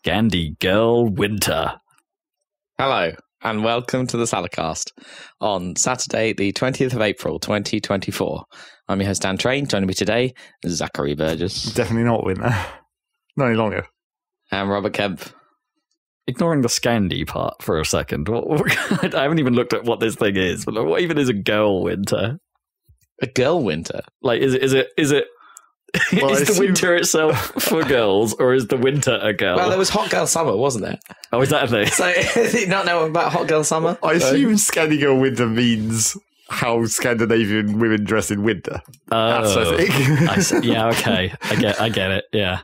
Scandi Girl Winter. Hello, and welcome to the Saladcast on Saturday, the 20th of April, 2024. I'm your host, Dan Train. Joining me today, Zachary Burgess. Definitely not winter. Not any longer. And Robert Kemp. Ignoring the Scandi part for a second, I haven't even looked at what this thing is. But what even is a girl winter? A girl winter? Like, is it? Well, is the winter itself for girls, or is the winter a girl? Well, there was Hot Girl Summer, wasn't there? Oh, is that a thing? So, did you not know about Hot Girl Summer? I assume Scandi Girl Winter means how Scandinavian women dress in winter. That's a thing. Yeah, okay. I get it. Yeah.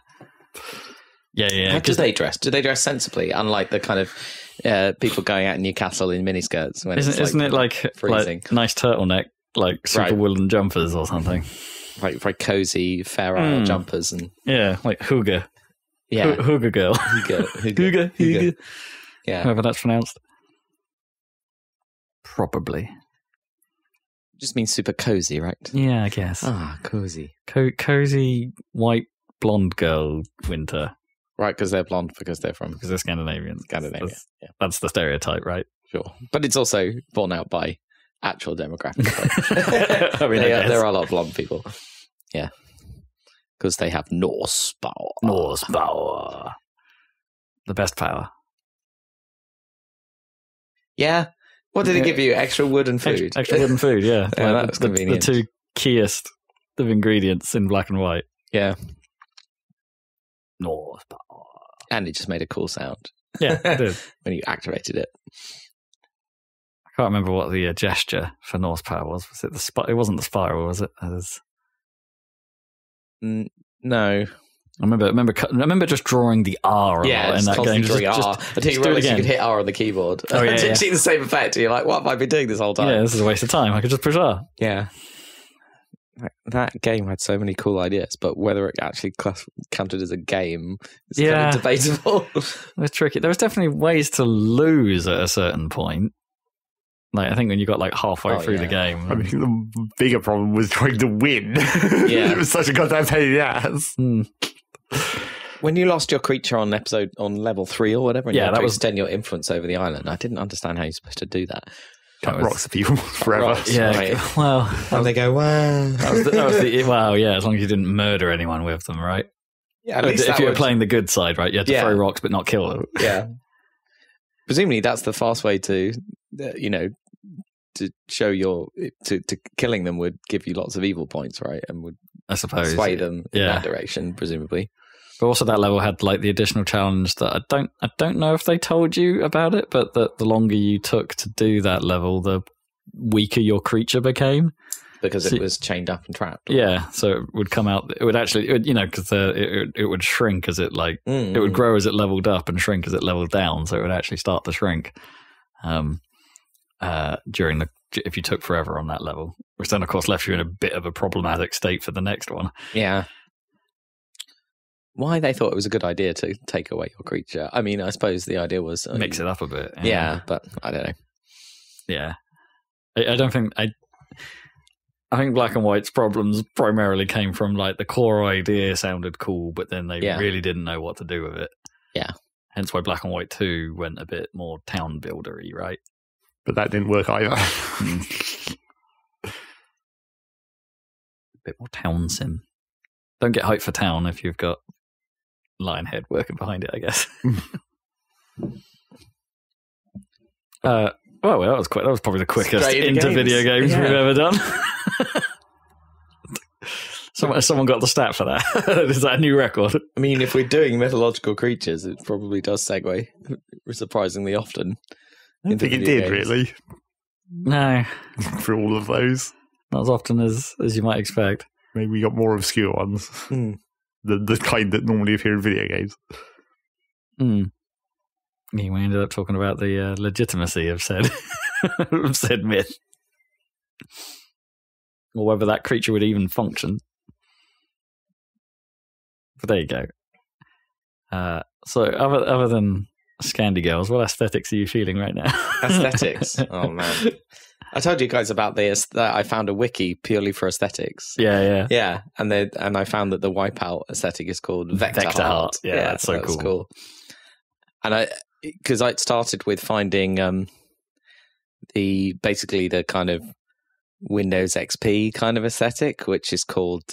How do they dress? Do they dress sensibly, unlike the kind of people going out in Newcastle in miniskirts? Isn't it like freezing? Like nice turtleneck, like super woolen jumpers or something? Like very cozy, fair isle jumpers and like hygge. Yeah, hygge girl. Hygge. Yeah, however that's pronounced. Probably. Just means super cozy, right? Yeah, I guess. Cozy. Cozy white blonde girl winter. Right, because they're blonde, because they're Scandinavian. That's the stereotype, right? Sure, but it's also borne out by actual demographics. Right? I mean, there are a lot of blonde people. Yeah, because they have Norse power. Norse power, the best power. Yeah. What did it give you? Extra wood and food. Extra wood and food. Yeah, yeah, that's convenient. The two keyest of ingredients in black and white. Yeah. Norse power, and it just made a cool sound. Yeah, it did when you activated it. I can't remember what the gesture for Norse power was. Was it it wasn't the spiral, was it? No. I remember just drawing the R in that game. Just until you realised you could hit R on the keyboard. Oh, yeah, you see the same effect. You're like, what have I been doing this whole time? Yeah, this is a waste of time. I could just push R. Yeah. That game had so many cool ideas, but whether it actually counted as a game is kind of debatable. It was tricky. There was definitely ways to lose at a certain point. Like, I think when you got like halfway through the game. I mean, the bigger problem was trying to win. Yeah. It was such a goddamn pain in the ass. When you lost your creature on level 3 or whatever, and you had to was extend your influence over the island, I didn't understand how you're supposed to do that. Cut rocks at people forever. Rocks, yeah, right. Well, and they go, wow. Well, yeah, as long as you didn't murder anyone with them, right? Yeah, at least if you were playing the good side, right, you had to throw rocks but not kill them. Yeah. Presumably that's the fast way to show to killing them would give you lots of evil points, right? And would, I suppose, sway them in that direction, presumably. But also that level had like the additional challenge that I don't know if they told you about it, but that the longer you took to do that level, the weaker your creature became. Because it was chained up and trapped. Yeah, so it would come out. It would actually, because it would shrink as it it would grow as it leveled up and shrink as it leveled down. So it would actually start to shrink if you took forever on that level, which then of course left you in a bit of a problematic state for the next one. Yeah. Why they thought it was a good idea to take away your creature? I mean, I suppose the idea was mix it up a bit. Yeah, but I don't know. Yeah, I don't think I think Black and White's problems primarily came from like the core idea sounded cool, but then they really didn't know what to do with it. Yeah. Hence why Black and White 2 went a bit more town buildery, right? But that didn't work either. A bit more town sim. Don't get hyped for town if you've got Lionhead working behind it, I guess. Well, that was quick. That was probably the quickest into video games we've ever done. Someone got the stat for that. Is that a new record? I mean, if we're doing mythological creatures, it probably does segue surprisingly often. I don't think it did, really. No. For all of those. Not as often as you might expect. Maybe we got more obscure ones. The kind that normally appear in video games. Yeah, we ended up talking about the legitimacy of said myth. Or whether that creature would even function. But there you go. So other than Scandi girls, what aesthetics are you feeling right now? Aesthetics? Oh, man. I told you guys about this, that I found a wiki purely for aesthetics. Yeah. And I found that the Wipeout aesthetic is called Vector Heart. Yeah, that's so cool. And because I started with finding the kind of Windows XP kind of aesthetic, which is called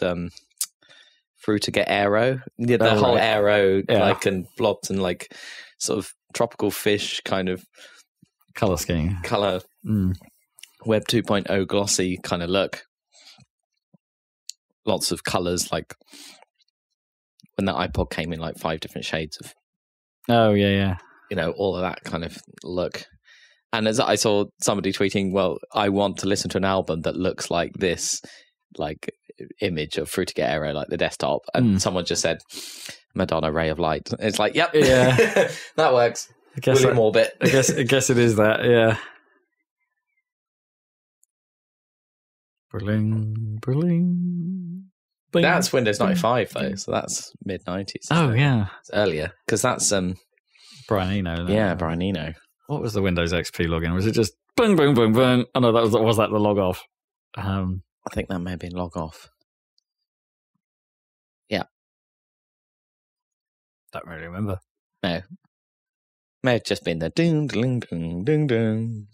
Fruitiger Aero. The whole aero and blobs and like sort of tropical fish kind of color scheme, Web 2.0 glossy kind of look. Lots of colors, like when the iPod came in like 5 different shades of. Oh yeah. All of that kind of look. And as I saw somebody tweeting, well, I want to listen to an album that looks like this, like image of Fruitiger Aero, like the desktop. And someone just said, Madonna Ray of Light. It's like, yep, yeah, that works. I guess William Orbit. I guess it is that, yeah. Berlin. Bing. That's Windows 95 though, so that's mid 90s. Oh yeah, it's earlier because that's Brian Eno. Yeah, Brian Eno. What was the Windows XP login? Was it just boom, boom, boom, boom? Oh no, was that the log off? I think that may have been log off. Yeah. Don't really remember. No. May have just been the ding, ding, ding, ding, ding.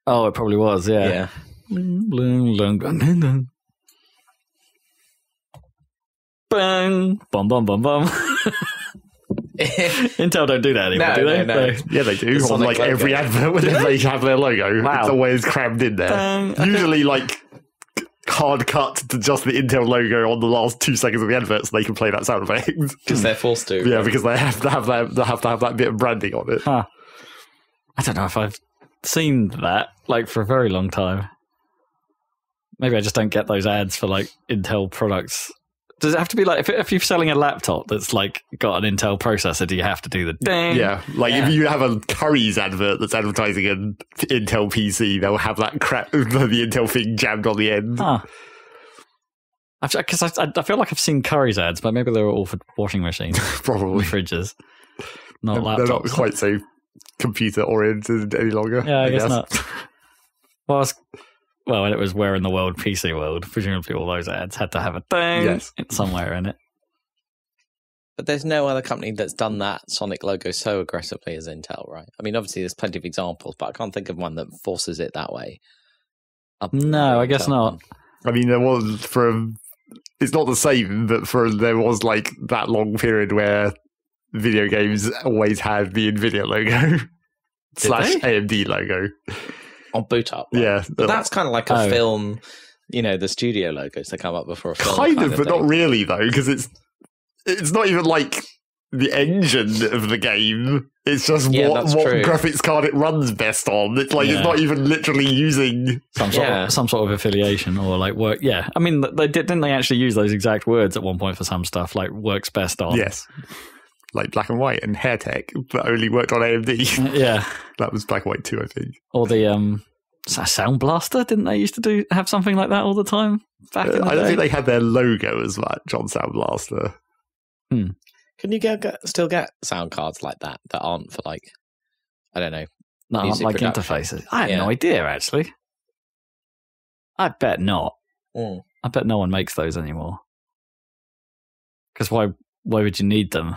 Oh, it probably was, yeah. Yeah. Bling, bling, bling, bling, bling, bling. Bang! Bum, bum, bum, bum. Intel don't do that anymore, do they? No. Yeah, they do. On like logo. Every advert whenever they have their logo, it's always crammed in there. Usually like hard cut to just the Intel logo on the last 2 seconds of the advert so they can play that sound effect. Because they're forced to. Yeah, because they have to have that bit of branding on it. Huh. I don't know if I've seen that like for a very long time. Maybe I just don't get those ads for like Intel products. Does it have to be like if you're selling a laptop that's like got an Intel processor? Do you have to do the ding? Yeah, like if you have a Curry's advert that's advertising an Intel PC, they'll have that crap, the Intel thing jammed on the end. Huh. Because I feel like I've seen Curry's ads, but maybe they were all for washing machines, probably fridges, not laptops. They're not quite so computer oriented any longer. Yeah, I guess not. Well, when it was Where in the World, PC World, presumably all those ads had to have a thing somewhere in it. But there's no other company that's done that Sonic logo so aggressively as Intel, right? I mean, obviously there's plenty of examples, but I can't think of one that forces it that way. No, I guess not. I mean, there was it's not the same, but there was like that long period where video games always had the NVIDIA logo / AMD logo. On boot up, right? Yeah, but that's kind of like a film. The studio logos that come up before a film, kind of, but not really though, because it's not even like the engine of the game. It's just what graphics card it runs best on. It's like it's not even literally using some sort of affiliation or like work. Yeah, I mean, didn't they actually use those exact words at one point for some stuff, like works best on? Yes. Like Black and White and Hair Tech, but only worked on AMD. Yeah. That was Black and White 2, I think. Or the Sound Blaster, didn't they used to have something like that all the time back in the day? I don't think they had their logo as much on Sound Blaster. Can you still get sound cards like that aren't for like, I don't know, aren't like production? Interfaces? I have no idea, actually. I bet not. I bet no one makes those anymore. Because why would you need them?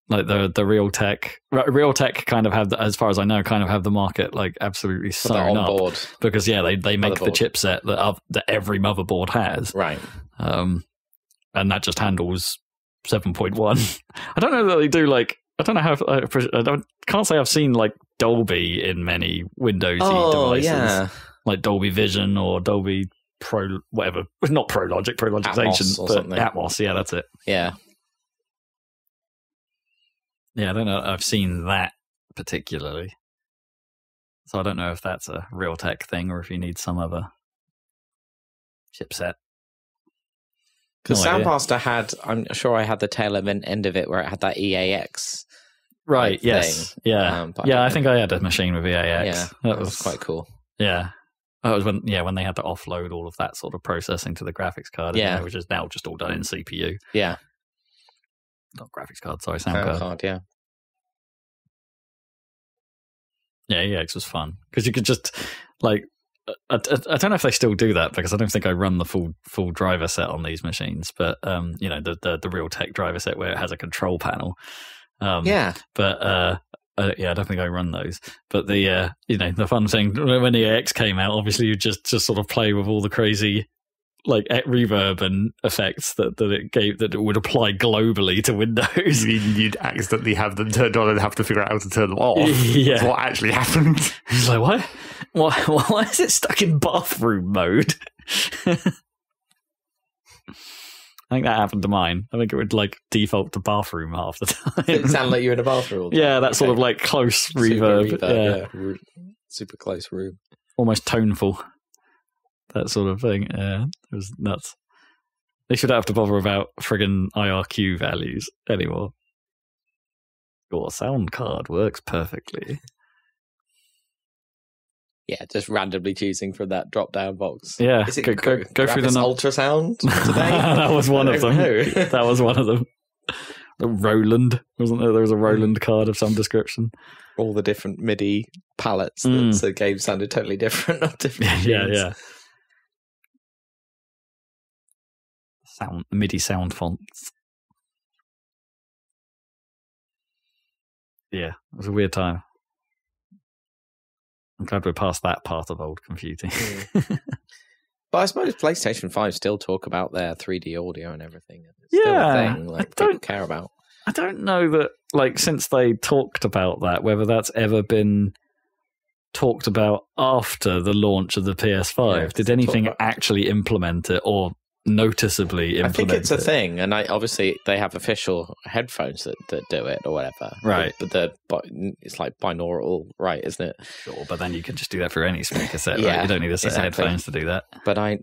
Like the Realtek kind of have, as far as I know, kind of have the market like absolutely sewn up board. Because they make the chipset that every motherboard has, right? And that just handles 7.1. I don't know that they do like. I don't know how. Can't say I've seen like Dolby in many Windowsy devices, like Dolby Vision or Dolby Pro, whatever. Not Pro Logic, Pro Logic's ancient, but something. Atmos. Yeah, that's it. Yeah. Yeah, I don't know. I've seen that particularly. So I don't know if that's a Realtek thing or if you need some other chipset. Because Soundmaster had, I'm sure I had the tail end of it where it had that EAX. Right, yes. Thing. Yeah. I think I had a machine with EAX. Yeah, that was quite cool. Yeah. That was when they had to offload all of that sort of processing to the graphics card, which is now just all done in CPU. Yeah. Not graphics card, sorry, sound card. Yeah. Yeah, EX was fun because you could just like I don't know if they still do that because I don't think I run the full driver set on these machines, but the Realtek driver set where it has a control panel. But I don't think I run those. But the the fun thing when the EX came out, obviously you just sort of play with all the crazy like reverb and effects that it gave that it would apply globally to Windows. You mean you'd accidentally have them turned on and have to figure out how to turn them off? Yeah. That's what actually happened. It's like, why is it stuck in bathroom mode? I think that happened to mine. I think it would like default to bathroom half the time. It sounded like you're in a bathroom. Yeah, that sort of like close reverb. Yeah. Super close room. Almost toneful. That sort of thing. Yeah, it was nuts. They should have to bother about friggin' IRQ values anymore. Your sound card works perfectly. Yeah, just randomly choosing from that drop-down box. Yeah, Is it go through the ultrasound today. That was one of them. That was one of them. Roland, wasn't there? There was a Roland card of some description. All the different MIDI palettes. So the game sounded totally different on different machines. Yeah. MIDI sound fonts. Yeah, it was a weird time. I'm glad we're past that part of old computing. But I suppose PlayStation 5 still talk about their 3D audio and everything. It's yeah, still a thing like people care about. I don't know that, like, since they talked about that, whether that's ever been talked about after the launch of the PS5. Yeah, did anything actually implement it or noticeably implement it? I think it's a thing, and obviously they have official headphones that do it or whatever. Right. But it's like binaural, right, isn't it? Sure, but then you can just do that through any speaker set, right? Yeah, You don't need a set of headphones to do that. But I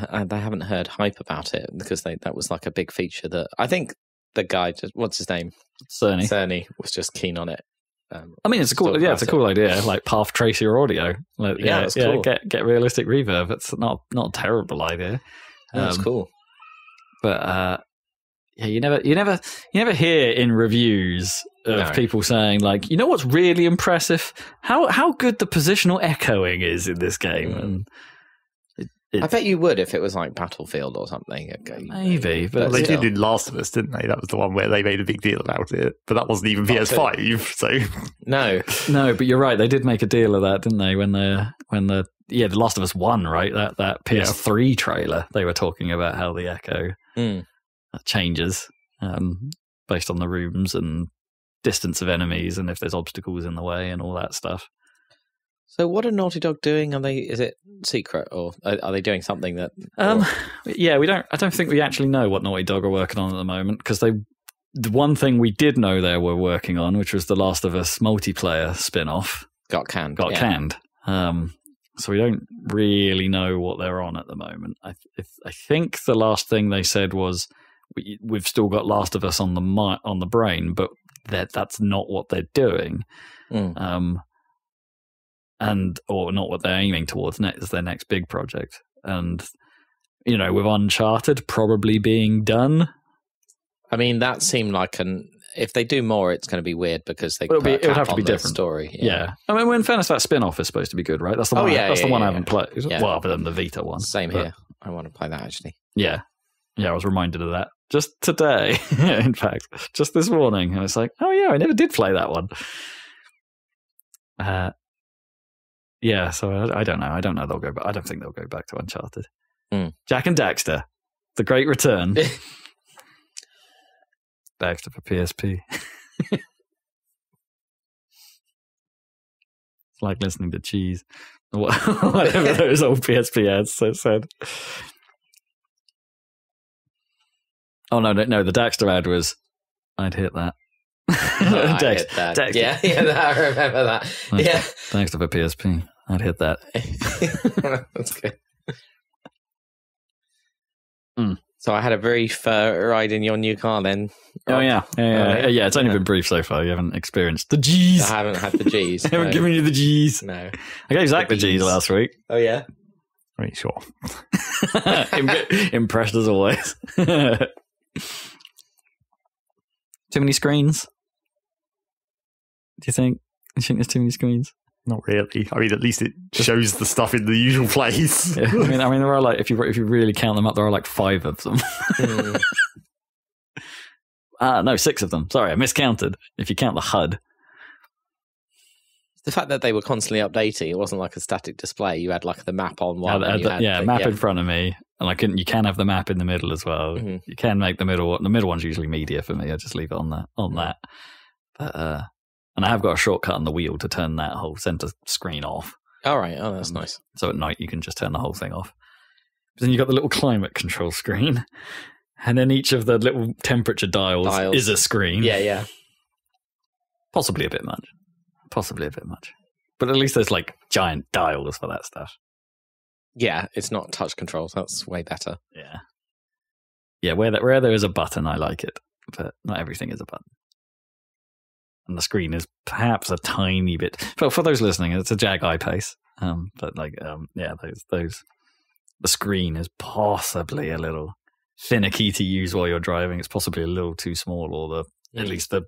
haven't heard hype about it because that was like a big feature that I think the guy, what's his name? Cerny was just keen on it. I mean, it's a cool idea. Like path trace your audio. Like, it's cool. Get realistic reverb. It's not a terrible idea. That's cool. But you never hear in reviews of people saying like, you know what's really impressive? How good the positional echoing is in this game. And I bet you would if it was like Battlefield or something. Maybe, but they did in Last of Us, didn't they? That was the one where they made a big deal about it, but that wasn't even PS5. So no, but you're right. They did make a deal of that, didn't they? When the The Last of Us 1, right? That PS3 trailer, they were talking about how the echo changes based on the rooms and distance of enemies and if there's obstacles in the way and all that stuff. So what are Naughty Dog doing? Is it secret or are they doing something that... Yeah, I don't think we actually know what Naughty Dog are working on at the moment because the one thing we did know they were working on, which was the Last of Us multiplayer spin-off, got canned. So we don't really know what they're on at the moment. I think the last thing they said was we've still got Last of Us on the brain, but that's not what they're doing, or not what they're aiming towards as their next big project. And with Uncharted probably being done. I mean, that seemed like if they do more, it's going to be weird because it would have to be different story. Yeah. I mean, in fairness, that spin-off is supposed to be good, right? That's the one. That's the one I haven't played. Yeah. Well, other than the Vita one. Same here. I want to play that actually. Yeah. I was reminded of that just today. In fact, just this morning, and it's like, oh yeah, I never did play that one. So I don't know. I don't know they'll go back. I don't think they'll go back to Uncharted. Jack and Daxter, The Great Return. Daxter for PSP. It's like listening to Cheese. Whatever those old PSP ads said. Oh, no, the Daxter ad was, I'd hit that. I hit that. Daxter. Yeah, I remember that. Daxter for PSP. I'd hit that. That's good. So I had a very fur ride in your new car then. Oh, yeah. It's only been brief so far. You haven't experienced the G's. I haven't had the G's. I haven't given you the G's. No. I gave Zach the G's last week. Oh, yeah? Are you sure? Impressed as always. Too many screens? Do you think there's too many screens? Not really. I mean, at least it shows the stuff in the usual place. Yeah. I mean, there are like if you really count them up, there are like 5 of them. No, 6 of them. Sorry, I miscounted. If you count the HUD. The fact that they were constantly updating, it wasn't like a static display. You had like the map on one. Map in front of me, and you can have the map in the middle as well. Mm-hmm. You can make the middle one's usually media for me. I just leave it on that. But and I have got a shortcut on the wheel to turn that whole center screen off. All right. Oh, that's nice. So at night you can just turn the whole thing off. But then you've got the little climate control screen, and then each of the little temperature dials is a screen. Yeah. Possibly a bit much. But at least there's like giant dials for that stuff. Yeah, it's not touch controls. That's way better. Yeah, where there is a button, I like it. But not everything is a button. And the screen is perhaps a tiny bit. But for those listening, it's a Jag I-Pace. The screen is possibly a little finicky to use while you're driving. It's possibly a little too small, or at least the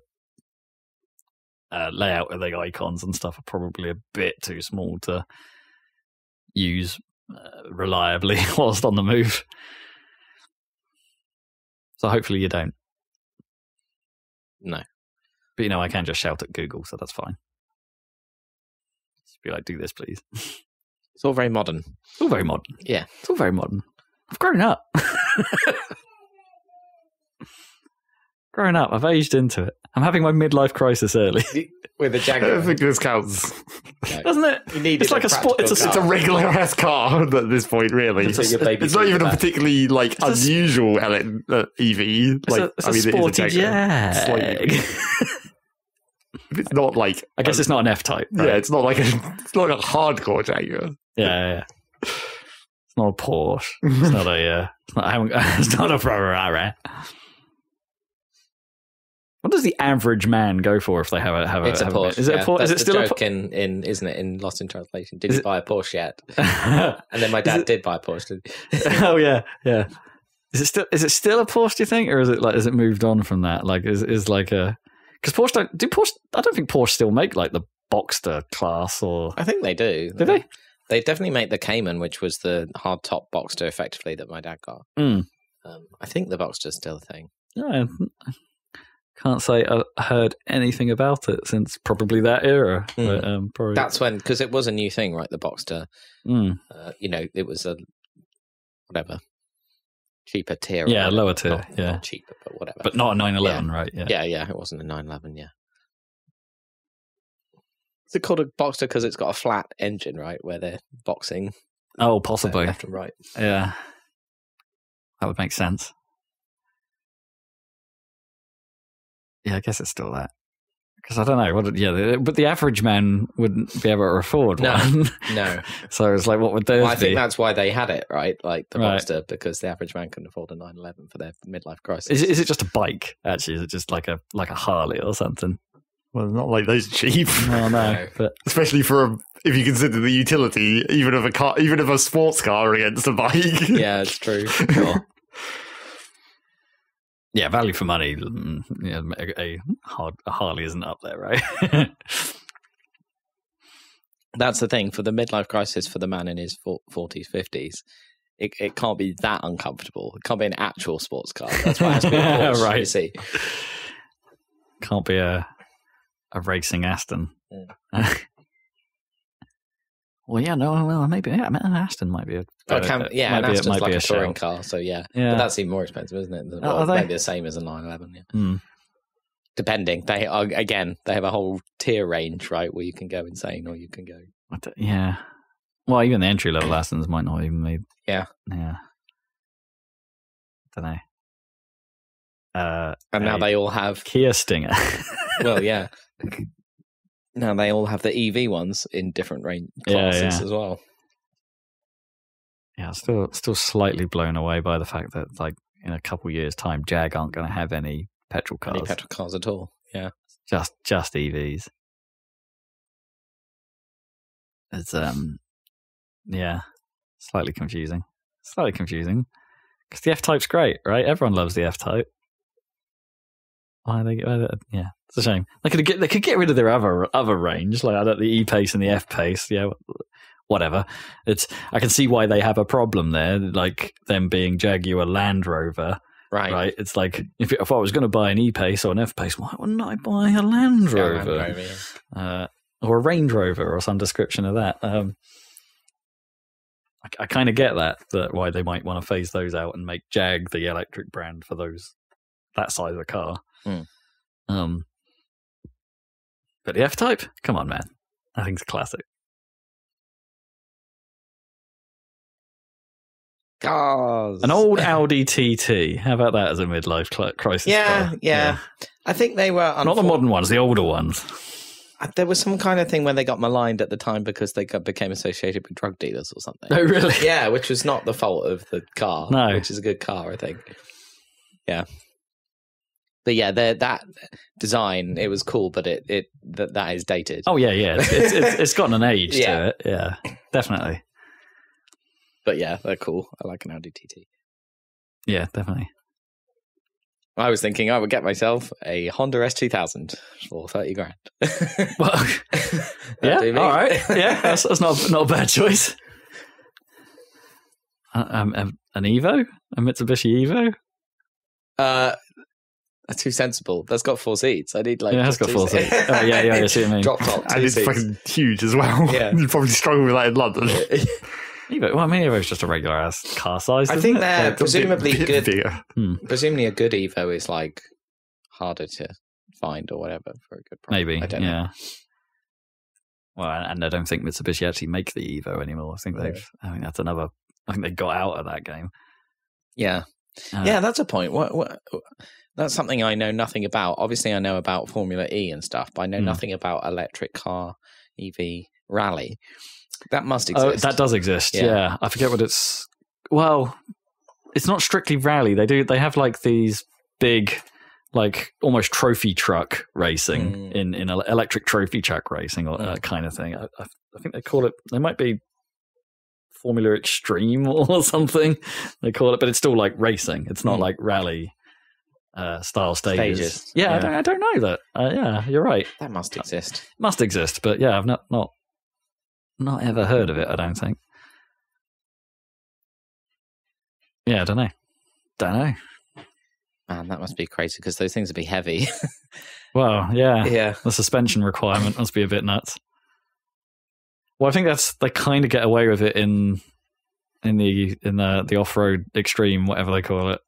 layout of the icons and stuff are probably a bit too small to use reliably whilst on the move. So hopefully you don't. No. But I can just shout at Google, so that's fine. Just be like, do this, please. It's all very modern. It's all very modern. Yeah. It's all very modern. I've grown up. I've aged into it. I'm having my midlife crisis early. With a Jaguar. I don't think this counts. No. Doesn't it? It's like a sport. It's a regular ass car at this point, really. It's not even a particularly unusual EV. It's a sporty Jag. It's not like. I guess it's not an F-Type. Right? Yeah, it's not a hardcore Jaguar. Yeah. It's not a Porsche. It's not a. It's not a Ferrari. What does the average man go for if they have a? It's a Porsche. Is it a Porsche? Is it still a Porsche? Isn't it in Lost in Translation? Did you buy a Porsche yet? And then my dad did buy a Porsche. Oh yeah. Is it still a Porsche? Do you think, or is it moved on from that? Like is like a because Porsche I don't think Porsche still make like the Boxster class or. I think they do. Do they? They definitely make the Cayman, which was the hard top Boxster, effectively that my dad got. I think the Boxster's still a thing. Yeah. Can't say I heard anything about it since probably that era. But, probably. That's when, because it was a new thing, right? The Boxster. It was a cheaper tier. Yeah, lower tier. Not cheaper, but whatever. But not a 911, right? Yeah. It wasn't a 911. Yeah. Is it called a Boxster because it's got a flat engine, right? Where they're boxing. Oh, possibly left and right. Yeah, that would make sense. Yeah, I guess it's still that. Because I don't know. But the average man wouldn't be able to afford one. No. So it's like, what would those be? I think that's why they had it, right? Like the Boxster, because the average man couldn't afford a 911 for their midlife crisis. Is it just a bike, actually? Is it just like a Harley or something? Well, not like those cheap. No. But especially if you consider the utility, even of a sports car against a bike. Yeah, it's true. Sure. Yeah, value for money. Yeah, a Harley isn't up there, right? That's the thing for the midlife crisis for the man in his 40s, 50s. It can't be that uncomfortable. It can't be an actual sports car. That's why it has to be a Porsche, right. You see. Can't be a racing Aston. Well, yeah, no, well, maybe Aston might be an Aston's like a touring car, so yeah. But that's even more expensive, isn't it? Maybe the same as a 911, yeah. Depending. They have a whole tier range, right, where you can go insane or you can go... Yeah. Well, even the entry-level Astons might not even be... Yeah. I don't know. And now they all have... Kia Stinger. Well, yeah. Now they all have the EV ones in different range classes as well. Yeah, still slightly blown away by the fact that, like, in a couple years' time, Jag aren't going to have any petrol cars. Any petrol cars at all? Yeah, just EVs. It's slightly confusing. Because the F-Type's great, right? Everyone loves the F-Type. Yeah, it's a shame. They could get rid of their other range, like the E-Pace and the F-Pace. Yeah, whatever. I can see why they have a problem there, like them being Jaguar Land Rover Right. It's like if I was going to buy an E-Pace or an F-Pace, why wouldn't I buy a Land Rover? Or a Range Rover or some description of that. I kind of get that why they might want to phase those out and make Jag the electric brand for that size of car. But the F-Type, come on, man, that thing's classic. Cars. An old Audi TT. How about that as a midlife crisis car? Yeah. I think they were not the modern ones, the older ones. There was some kind of thing where they got maligned at the time because they became associated with drug dealers or something. Oh, really? Yeah, which was not the fault of the car. No. Which is a good car, I think. Yeah. But yeah, that design, it was cool, but that is dated. Oh, yeah. It's gotten an age to it. Yeah, definitely. But yeah, they're cool. I like an Audi TT. Yeah, definitely. I was thinking I would get myself a Honda S2000 for 30 grand. Well, yeah, all right. Yeah, that's not a bad choice. An Evo? A Mitsubishi Evo? That's too sensible. That's got 4 seats. I need it has got 4 seats. Oh, yeah, I see what you mean. Drop top, 2 and it's seats. fucking huge as well. Yeah. You'd probably struggle with that in London. Evo, well, I mean, Evo's just a regular ass car size. I think they're Like, presumably a bit good. bigger. Presumably, a good Evo is like harder to find or whatever for a good price. Maybe, I don't know. yeah. Well, and I don't think Mitsubishi actually make the Evo anymore. I think that's another. I think they got out of that game. Yeah, that's a point. What? That's something I know nothing about. Obviously, I know about Formula E and stuff, but I know nothing about electric car EV rally. That must exist. Oh, that does exist. Yeah. I forget what it's. Well, it's not strictly rally. They have like these big, like almost trophy truck racing in electric trophy truck racing or kind of thing. I think they call it. They might be Formula Extreme or something. They call it, but it's still like racing. It's not like rally style stages. Yeah, I don't know that. Yeah, you're right. That must exist. Must exist, but yeah, I've not ever heard of it, I don't think. Yeah, I don't know. Man, that must be crazy because those things would be heavy. Well, yeah. Yeah. The suspension requirement must be a bit nuts. Well, I think they kind of get away with it in the off-road extreme, whatever they call it,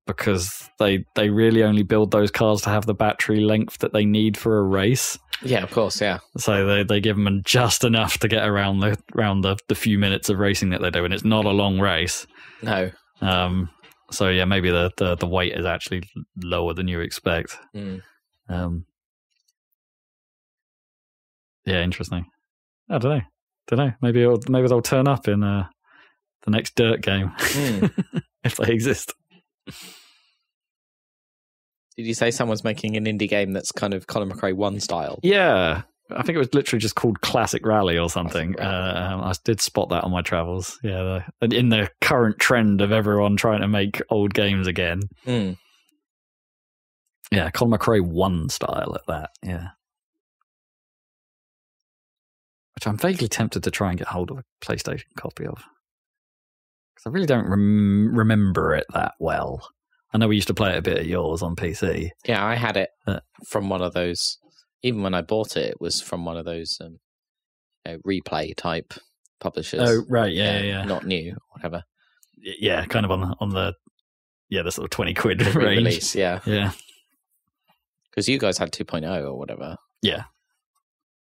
because they really only build those cars to have the battery length that they need for a race. Yeah, of course, yeah. So they give them just enough to get around the few minutes of racing that they do, and it's not a long race. No. So yeah, maybe the weight is actually lower than you expect. Yeah, interesting. I don't know. Maybe they'll turn up in the next Dirt game if they exist. Did you say someone's making an indie game that's kind of Colin McRae 1 style? Yeah. I think it was literally just called Classic Rally or something. I did spot that on my travels. Yeah, in the current trend of everyone trying to make old games again. Yeah, Colin McRae 1 style at that. Yeah. Which I'm vaguely tempted to try and get hold of a PlayStation copy of. Because I really don't remember it that well. I know we used to play it a bit at yours on PC. Yeah, I had it from one of those. Even when I bought it, it was from one of those replay type publishers. Oh, right, yeah. Not new, whatever. Yeah, kind of on the sort of 20 quid range. Release, yeah. Because you guys had 2.0 or whatever. Yeah.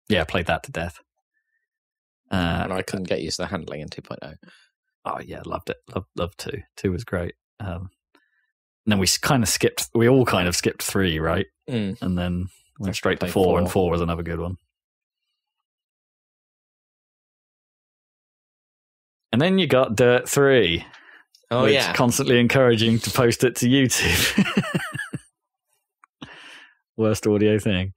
Yeah, I played that to death. And I couldn't get used to the handling in 2.0. Oh, yeah, loved it. Loved 2. 2 was great. And then we all kind of skipped 3, right? And then went straight to 4, and 4 was another good one. And then you got Dirt 3. Oh, which yeah. Constantly encouraging to post it to YouTube. Worst audio thing.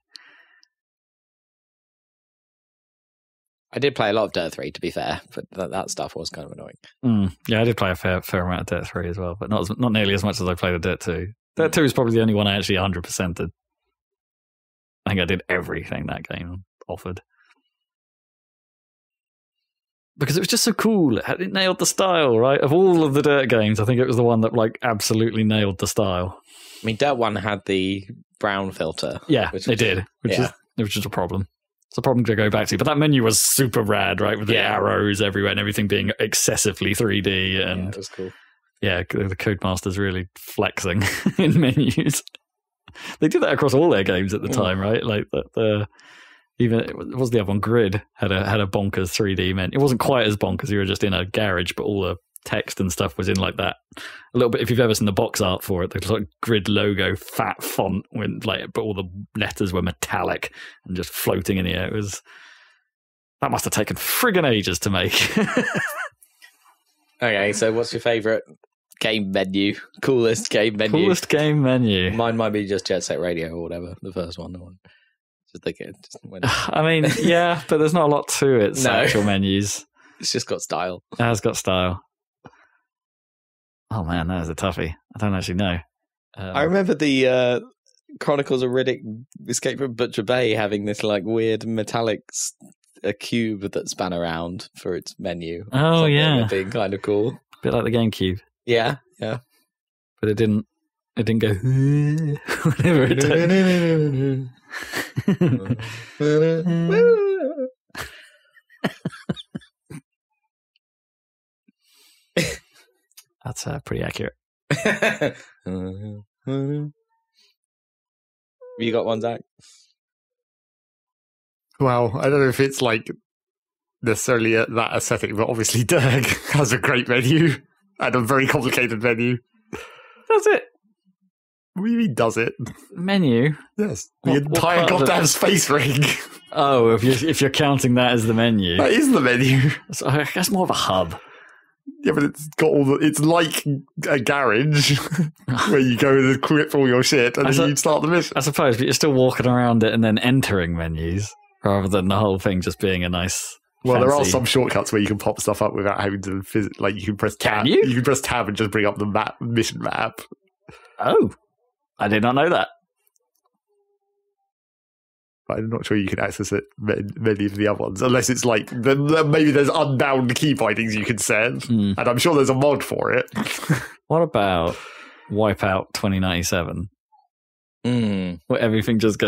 I did play a lot of Dirt 3, to be fair, but that stuff was kind of annoying. Yeah, I did play a fair amount of Dirt 3 as well, but not nearly as much as I played with Dirt 2. Dirt 2 is probably the only one I actually 100%ed. I think I did everything that game offered. because it was just so cool. It nailed the style, right? Of all of the Dirt games, I think it was the one that like absolutely nailed the style. I mean, Dirt 1 had the brown filter. Yeah, they did, which is a problem. It's a problem to go back to. But that menu was super rad, right? With the arrows everywhere and everything being excessively 3D. And it was cool. Yeah, the Codemasters really flexing in menus. They did that across all their games at the time, right? Like even it was the other one, Grid had a bonkers 3D menu. It wasn't quite as bonkers. You were just in a garage, but all the text and stuff was in like that a little bit. If you've ever seen the box art for it, the like Grid logo, fat font, when like, but all the letters were metallic and just floating in the air. That must have taken friggin' ages to make. Okay, so what's your favourite game menu? Coolest game menu? Coolest game menu. Mine might be just Jet Set Radio or whatever, the first one. I mean, yeah, but there's not a lot to its actual menus. It's just got style. It has got style. Oh man, that is a toughie. I don't actually know. I remember the Chronicles of Riddick Escape from Butcher Bay having this like weird metallic a cube that span around for its menu. Oh yeah, being kind of cool. A bit like the GameCube. Yeah. But it didn't go whenever it did. That's pretty accurate. Have you got one, Zach? Well, I don't know if it's like necessarily that aesthetic, but obviously Derg has a great menu and a very complicated menu. Does it? What do you mean, does it? Menu? Yes. The entire goddamn space ring. Oh, if you're counting that as the menu. That is the menu. So I guess more of a hub. Yeah, but it's got it's like a garage where you go and equip all your shit and then you start the mission. I suppose, but you're still walking around it and then entering menus rather than the whole thing just being a nice. Well, there are some shortcuts where you can pop stuff up without having to like you can press tab. You can press tab and just bring up the mission map. Oh, I did not know that. But I'm not sure you can access it many of the other ones, unless it's like maybe there's unbound key bindings you can set, and I'm sure there's a mod for it. What about Wipeout 2097? Where everything just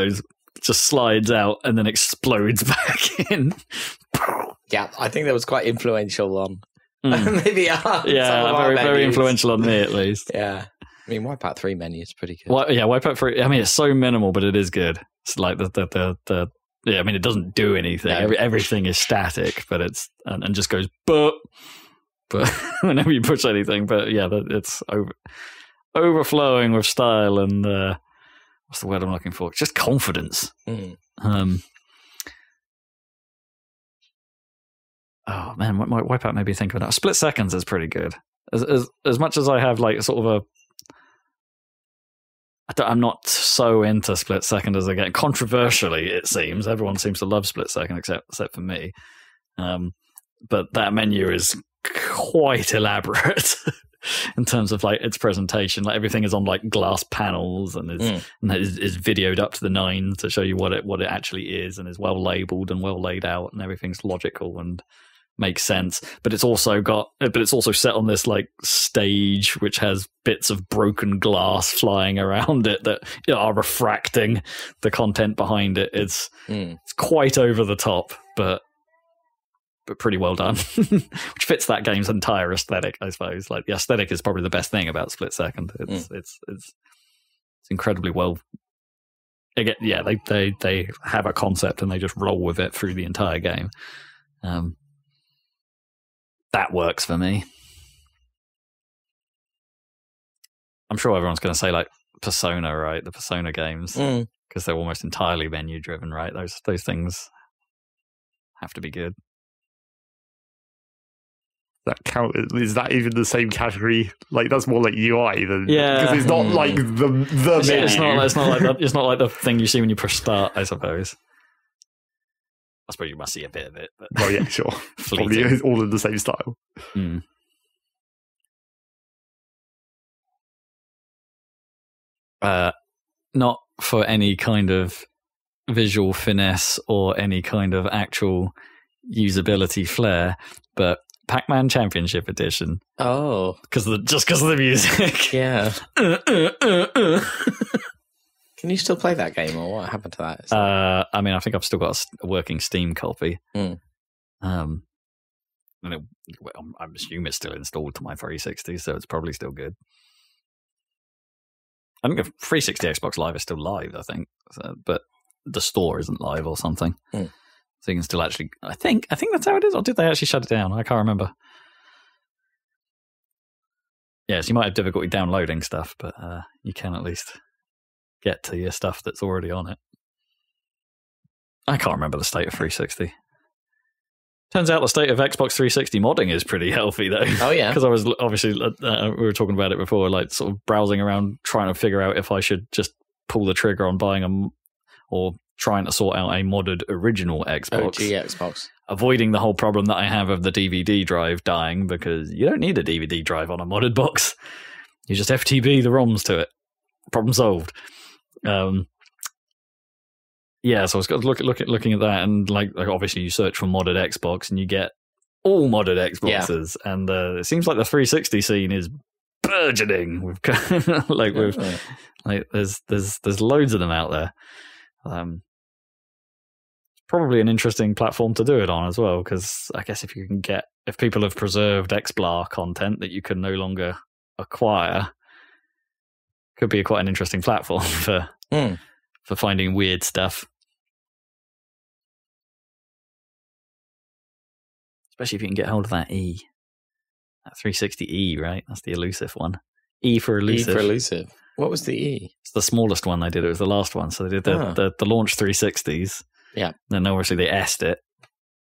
slides out and then explodes back in. Yeah, I think that was quite influential on maybe very influential on me at least. Yeah. I mean, Wipeout 3 menu is pretty good. Wipeout 3. I mean, it's so minimal, but it is good. It's like the I mean, it doesn't do anything. No. Everything is static, but it's and just goes but whenever you push anything. But yeah, it's overflowing with style and what's the word I'm looking for? Just confidence. Oh man, Wipeout made me think of that. Split Seconds is pretty good. As much as I have like sort of I'm not so into Split Second as I get. Controversially, it seems everyone seems to love Split Second except for me. But that menu is quite elaborate in terms of like its presentation. Like everything is on like glass panels and is videoed up to the nines to show you what it actually is, and is well labeled and well laid out, and everything's logical and makes sense. But it's also set on this like stage which has bits of broken glass flying around it that are refracting the content behind it. It's quite over the top, but pretty well done, which fits that game's entire aesthetic, I suppose. Like the aesthetic is probably the best thing about Split Second. It's incredibly well. Again, yeah, they have a concept and they just roll with it through the entire game. That works for me. I'm sure everyone's going to say like Persona, right? The Persona games, because they're almost entirely menu driven, right? Those things have to be good. That count? Is that even the same category? Like that's more like UI than because it's not like the menu. It's not like the thing you see when you push start, I suppose. I suppose you must see a bit of it. But well, yeah, sure. Probably it's all in the same style. Not for any kind of visual finesse or any kind of actual usability flair, but Pac-Man Championship Edition. Oh, just because of the music. Yeah. Can you still play that game, or what happened to that? I mean, I think I've still got a working Steam copy. And I'm assuming it's still installed to my 360, so it's probably still good. I think the 360 Xbox Live is still live, I think, but the store isn't live or something. So you can still actually. I think that's how it is. Or did they actually shut it down? I can't remember. Yes, you might have difficulty downloading stuff, but you can at least get to your stuff that's already on it. I can't remember the state of 360. Turns out the state of Xbox 360 modding is pretty healthy, though. Oh, yeah. Because I was obviously, we were talking about it before, like sort of browsing around trying to figure out if I should just pull the trigger on buying or trying to sort out a modded original Xbox. OG Xbox. Avoiding the whole problem that I have of the DVD drive dying, because you don't need a DVD drive on a modded box. You just FTP the ROMs to it. Problem solved. Yeah, so I was looking at that, and like obviously you search for modded Xbox and you get all modded Xboxes, and it seems like the 360 scene is burgeoning. There's loads of them out there. Probably an interesting platform to do it on as well, because I guess if people have preserved XBLAR content that you can no longer acquire, could be quite an interesting platform for finding weird stuff. Especially if you can get hold of that E. That 360E, right? That's the elusive one. E for elusive. E for elusive. What was the E? It's the smallest one they did. It was the last one. So they did the launch 360s. Yeah. Then obviously they S'd it.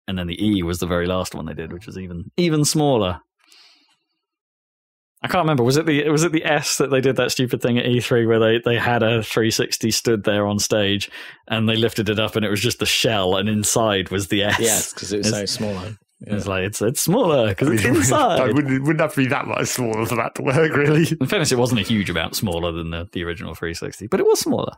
And then the E was the very last one they did, which was even smaller. I can't remember. Was it the S that they did that stupid thing at E3 where they had a 360 stood there on stage and they lifted it up and it was just the shell and inside was the S? Yes, because it was so smaller. Yeah. It's like it's smaller because it's inside. It wouldn't have to be that much smaller for that to work, really. In fairness, it wasn't a huge amount smaller than the original 360, but it was smaller.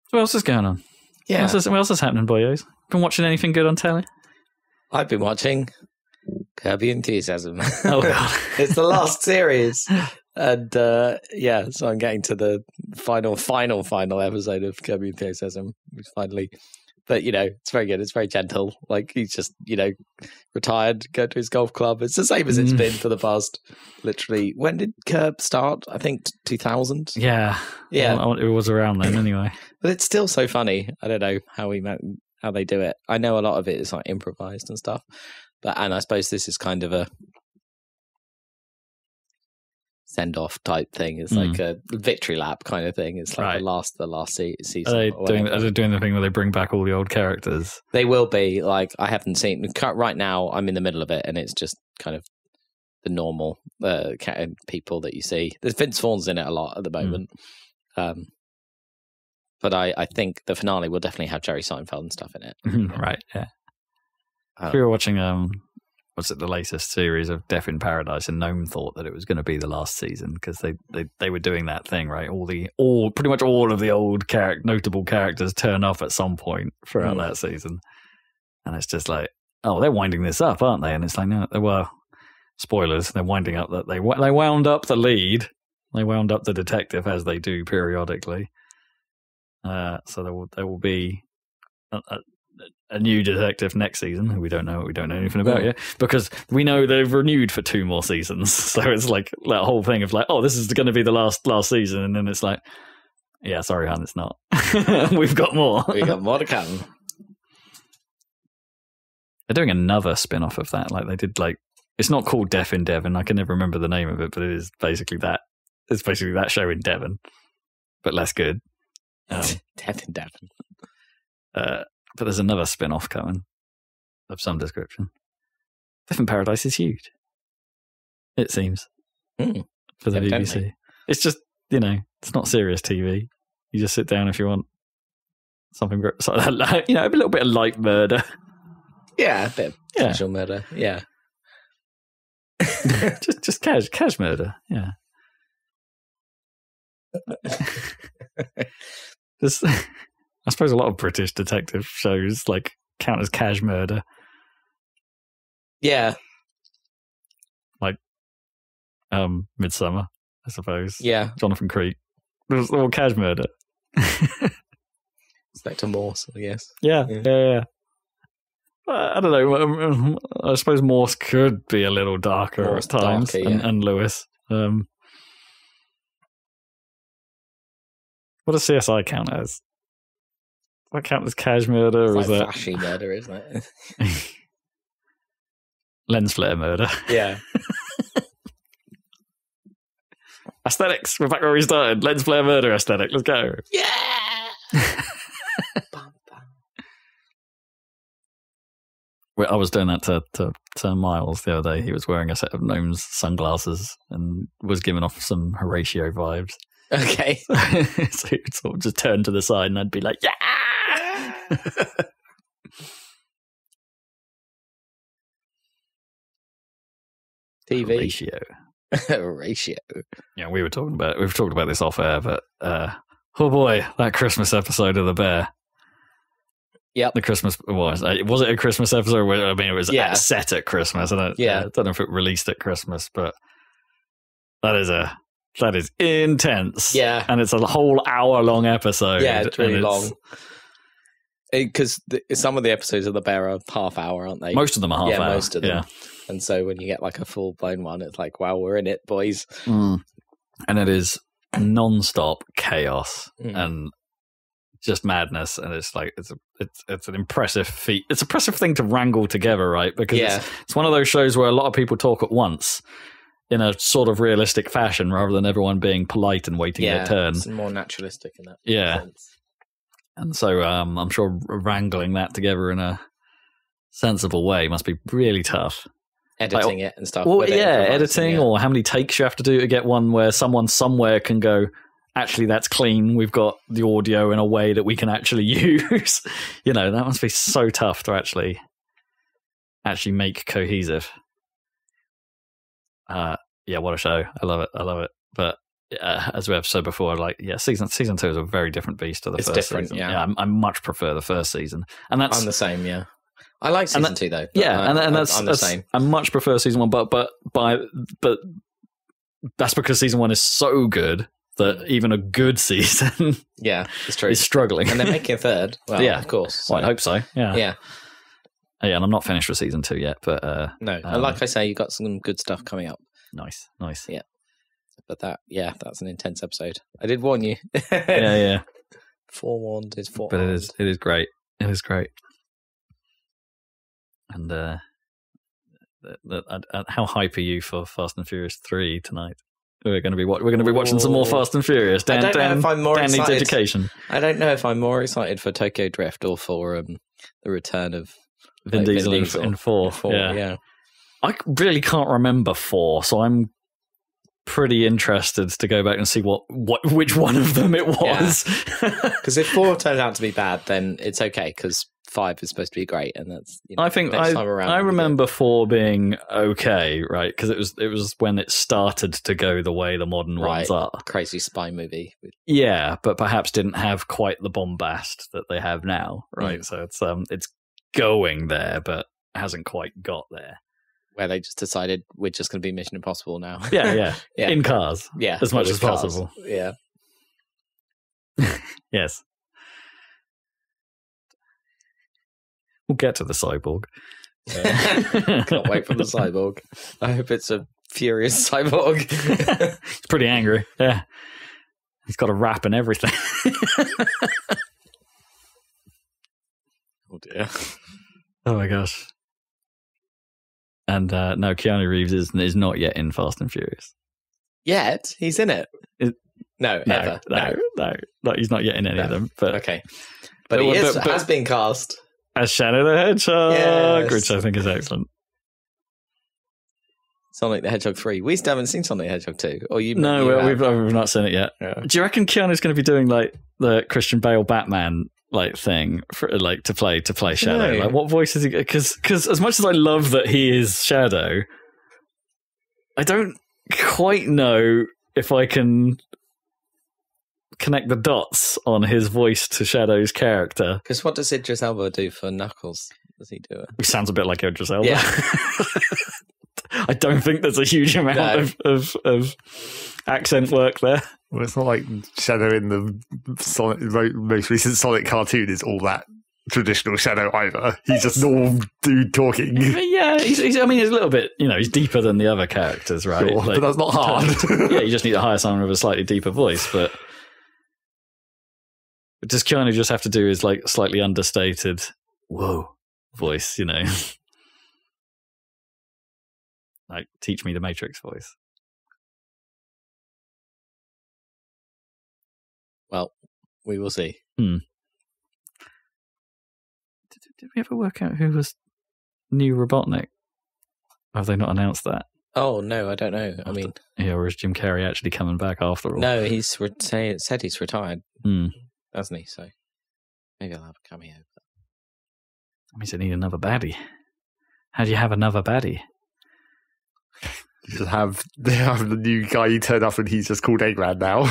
So what else is going on? Yeah. What else is happening, boyos? Been watching anything good on telly? I've been watching Curb Your Enthusiasm. Oh, God. It's the last series. And so I'm getting to the final episode of Curb Your Enthusiasm, finally. But, it's very good. It's very gentle. Like, he's just, retired, go to his golf club. It's the same as it's been for the past, literally. When did Curb start? I think 2000? Yeah. Well, it was around then, anyway. But it's still so funny. I don't know how they do it. I know a lot of it is like improvised and stuff, and I suppose this is kind of a send-off type thing. It's like a victory lap kind of thing. It's like the last season. Are they doing the thing where they bring back all the old characters? They will be. Like, I haven't seen right now. I'm in the middle of it, and it's just kind of the normal people that you see. There's Vince Vaughn's in it a lot at the moment. But I think the finale will definitely have Jerry Seinfeld and stuff in it. Right, yeah. We were watching, the latest series of Death in Paradise, and Gnome thought that it was going to be the last season because they were doing that thing, right? Pretty much all of the old notable characters turn up at some point throughout that season. And it's just like, oh, they're winding this up, aren't they? And it's like, no, well, spoilers, they're winding up that they wound up the lead. They wound up the detective, as they do periodically. So there will be a new detective next season who we don't know anything about yet, because we know they've renewed for 2 more seasons. So it's like that whole thing of like, oh, this is going to be the last season, and then it's like, yeah, sorry, hon, it's not. We've got more. We got more to come. They're doing another spin-off of that. Like they did, like, it's not called Death in Devon. I can never remember the name of it, but it is basically that. It's basically that show in Devon, but less good. Death in Devon. But there's another spin-off coming of some description. Death in Paradise is huge, it seems, for the BBC. It's just, it's not serious TV. You just sit down if you want something, a little bit of light murder. Yeah, a bit of casual murder. Yeah. just cash murder. Yeah. This, I suppose a lot of British detective shows like count as cash murder. Yeah. Like Midsummer, I suppose. Yeah. Jonathan Creek. It was all cash murder. Inspector Morse, I guess. Yeah. I don't know. I suppose Morse could be a little darker Morse at times, darker, yeah. and Lewis. What does CSI count as? Does that count as cash murder? It's or like is that flashy murder, isn't it? lens flare murder? Yeah. Aesthetics. We're back where we started. Lens flare murder aesthetic. Let's go. Yeah! I was doing that to Miles the other day. He was wearing a set of Gnome's sunglasses and was giving off some Horatio vibes. Okay. So he'd sort of just turn to the side and I'd be like, yeah! TV. Horatio. Yeah, we've talked about this off air, but oh boy, that Christmas episode of The Bear. Yep. The Christmas was it a Christmas episode? I mean, it was set at Christmas. I don't know if it released at Christmas, but that is intense. Yeah, and it's a whole hour-long episode. Yeah, it's really long. Because some of the episodes of The Bear are half hour, aren't they? Most of them are half hour. Yeah, most of them. Yeah. And so when you get like a full-blown one, it's like, wow, we're in it, boys. And it is non-stop chaos and just madness, and it's like it's an impressive feat. It's an impressive thing to wrangle together, right? Because it's one of those shows where a lot of people talk at once in a sort of realistic fashion, rather than everyone being polite and waiting their turn. It's more naturalistic in that sense. And so I'm sure wrangling that together in a sensible way must be really tough. Editing it and stuff. Well, editing, or how many takes you have to do to get one where someone somewhere can go, actually, that's clean. We've got the audio in a way that we can actually use. That must be so tough to actually make cohesive. What a show! I love it. But as we have said before, season 2 is a very different beast to the first season. Yeah, I much prefer the first season, and that's I'm the same. Yeah, I like season 2 though. And that's the same. I much prefer season 1, but that's because season 1 is so good that even a good season it's true. is struggling. And they're making a third. Well, yeah, of course. So. Well, I hope so. Yeah. Yeah. Yeah, and I'm not finished with season 2 yet, but no. And like I say, you got some good stuff coming up. Nice. Yeah. But that's an intense episode. I did warn you. Yeah. Forewarned is forewarned. But it is great. It is great. And how hype are you for Fast and Furious 3 tonight? We're going to be watching some more Fast and Furious. Dan needs education. I don't know if I'm more excited for Tokyo Drift or for the return of Vin Diesel in 4. Yeah. I really can't remember 4, so I'm pretty interested to go back and see which one of them it was. Because if 4 turns out to be bad, then it's okay, because 5 is supposed to be great, and that's I think next time around. I remember 4 being okay, right? Because it was when it started to go the way the modern ones are. Crazy spy movie. Yeah, but perhaps didn't have quite the bombast that they have now, right? So it's going there, but hasn't quite got there. Where they just decided we're just going to be Mission Impossible now. Yeah. In cars. Yeah. As much as possible. Yeah. Yes. We'll get to the cyborg. Can't wait for the cyborg. I hope it's a furious cyborg. He's pretty angry. Yeah. He's got a rap and everything. Oh dear. Oh my gosh. And no, Keanu Reeves is not yet in Fast and Furious. Yet? He's in it? No, ever. No, he's not yet in any of them. But okay. But he has been cast. As Shadow the Hedgehog, which I think is excellent. Sonic the Hedgehog 3. We still haven't seen Sonic the Hedgehog 2. Or you? No, we've not seen it yet. Yeah. Do you reckon Keanu's going to be doing like the Christian Bale Batman thing for to play Shadow? No. Like, what voice is he? Because as much as I love that he is Shadow, I don't quite know if I can connect the dots on his voice to Shadow's character. Because what does Idris Elba do for Knuckles? Does he do it? He sounds a bit like Idris Elba. Yeah. I don't think there's a huge amount of accent work there. Well, it's not like Shadow in the most recent Sonic cartoon is all that traditional Shadow either. He's just normal dude talking. Yeah, he's a little bit, he's deeper than the other characters, right? Sure, but that's not hard. Yeah, you just need to hire someone with a slightly deeper voice, but does Keanu just have to do his like slightly understated whoa voice, like teach me the Matrix voice? Well, we will see. Did we ever work out who was new Robotnik? Have they not announced that? Oh, no, I don't know. I mean... Yeah, or is Jim Carrey actually coming back after all? No, he's said he's retired, hasn't he? So maybe I'll have a cameo. That means they need another baddie. How do you have another baddie? They have the new guy who turned up and he's just called Eggman now.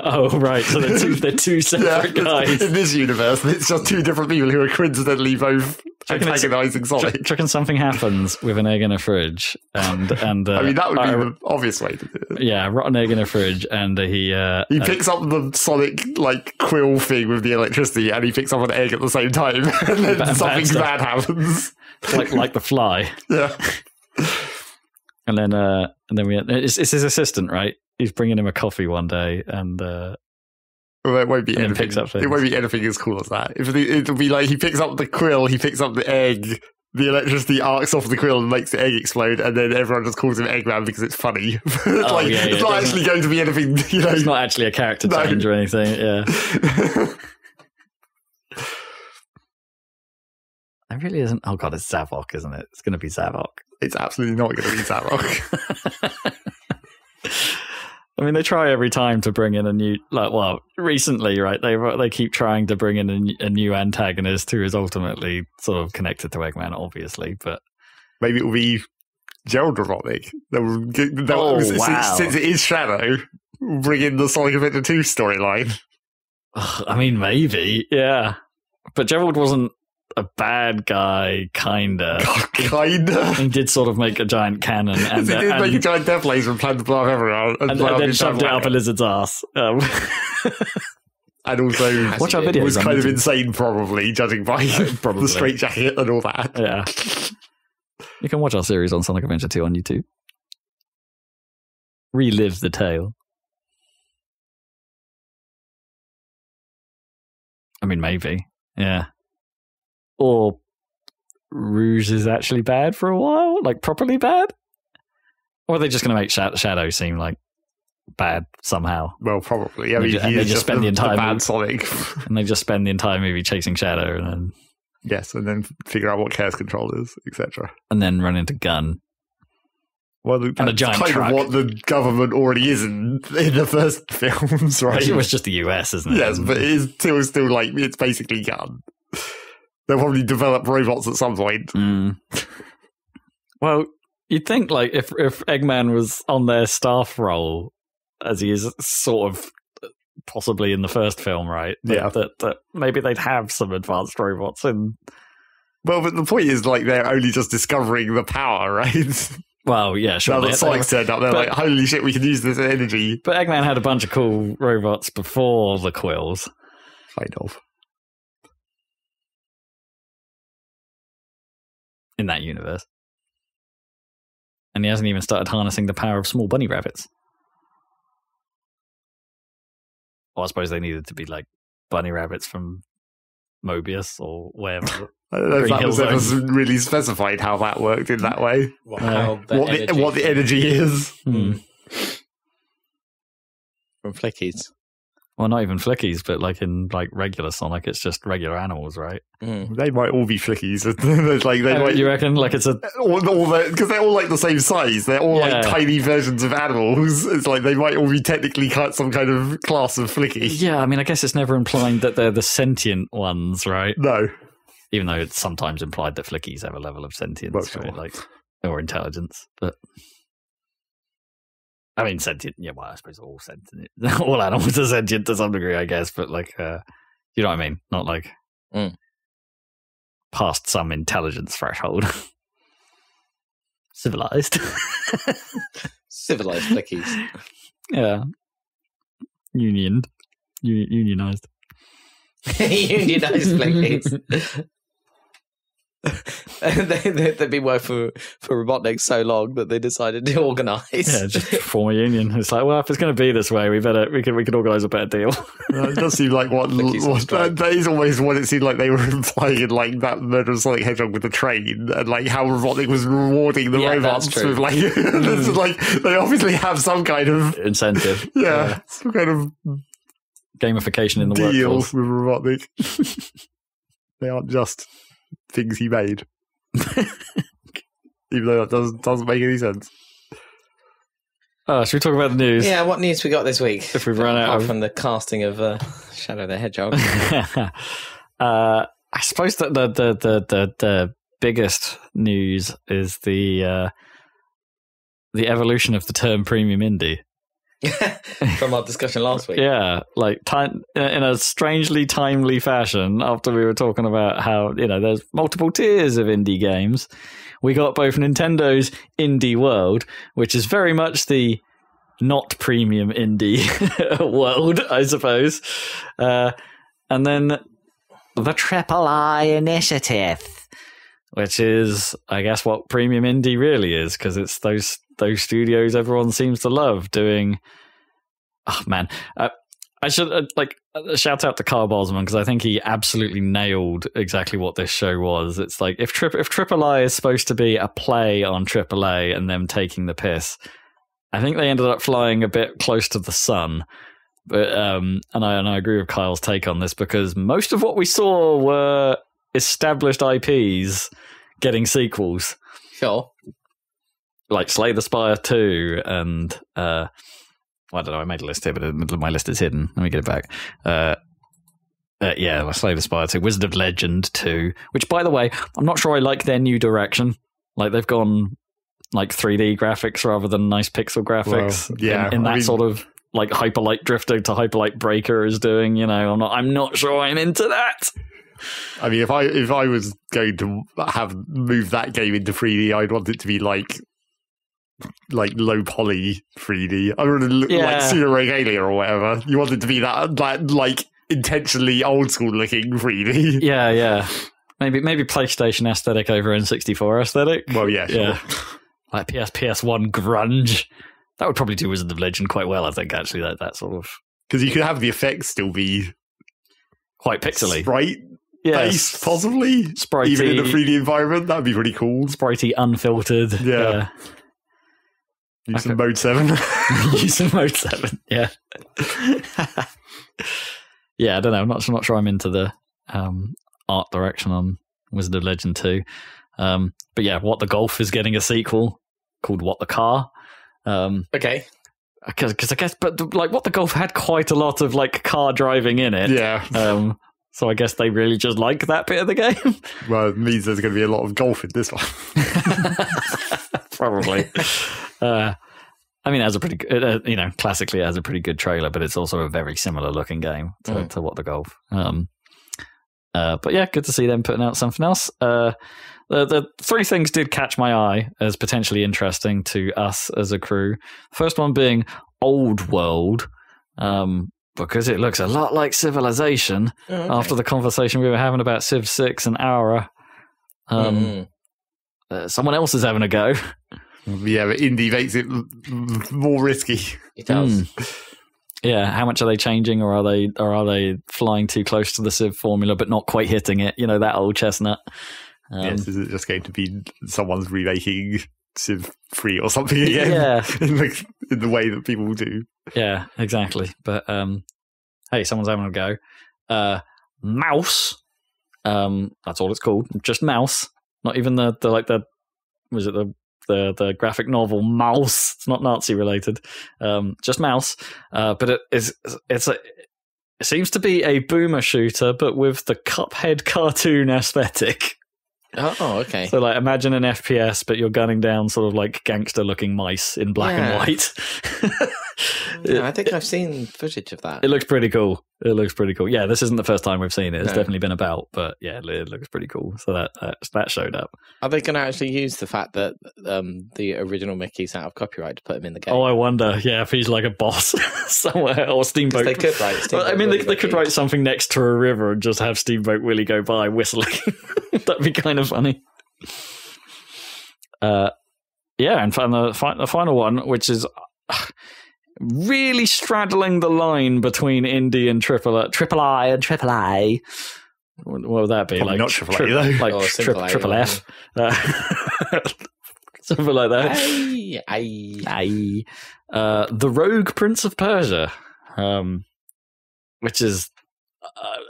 Oh, right. So they're two separate guys. In this universe, it's just two different people who are coincidentally both antagonising Sonic. Do you reckon something happens with an egg in a fridge? And I mean, that would be the obvious way to do it. Yeah, rotten egg in a fridge, and he picks up the Sonic like quill thing with the electricity, and he ppicks up an egg at the same time, and then something bad happens. Like the fly. Yeah. And then it's his assistant, right? He's bringing him a coffee one day, and well, it won't be anything. It won't be anything as cool as that. It'll be like he picks up the quill, he picks up the egg, the electricity arcs off the quill and makes the egg explode, and then everyone just calls him Eggman because it's funny. It's not actually going to be anything. It's not actually a character change or anything. Yeah. It really isn't. Oh god, it's Zavok, isn't it? It's going to be Zavok. It's absolutely not going to be Zavok. I mean, they try every time to bring in a new, recently, right? They keep trying to bring in a new antagonist who is ultimately sort of connected to Eggman, obviously, but maybe it will be Gerald Robotnik. Since it is Shadow, bring in the Sonic Adventure 2 storyline. I mean, maybe, yeah. But Gerald wasn't a bad guy, kinda. He did sort of make a giant cannon, and he did make a giant death laser and plan to blow up everyone, and then shoved it up a lizard's ass. And also, watch our videos. Was kind of insane, probably judging by the straight jacket and all that. Yeah, you can watch our series on Sonic Adventure 2 on YouTube. Relive the tale. I mean, maybe, yeah. Or Rouge is actually bad for a while, like properly bad? Or are they just going to make Shadow seem like bad somehow? Well, probably. I mean, they just spend the entire bad Sonic, and they just spend the entire movie chasing Shadow, and then and then figure out what Chaos Control is, etc. And then run into Gun. Well, that's and a giant kind truck. Of what the government already is in the first films, right? It was just the US, isn't it? Yes, but it is still like it's basically Gun. They'll probably develop robots at some point. Well, you'd think like if Eggman was on their staff role, as he is sort of possibly in the first film, right? That maybe they'd have some advanced robots in. Well, but the point is, like, they're only just discovering the power, right? Well, yeah, sure. Now that Sonic's turned up, they're like, holy shit, we can use this energy. But Eggman had a bunch of cool robots before the Quills. Kind of. In that universe. And he hasn't even started harnessing the power of small bunny rabbits. Well, I suppose they needed to be like bunny rabbits from Mobius or wherever. I don't know if that was ever really specified how that worked in that way. What the energy is. From Flickies. Well, not even Flickies, but like in like regular Sonic, it's just regular animals, right? They might all be Flickies. You reckon? Like it's a because they're all like the same size. They're all like tiny versions of animals. It's like they might all be technically some kind of class of Flicky. Yeah, I mean, I guess it's never implied that they're the sentient ones, right? No. Even though it's sometimes implied that Flickies have a level of sentience, right? Like or intelligence, but. I mean, sentient. Yeah, well, I suppose all sentient, all animals are sentient to some degree, I guess. But like, you know what I mean? Not like past some intelligence threshold. Civilized. Civilized flickies. Yeah. Unionized. Unionized flickies. They've been working for Robotnik so long that they decided to organise. Yeah, just form a union. It's like, well, if it's going to be this way, we can organise a better deal. It does seem like that is almost what it seemed like they were implying in like that Murder of Sonic Hedgehog with the train, and like how Robotnik was rewarding the robots with like, like they obviously have some kind of incentive. Yeah, some kind of gamification in the deal workforce with Robotnik. They aren't just things he made, even though that doesn't make any sense. Oh, should we talk about the news? Yeah, what news we got this week? If we've run out from the casting of Shadow the Hedgehog. I suppose that the biggest news is the evolution of the term premium indie. From our discussion last week. Yeah, like in a strangely timely fashion, after we were talking about how, there's multiple tiers of indie games, we got both Nintendo's indie world, which is very much the not premium indie world, I suppose, and then the AAA initiative, which is, I guess, what premium indie really is, because it's those studios everyone seems to love doing. Oh man, I should shout out to Carl Bosman, because I think he absolutely nailed exactly what this show was. It's like if AAA is supposed to be a play on AAA and them taking the piss, I think they ended up flying a bit close to the sun. But and I agree with Kyle's take on this, because most of what we saw were established IPs getting sequels. Sure. Like Slay the Spire 2 and I don't know, I made a list here, but my list is hidden. Let me get it back. Slay the Spire 2, Wizard of Legend 2, which, by the way, I'm not sure I like their new direction. Like, they've gone like 3D graphics rather than nice pixel graphics. Well, yeah, in that sort of like Hyperlight Drifter to Hyperlight Breaker is doing. I'm not sure I'm into that. I mean, if I was going to move that game into 3D, I'd want it to be like low poly 3D. I would like Pseudo Regalia or whatever. You want it to be that like intentionally old school looking 3D. Yeah. Maybe PlayStation aesthetic over N64 aesthetic. Well, yeah, sure. Yeah. Like PS1 grunge. That would probably do Wizard of Legend quite well, I think, actually, that sort of... Because you could have the effects still be... quite pixely. Sprite-based, possibly? Spritey. Even in a 3D environment, that would be pretty cool. Spritey, unfiltered. Yeah. Use some Mode 7. Use some Mode 7, yeah. Yeah, I don't know. I'm not sure I'm into the art direction on Wizard of Legend 2. But yeah, What the Golf is getting a sequel called What the Car. Okay. Because I guess, but like What the Golf had quite a lot of like car driving in it. Yeah. So I guess they really just like that bit of the game. Well, it means there's going to be a lot of golf in this one. Probably. I mean, it has a pretty good, classically it has a pretty good trailer, but it's also a very similar looking game to What the Golf. But yeah, good to see them putting out something else. The three things did catch my eye as potentially interesting to us as a crew. First one being Old World, because it looks a lot like Civilization after the conversation we were having about Civ 6 and Aura. Someone else is having a go. Yeah, but indie makes it more risky. It does. Yeah, how much are they changing, or are they flying too close to the Civ formula but not quite hitting it? That old chestnut. Yes, is it just going to be someone's remaking Civ 3 or something again? Yeah, in the way that people do. Yeah, exactly. But hey, someone's having a go. Mouse. That's all it's called. Just Mouse. Not even the graphic novel Mouse. It's not Nazi related. Just Mouse. But it seems to be a boomer shooter, but with the Cuphead cartoon aesthetic. Oh, okay. So, like, imagine an FPS, but you're gunning down sort of like gangster-looking mice in black and white. I think I've seen footage of that. It looks pretty cool. Yeah, this isn't the first time we've seen it. It's definitely been about, but yeah, it looks pretty cool. So that showed up. Are they going to actually use the fact that the original Mickey's out of copyright to put him in the game? Oh, I wonder. Yeah, if he's like a boss somewhere or Steamboat. They could write Steamboat. I mean, they could write something next to a river and just have Steamboat Willie go by whistling. That'd be kind of funny. And the final one, which is really straddling the line between indie and triple I and triple A. What would that be? Probably like not triple A though. Like triple F. Something like that. The Rogue Prince of Persia, which is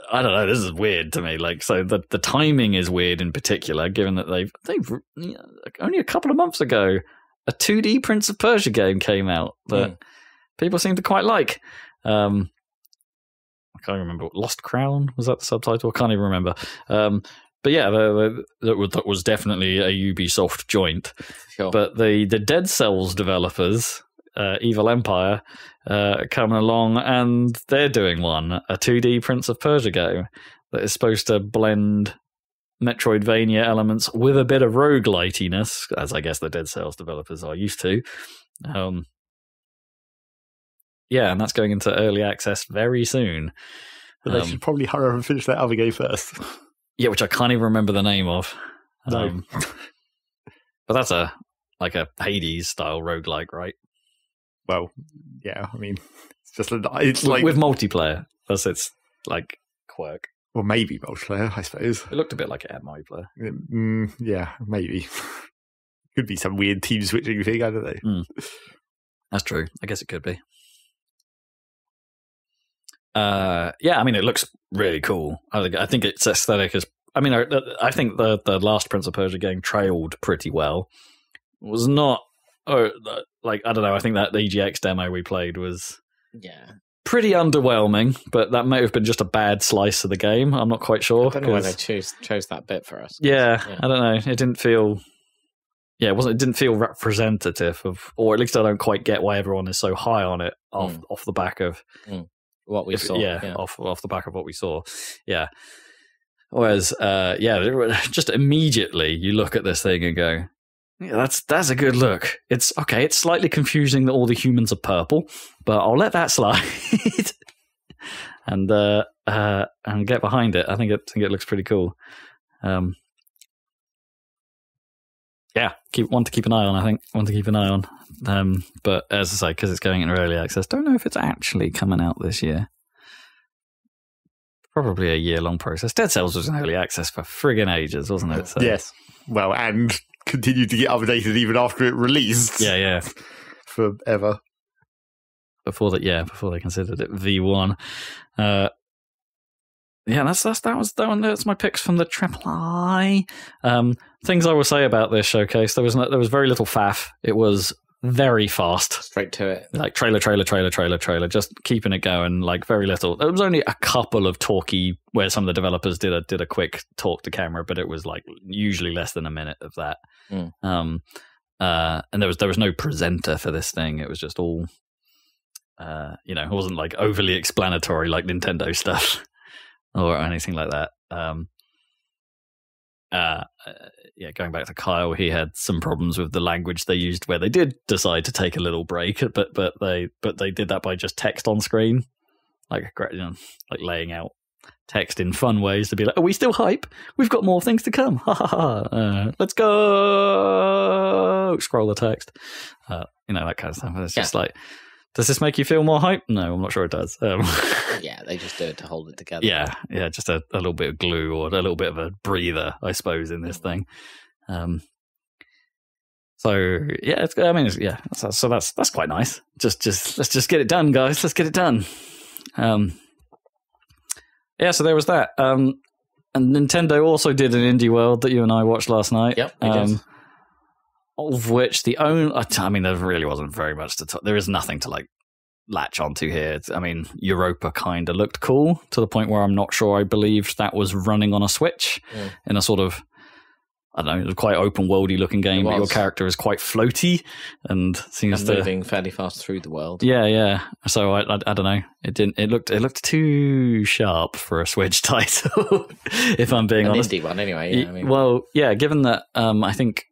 I don't know. This is weird to me. Like, so the timing is weird in particular, given that they've only a couple of months ago a 2D Prince of Persia game came out that people seem to quite like. I can't remember. Lost Crown, was that the subtitle? I can't even remember. But yeah, that was definitely a Ubisoft joint. Sure. But the Dead Cells developers, Evil Empire, coming along, and they're doing a 2D Prince of Persia game that is supposed to blend Metroidvania elements with a bit of roguelitiness, as I guess the Dead Cells developers are used to. Yeah, and that's going into early access very soon. But they should probably hurry up and finish that other game first. Yeah, which I can't even remember the name of. No. But that's a Hades style roguelike, right? Well, yeah, I mean, it's like with multiplayer. That's its like quirk. Well, maybe multiplayer, I suppose. It looked a bit like it had multiplayer. Yeah, maybe. Could be some weird team switching thing, I don't know. That's true. I guess it could be. Yeah, I mean, it looks really cool. I think its aesthetic is. I mean, I think the last Prince of Persia game trailed pretty well. It was not. Like, I don't know. I think that EGX demo we played was pretty underwhelming, but that may have been just a bad slice of the game. I'm not quite sure. I don't know why they chose that bit for us. Yeah, I don't know. It didn't feel. Yeah, it didn't feel representative of, or at least I don't quite get why everyone is so high on it off the back of what we saw. Yeah, off the back of what we saw. Yeah. Whereas, just immediately you look at this thing and go, yeah, that's a good look. It's okay. It's slightly confusing that all the humans are purple, but I'll let that slide and get behind it. I think it looks pretty cool. Yeah, want to keep an eye on. I think want to keep an eye on. But as I say, because it's going into early access, don't know if it's actually coming out this year. Probably a year-long process. Dead Cells was in early access for friggin' ages, wasn't it? So. Yes. Well, and continued to get updated even after it released. Yeah. Forever. Before they considered it V1. That's my picks from the Triple I. Things I will say about this showcase: there was very little faff. It was very fast, straight to it, like trailer, just keeping it going. Like very little. There was only a couple of talky where some of the developers did a quick talk to camera, but it was like usually less than a minute of that. And there was no presenter for this thing. It was just all, it wasn't like overly explanatory like Nintendo stuff. Or anything like that. Going back to Kyle, he had some problems with the language they used where they did decide to take a little break, but they did that by just text on screen, like laying out text in fun ways to be like, "Are we still hype? We've got more things to come. Ha ha ha! Let's go!" Scroll the text, that kind of stuff. It's just like. Does this make you feel more hype? No, I'm not sure it does. Yeah, they just do it to hold it together. Yeah, just a little bit of glue or a little bit of a breather, I suppose, in this thing. So that's quite nice. Just let's just get it done, guys. Let's get it done. So there was that. And Nintendo also did an Indie World that you and I watched last night. Yep, we did. Of which there really wasn't very much to talk. There is nothing to like latch onto here. Europa kind of looked cool to the point where I'm not sure I believed that was running on a Switch in a sort of I don't know, it was quite open worldy looking game, but your character is quite floaty and seems to moving fairly fast through the world. Yeah. So I don't know. It looked too sharp for a Switch title, if I'm being honest. An indie one, anyway. Yeah, well, yeah. Given that, I think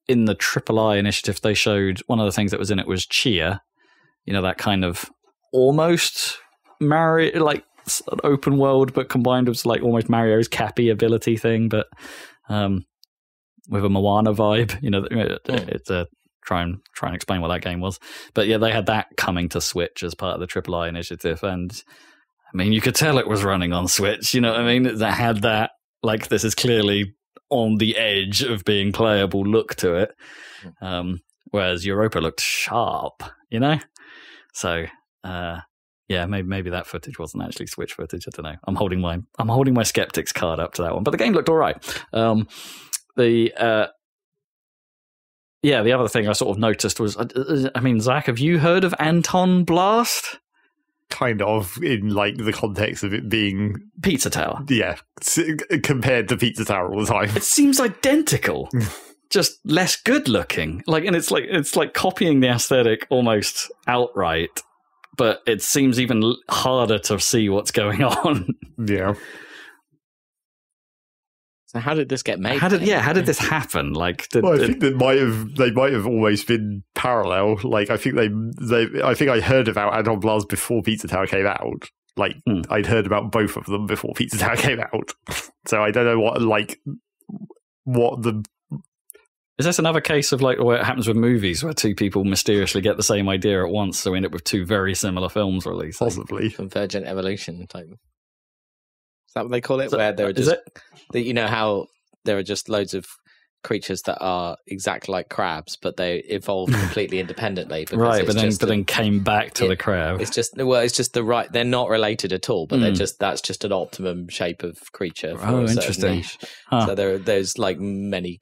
in the III initiative they showed one of the things that was in it was Chia. You know, that kind of almost Mario, like an open world, but combined with like almost Mario's Cappy ability thing, but with a Moana vibe. You know, it's a try and explain what that game was. But yeah, they had that coming to Switch as part of the III initiative, and I mean, you could tell it was running on Switch. You know what I mean? That had that, like, this is clearly on the edge of being playable look to it, whereas Europa looked sharp. You know, so. Yeah, maybe that footage wasn't actually Switch footage. I don't know. I'm holding my skeptics card up to that one, but the game looked all right. The other thing I sort of noticed was, I mean, Zach, have you heard of Anton Blast? Kind of, in like the context of it being Pizza Tower. Yeah, compared to Pizza Tower all the time. It seems identical, just less good looking. Like, and it's like copying the aesthetic almost outright. But it seems even harder to see what's going on. Yeah. So how did this get made? How did this happen? Like, I think they might have almost been parallel. Like, I think I heard about Anton Blast before Pizza Tower came out. Like, I'd heard about both of them before Pizza Tower came out. So I don't know what the. Is this another case of like what happens with movies where two people mysteriously get the same idea at once, so we end up with two very similar films released? Possibly. Convergent evolution type. Is that what they call it? Where there are just, you know how there are just loads of creatures that are exactly like crabs, but they evolve completely independently. Right, but then came back to the crab. It's just the right. They're not related at all, but that's just an optimum shape of creature. For a interesting. Niche. Huh. So there's like many,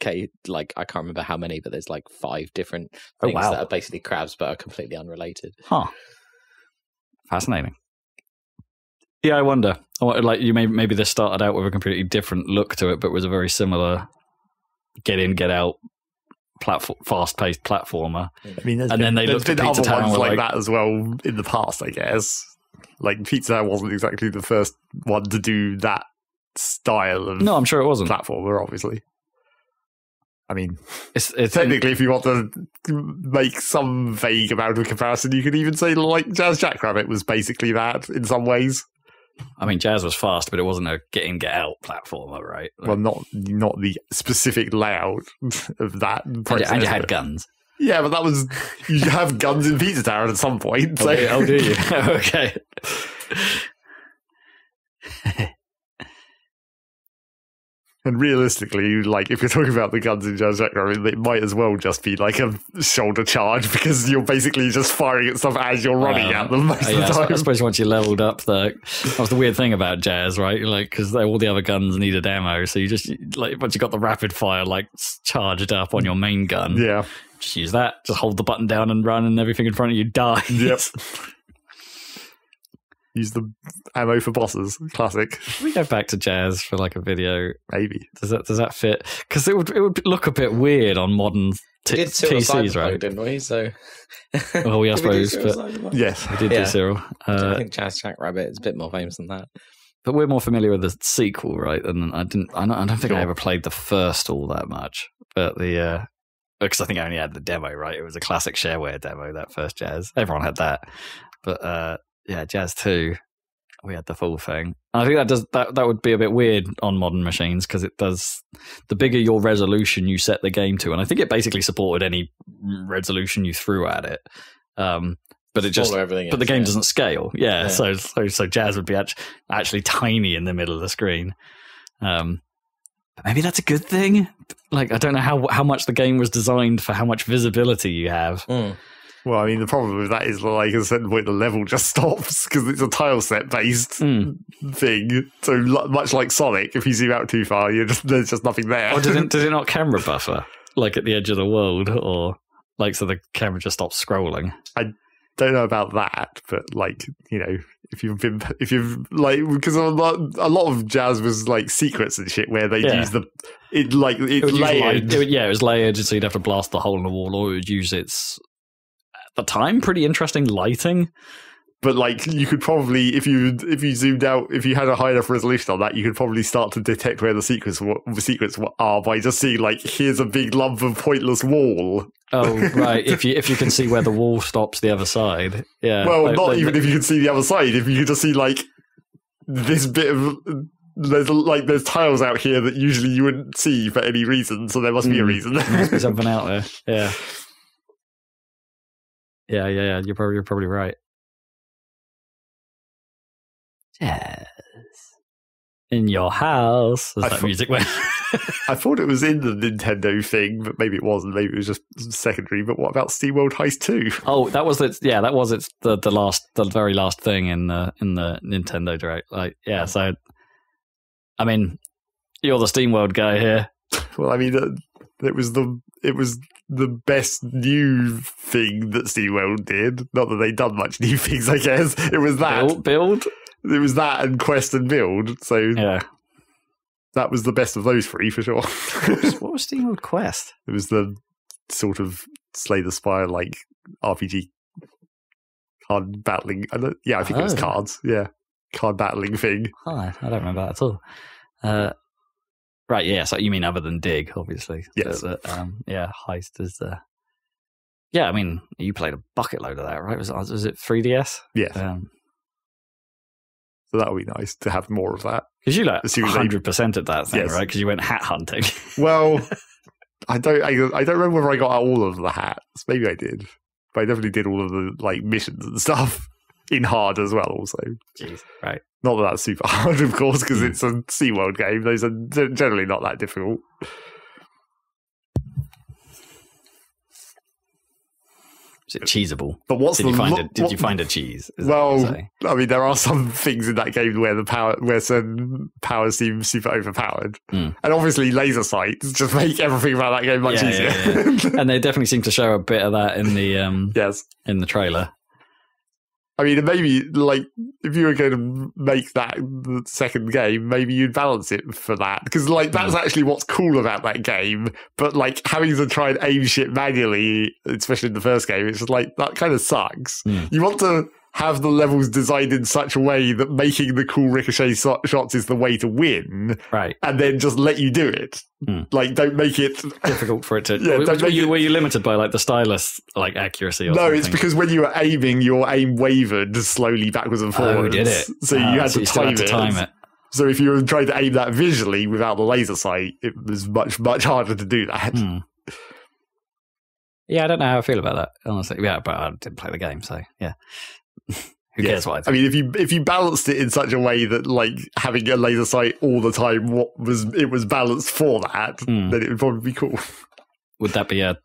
like I can't remember how many, but there's like 5 different things that are basically crabs, but are completely unrelated. Huh. Fascinating. Yeah, I wonder. Like maybe this started out with a completely different look to it, but was a very similar get in, get out, fast-paced platformer. I mean, then they looked at Pizza Tower ones like that as well in the past, I guess. Like, Pizza Tower wasn't exactly the first one to do that style of I'm sure it wasn't. Platformer, obviously. I mean, it's technically, if you want to make some vague amount of comparison, you could even say, like, Jazz Jackrabbit was basically that in some ways. I mean, Jazz was fast, but it wasn't a get in, get out platformer, right? Well, not the specific layout of that process. And you had guns. Yeah, but that was... You have guns in Pizza Tower at some point. So. Oh, do you? Okay. And realistically, like, if you're talking about the guns in Jazz Jackrabbit, it might as well just be like a shoulder charge, because you're basically just firing at stuff as you're running at them most of the time. I suppose once you leveled up, that was the weird thing about Jazz, right? Like, because all the other guns needed ammo, so you just, like, once you got the rapid fire, like, charged up on your main gun, just use that, just hold the button down and run, and everything in front of you dies. Yep. Use the ammo for bosses. Classic. Can we go back to Jazz for like a video? Maybe. Does that fit? Because it would look a bit weird on modern PCs, right? Didn't we? So. Well, I suppose. But yes, we did do Cyril. I think Jazz Jackrabbit is a bit more famous than that. But we're more familiar with the sequel, right? And I don't think I ever played the first all that much. But because I think I only had the demo, right? It was a classic shareware demo, that first Jazz. Everyone had that. But yeah, Jazz 2, we had the full thing. And I think that would be a bit weird on modern machines, because it does, the bigger your resolution you set the game to, and I think it basically supported any resolution you threw at it. But it just, but the game doesn't scale. Yeah. So Jazz would be actually tiny in the middle of the screen. But maybe that's a good thing. Like, I don't know how much the game was designed for how much visibility you have. Well, I mean, the problem with that is, like, at a certain point, the level just stops, because it's a tile set based thing. So much like Sonic, if you zoom out too far, there's just nothing there. Or did it not camera buffer, like at the edge of the world, or like so the camera just stops scrolling? don't know about that, but like, you know, if you've like, because a lot of Jazz was like secrets and shit where they use it's layered. It was layered, so you'd have to blast the hole in the wall, or it would use its, at the time, pretty interesting lighting. But like, you could probably, if you zoomed out, if you had a high enough resolution on that, you could probably start to detect where the secrets are by just seeing like, here's a big lump of pointless wall. Oh right, if you can see where the wall stops the other side, yeah. Well, not even if you can see the other side. If you could just see like this bit of there's tiles out here that usually you wouldn't see for any reason, so there must be a reason. There must be something out there. Yeah. You're probably right. Yes. In your house. As that music went. I thought it was in the Nintendo thing, but maybe it wasn't. Maybe it was just secondary. But what about SteamWorld Heist 2? Oh, that was it. Yeah, that was the very last thing in the Nintendo Direct. Like, yeah. So, I mean, you're the SteamWorld guy here. Well, I mean, it was the best new thing that SteamWorld did. Not that they'd done much new things, I guess. It was that build. It was that and Quest and Build. So yeah. That was the best of those three, for sure. What was SteamWorld Quest? It was the sort of Slay the Spire, like, RPG card battling. I think it was cards. Yeah. Card battling thing. Oh, I don't remember that at all. Right, yeah. So you mean other than Dig, obviously. Yes. Heist is... I mean, you played a bucket load of that, right? Was it 3DS? Yeah. So that would be nice to have more of that. Because you 100% at that thing, yes. Right? Because you went hat hunting. Well, I don't remember whether I got all of the hats. Maybe I did, but I definitely did all of the like missions and stuff in hard as well. Also, jeez, right? Not that that's super hard, of course, because it's a SeaWorld game. Those are generally not that difficult. Is it cheesable? But did you find a cheese? Well, I mean, there are some things in that game where certain powers seem super overpowered, and obviously laser sights just make everything about that game much easier. Yeah. And they definitely seem to show a bit of that in the in the trailer. I mean, maybe like if you were going to make that the second game, maybe you'd balance it for that, because like that's actually what's cool about that game. But like having to try and aim shit manually, especially in the first game, it's just like that kind of sucks. You want to have the levels designed in such a way that making the cool ricochet shots is the way to win, right? And then just let you do it. Like, don't make it difficult for it to. Were you limited by like the stylus like accuracy? Or something? It's because when you were aiming, your aim wavered slowly backwards and forwards. Oh, did it? So you had to time it. So if you were trying to aim that visually without the laser sight, it was much, much harder to do that. Yeah, I don't know how I feel about that, honestly. Yeah, but I didn't play the game, so yeah. Who cares what I think? I mean, if you balanced it in such a way that like having a laser sight all the time, it was balanced for that, then it would probably be cool. Would that be is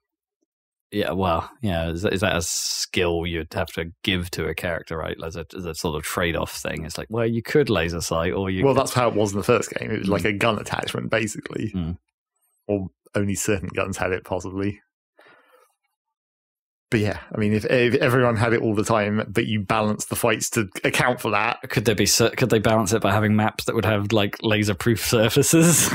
that a skill you'd have to give to a character, right? As a sort of trade-off thing. It's like, well, you could laser sight, or you. Well, that's how it was in the first game. It was like a gun attachment, basically, or only certain guns had it, possibly. But yeah, I mean, if everyone had it all the time, but you balance the fights to account for that, could they balance it by having maps that would have like laser-proof surfaces,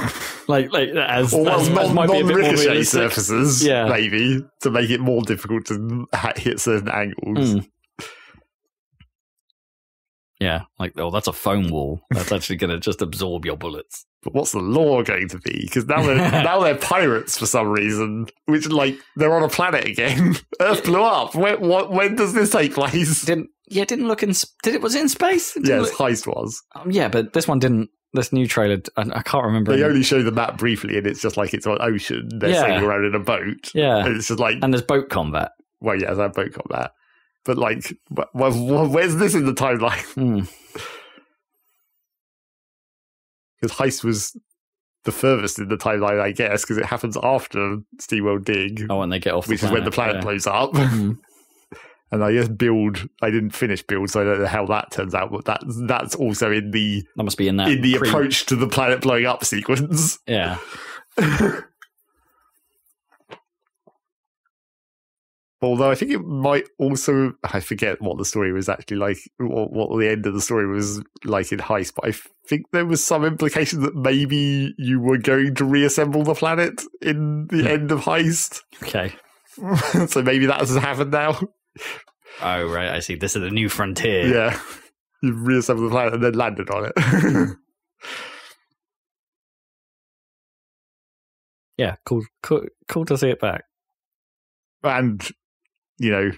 like as non-ricochet surfaces, maybe to make it more difficult to hit certain angles. Yeah, like that's a foam wall. That's actually going to just absorb your bullets. But what's the lore going to be? Because now they're pirates for some reason, which like they're on a planet again. Earth blew up. When does this take place? Didn't look in. Was it in space? Yes, Heist was. Yeah, but this one didn't. This new trailer, I can't remember. They only show the map briefly, and it's just like it's on ocean. They're sailing around in a boat. Yeah, and it's just like, and there's boat combat. Well, yeah, there's boat combat. But like, where's this in the timeline? Because Heist was the furthest in the timeline, I guess, because it happens after SteamWorld Dig. Oh, when they get off, which is when the planet blows up. And I guess I didn't finish Build, so I don't know how that turns out. But that's also in the that must be in the approach to the planet blowing up sequence. Yeah. Although I think it might also, I forget what the story was actually like, what the end of the story was like in Heist, but I think there was some implication that maybe you were going to reassemble the planet in the end of Heist. Okay. So maybe that has happened now. Oh, right, I see. This is a new frontier. Yeah. You've reassembled the planet and then landed on it. Yeah, cool to see it back. And, you know,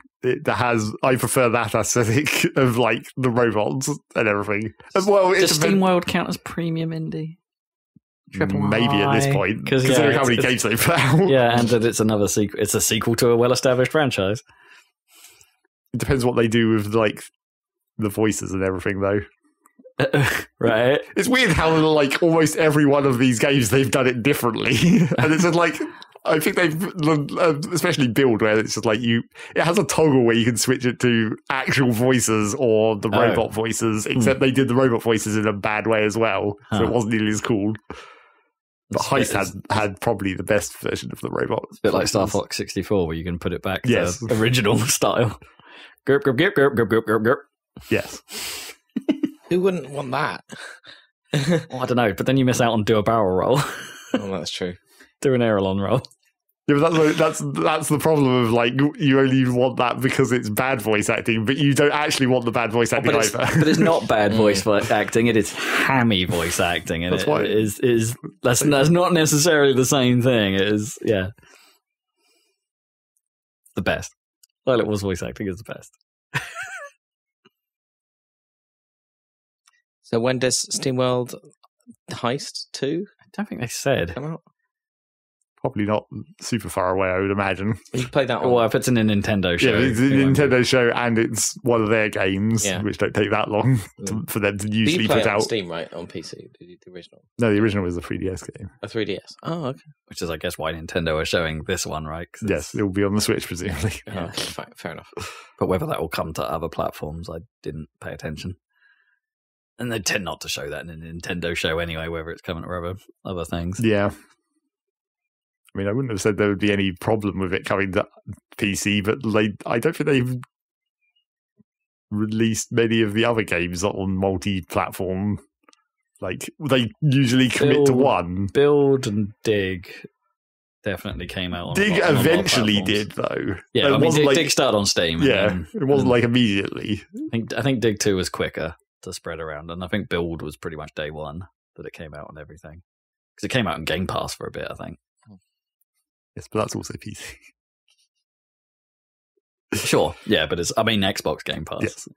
I prefer that aesthetic of, like, the robots and everything. As well, does SteamWorld count as premium indie? Maybe at this point, considering how many games they've put out. Yeah, and that it's another sequel. It's a sequel to a well-established franchise. It depends what they do with, like, the voices and everything, though. Right. It's weird how, like, almost every one of these games, they've done it differently. And it's just, like... I think they've, especially Build, where it's just like it has a toggle where you can switch it to actual voices or the robot voices, except they did the robot voices in a bad way as well, so it wasn't nearly as cool. But Heist had probably the best version of the robot. It's a bit like Star Fox 64, where you can put it back to original style. Gerp, gerp, gerp, gerp, gerp, gerp, gerp, gerp. Yes. Who wouldn't want that? Well, I don't know, but then you miss out on do a barrel roll. Oh, that's true. Do an aileron roll. Yeah, but that's the problem of, like, you only want that because it's bad voice acting, but you don't actually want the bad voice acting either. But it's not bad voice acting; it is hammy voice acting, and that's why that's not necessarily the same thing. It is, yeah, the best. Violet Wars voice acting is the best. So when does SteamWorld Heist 2? I don't think they said. Come out? Probably not super far away, I would imagine. You play that on? Well, if it's in a Nintendo show. Yeah, it's a Nintendo show and it's one of their games, which don't take that long for them to usually put out. On Steam, right? On PC, the original? No, the original was a 3DS game. A 3DS? Oh, okay. Which is, I guess, why Nintendo are showing this one, right? Yes, it will be on the Switch, presumably. Yeah. Okay, fine, fair enough. But whether that will come to other platforms, I didn't pay attention. And they tend not to show that in a Nintendo show anyway, whether it's coming to other things. Yeah. I mean, I wouldn't have said there would be any problem with it coming to PC, but I don't think they've released many of the other games on multi-platform. Like, they usually commit to one. Build and Dig definitely came out on Dig eventually did, though. Yeah, I mean, Dig started on Steam. Yeah, it wasn't like immediately. I think Dig 2 was quicker to spread around, and I think Build was pretty much day one that it came out on everything. Because it came out in Game Pass for a bit, I think. Yes, but that's also PC. Sure, yeah, but Xbox Game Pass. Yes.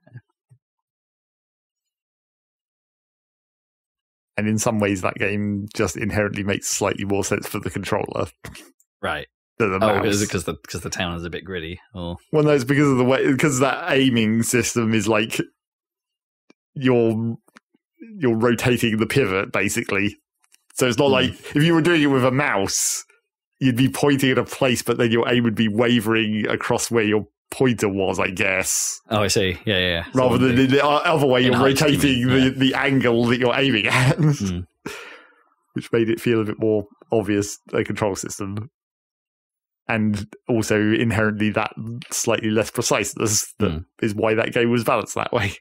And in some ways, that game just inherently makes slightly more sense for the controller. Right. Than the mouse. Is it because the town is a bit gritty? Or? Well, no, it's because of the way, because that aiming system is like you're rotating the pivot, basically. So it's not like if you were doing it with a mouse, you'd be pointing at a place, but then your aim would be wavering across where your pointer was, I guess. Oh, I see. Yeah. Rather than the other way, you're rotating the angle that you're aiming at, which made it feel a bit more obvious, a control system. And also inherently that slightly less preciseness that is why that game was balanced that way.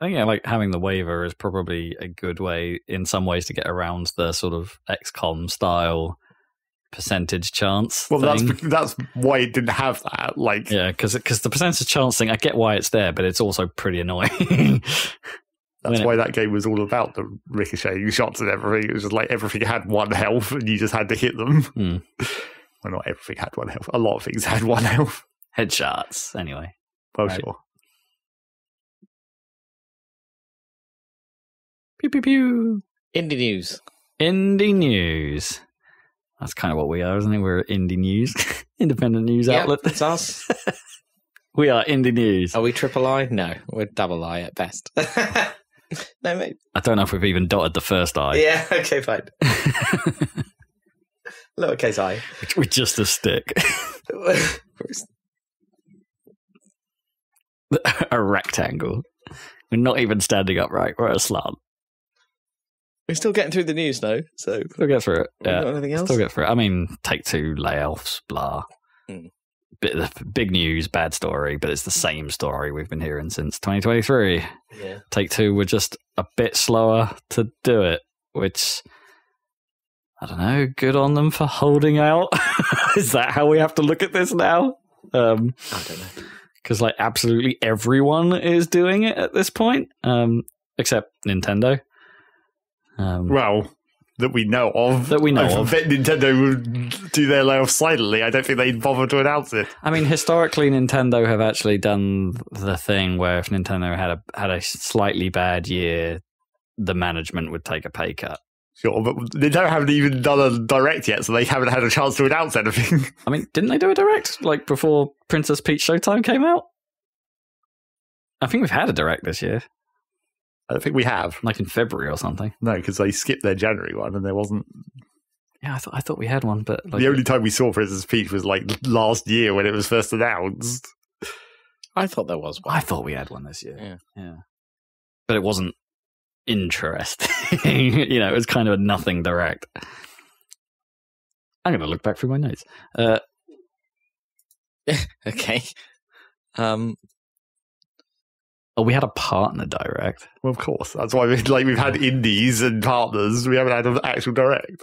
I think like having the waiver is probably a good way in some ways to get around the sort of XCOM style percentage chance. Well, thing. that's why it didn't have that. Like, yeah, because the percentage chance thing, I get why it's there, but it's also pretty annoying. That's why that game was all about the ricocheting shots and everything. It was just like everything had one health and you just had to hit them. Well, not everything had one health. A lot of things had one health. Headshots, anyway. Well, right. Sure. Pew, pew, pew. Indie news. That's kind of what we are, isn't it? We're indie news. Independent news outlet. It's us. We are indie news. Are we triple I? No, we're double I at best. No, maybe. I don't know if we've even dotted the first I. Yeah, okay, fine. Lowercase I. With just a stick. A rectangle. We're not even standing upright. We're at a slant. We're still getting through the news, though. So Still get through it. Yeah. Got anything else? Still get through it. I mean, Take-Two, layoffs, blah. Big news, bad story, but it's the same story we've been hearing since 2023. Yeah. Take-Two were just a bit slower to do it, which, I don't know, good on them for holding out. Is that how we have to look at this now? I don't know. Because like absolutely everyone is doing it at this point, except Nintendo. Well, that we know of. That we know of. I bet Nintendo would do their layoff silently. I don't think they'd bother to announce it. I mean, historically, Nintendo have actually done the thing where if Nintendo had a slightly bad year, the management would take a pay cut. Sure, but Nintendo haven't even done a direct yet, so they haven't had a chance to announce anything. I mean, didn't they do a direct like before Princess Peach Showtime came out? I think we've had a direct this year. I don't think we have. Like in February or something. No, because they skipped their January one and there wasn't... Yeah, I thought we had one, but... Like, the only time we saw Princess Peach was like last year when it was first announced. I thought there was one. I thought we had one this year. Yeah. But it wasn't interesting. It was kind of a nothing direct. I'm going to look back through my notes. Okay. Oh, we had a partner direct. Well, of course. That's why we've had indies and partners. We haven't had an actual direct.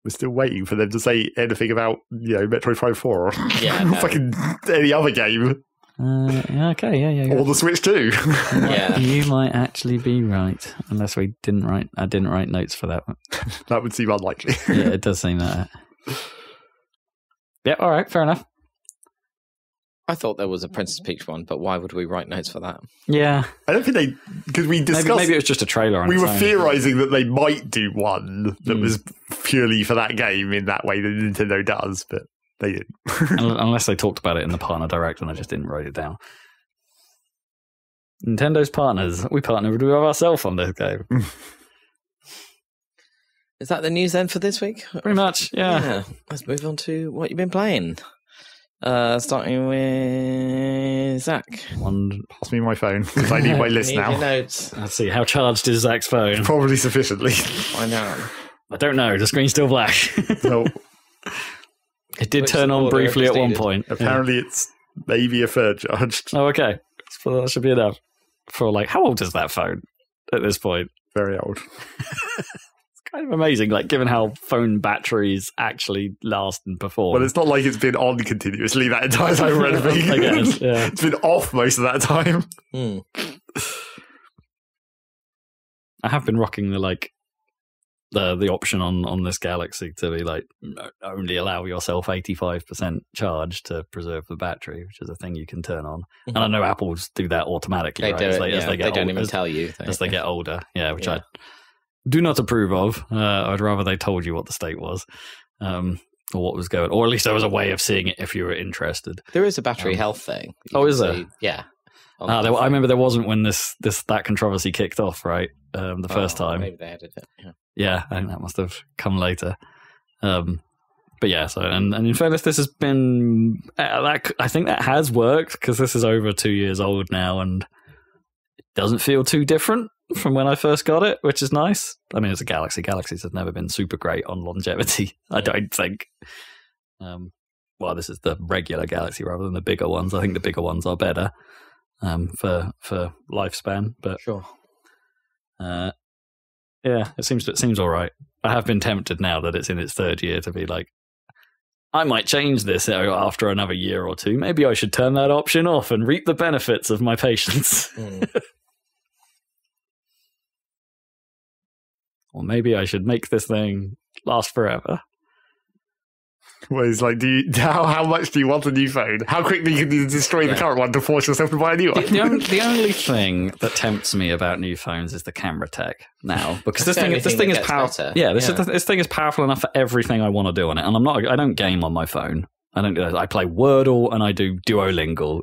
We're still waiting for them to say anything about, Metroid Prime 4 or fucking any other game. Okay, yeah. Or the Switch 2. Yeah. You might actually be right, unless I didn't write notes for that one. That would seem unlikely. Yeah, it does seem that. Yeah, all right, fair enough. I thought there was a Princess Peach one, but why would we write notes for that? Yeah. I don't think because we discussed... Maybe it was just a trailer. We were theorising that they might do one that was purely for that game in that way that Nintendo does, but they didn't. Unless they talked about it in the partner direct and I just didn't write it down. Nintendo's partners. We partnered with ourselves on this game. Is that the news then for this week? Pretty much, yeah. Let's move on to what you've been playing. Starting with Zach. Pass me my phone because I need my list now. Your notes. Let's see, how charged is Zach's phone? Probably sufficiently. Find out. I don't know. The screen's still black. No. It did turn on briefly at one point. Apparently, it's maybe a third charged. Oh, okay. So that should be enough. For how old is that phone at this point? Very old. Kind of amazing, given how phone batteries actually last and perform. Well, it's not like it's been on continuously that entire time or anything. I guess, yeah. It's been off most of that time. I have been rocking the option on this Galaxy to be only allow yourself 85% charge to preserve the battery, which is a thing you can turn on. And I know Apple's do that automatically. They right? do it, they don't even tell you. As they get older, which I do not approve of. I'd rather they told you what the state was, or what was going, or at least there was a way of seeing it if you were interested. There is a battery health thing. Is there? Yeah. I remember there wasn't when that controversy kicked off, right? The first time. Maybe they added it. Yeah, I think that must have come later. But yeah, so and in fairness, this has been I think that has worked because this is over 2 years old now, and it doesn't feel too different from when I first got it, which is nice. I mean, it's a Galaxy. Galaxies have never been super great on longevity, I don't think. Well, this is the regular Galaxy rather than the bigger ones. I think the bigger ones are better for lifespan, but sure. Yeah, it seems all right. I have been tempted now that it's in its third year to be I might change this after another year or two. Maybe I should turn that option off and reap the benefits of my patience. Or maybe I should make this thing last forever. Well, it's how much do you want a new phone? How quickly can you destroy the current one to force yourself to buy a new one? The only thing that tempts me about new phones is the camera tech now, because this thing is powerful. Yeah, this thing is powerful enough for everything I want to do on it, and I don't game on my phone. I play Wordle and I do Duolingo,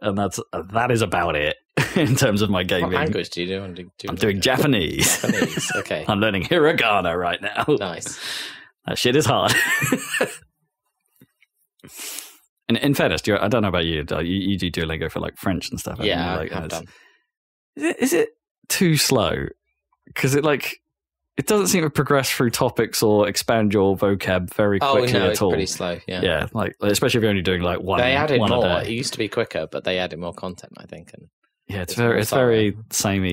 and that is about it in terms of my gaming. What language do you do? I'm doing Japanese. Japanese, okay. I'm learning hiragana right now. Nice. That shit is hard. In fairness, I don't know about you. You do Duolingo for French and stuff. Yeah, I have done. Is it too slow because it doesn't seem to progress through topics or expand your vocab very quickly at all. It's pretty slow. Yeah, like especially if you're only doing like one. They added one more. a day. It used to be quicker, but they added more content, I think. And it's very same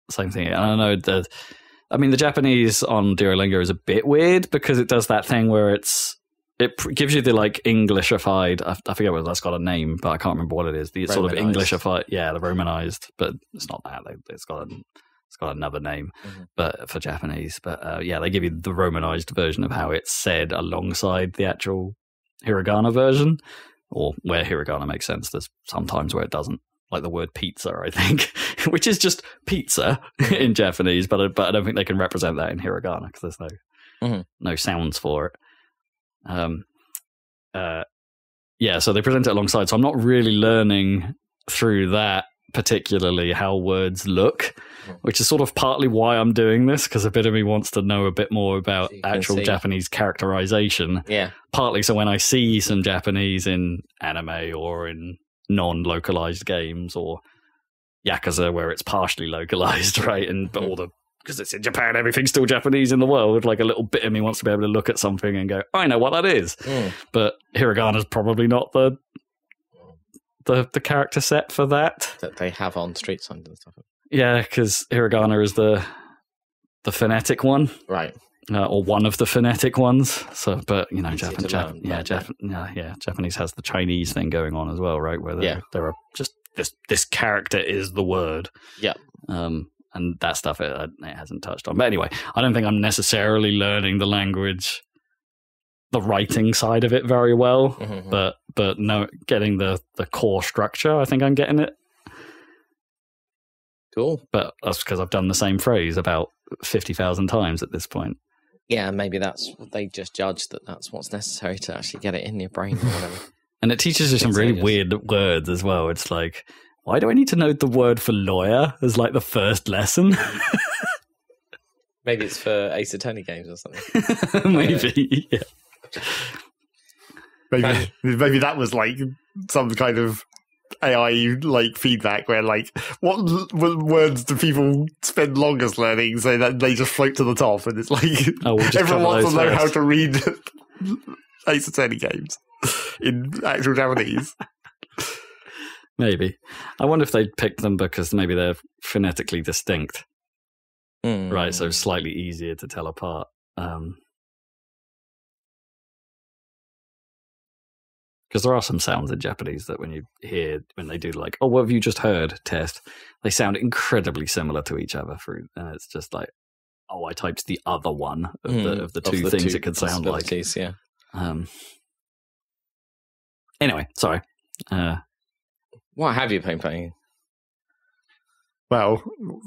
thing. And I know that. I mean, the Japanese on Duolingo is a bit weird because it does that thing where it gives you the like Englishified. I forget whether that's got a name, but I can't remember what it is. The sort of Englishified, the Romanized, but it's not that. It's got another name, but for Japanese. But they give you the Romanized version of how it's said alongside the actual hiragana version, or where hiragana makes sense. There's sometimes where it doesn't. Like the word pizza, I think, which is just pizza in Japanese, but I don't think they can represent that in hiragana because there's no sounds for it. So they present it alongside. So I'm not really learning through that particularly how words look, which is sort of partly why I'm doing this, because a bit of me wants to know a bit more about actual Japanese characterization. Yeah. Partly so when I see some Japanese in anime or in non-localized games or Yakuza where it's partially localized, right? And but because it's in Japan, everything's still Japanese in the world. Like a little bit of me wants to be able to look at something and go, I know what that is. But hiragana's probably not the character set for that they have on street signs and stuff. Yeah, because hiragana is the phonetic one, right? Or one of the phonetic ones. So, but Japanese has the Chinese thing going on as well, right? Where there are just this character is the word. Yeah. And that stuff it hasn't touched on. But anyway, I don't think I'm necessarily learning the language, the writing side of it very well. But no, getting the core structure, I think I'm getting it. Cool. But that's because I've done the same phrase about 50,000 times at this point. Yeah, maybe that's what they just judged that's what's necessary to actually get it in your brain or whatever. And it teaches you some really weird words as well. It's like, why do I need to know the word for lawyer as like the first lesson? Maybe it's for Ace Attorney games or something. Maybe, yeah. Maybe that was like some kind of AI like feedback where like what words do people spend longest learning so that they just float to the top, and it's like everyone wants to know how to read Ace Attorney games in actual Japanese. Maybe. I wonder if they picked them because maybe they're phonetically distinct, right? So slightly easier to tell apart. Because there are some sounds in Japanese that when they do like, oh, what have you just heard test, they sound incredibly similar to each other and it's just like, oh, I typed the other one of the two things it could sound like. Yeah. Anyway, sorry. What have you been playing? Well,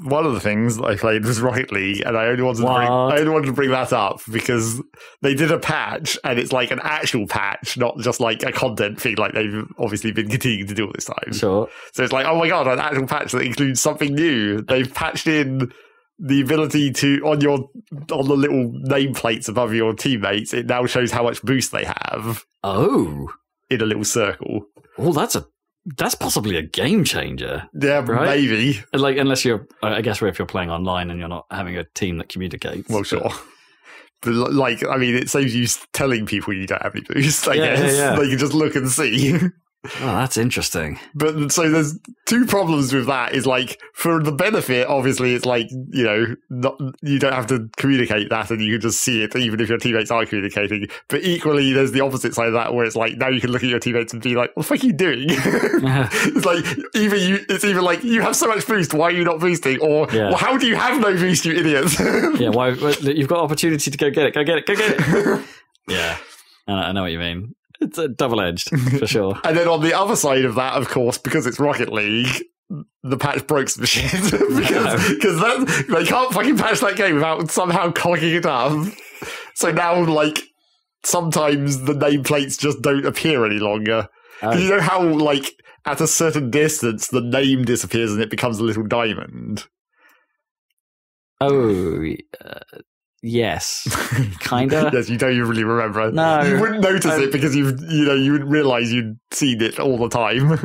one of the things I played was Rocket League, and I only wanted to bring that up because they did a patch, and it's like an actual patch, not just like a content thing like they've obviously been continuing to do all this time. Sure. So it's like, oh my god, an actual patch that includes something new. They've patched in the ability to, on the little nameplates above your teammates, it now shows how much boost they have. Oh. In a little circle. Oh, that's possibly a game changer. Yeah, right? Maybe. Like, unless I guess if you're playing online and you're not having a team that communicates. Well, sure. But like, I mean, it saves you telling people you don't have any boost, I guess. Yeah. They can just look and see. Oh, that's interesting. But so there's two problems with that. Is like, for the benefit, obviously, it's like, you don't have to communicate that and you can just see it even if your teammates are communicating. But equally, there's the opposite side of that where it's like, now you can look at your teammates and be like, what the fuck are you doing? It's like, it's even like, you have so much boost, why are you not boosting? Or, well, how do you have no boost, you idiots? Yeah, why? You've got opportunity to go get it. Yeah, I know what you mean. It's a double-edged, for sure. And then on the other side of that, of course, because it's Rocket League, the patch broke some shit. because they can't fucking patch that game without somehow clogging it up. So now, like, sometimes the nameplates just don't appear any longer. You know how, like, at a certain distance, the name disappears and it becomes a little diamond? Oh, yes, kinda. Yes, you don't even really remember. No, you wouldn't notice it because you wouldn't realize you'd seen it all the time.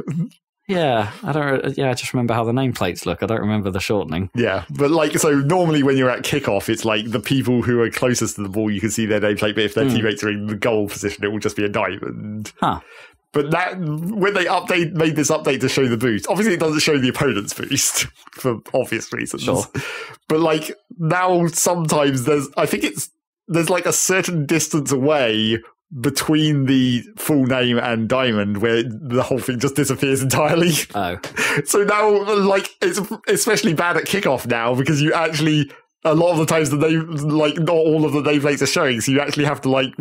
Yeah, I don't. Yeah, I just remember how the nameplates look. I don't remember the shortening. Yeah, but like, so normally when you're at kickoff, it's like the people who are closest to the ball, you can see their nameplate, but if their teammates are in the goal position, it will just be a diamond. Huh. But that, when they made this update to show the boost, obviously it doesn't show the opponent's boost for obvious reasons. Sure. But like, now sometimes there's like a certain distance away between the full name and diamond where the whole thing just disappears entirely. Oh. So now, like, it's especially bad at kickoff now because you actually, a lot of the times not all of the nameplates are showing, so you actually have to, like,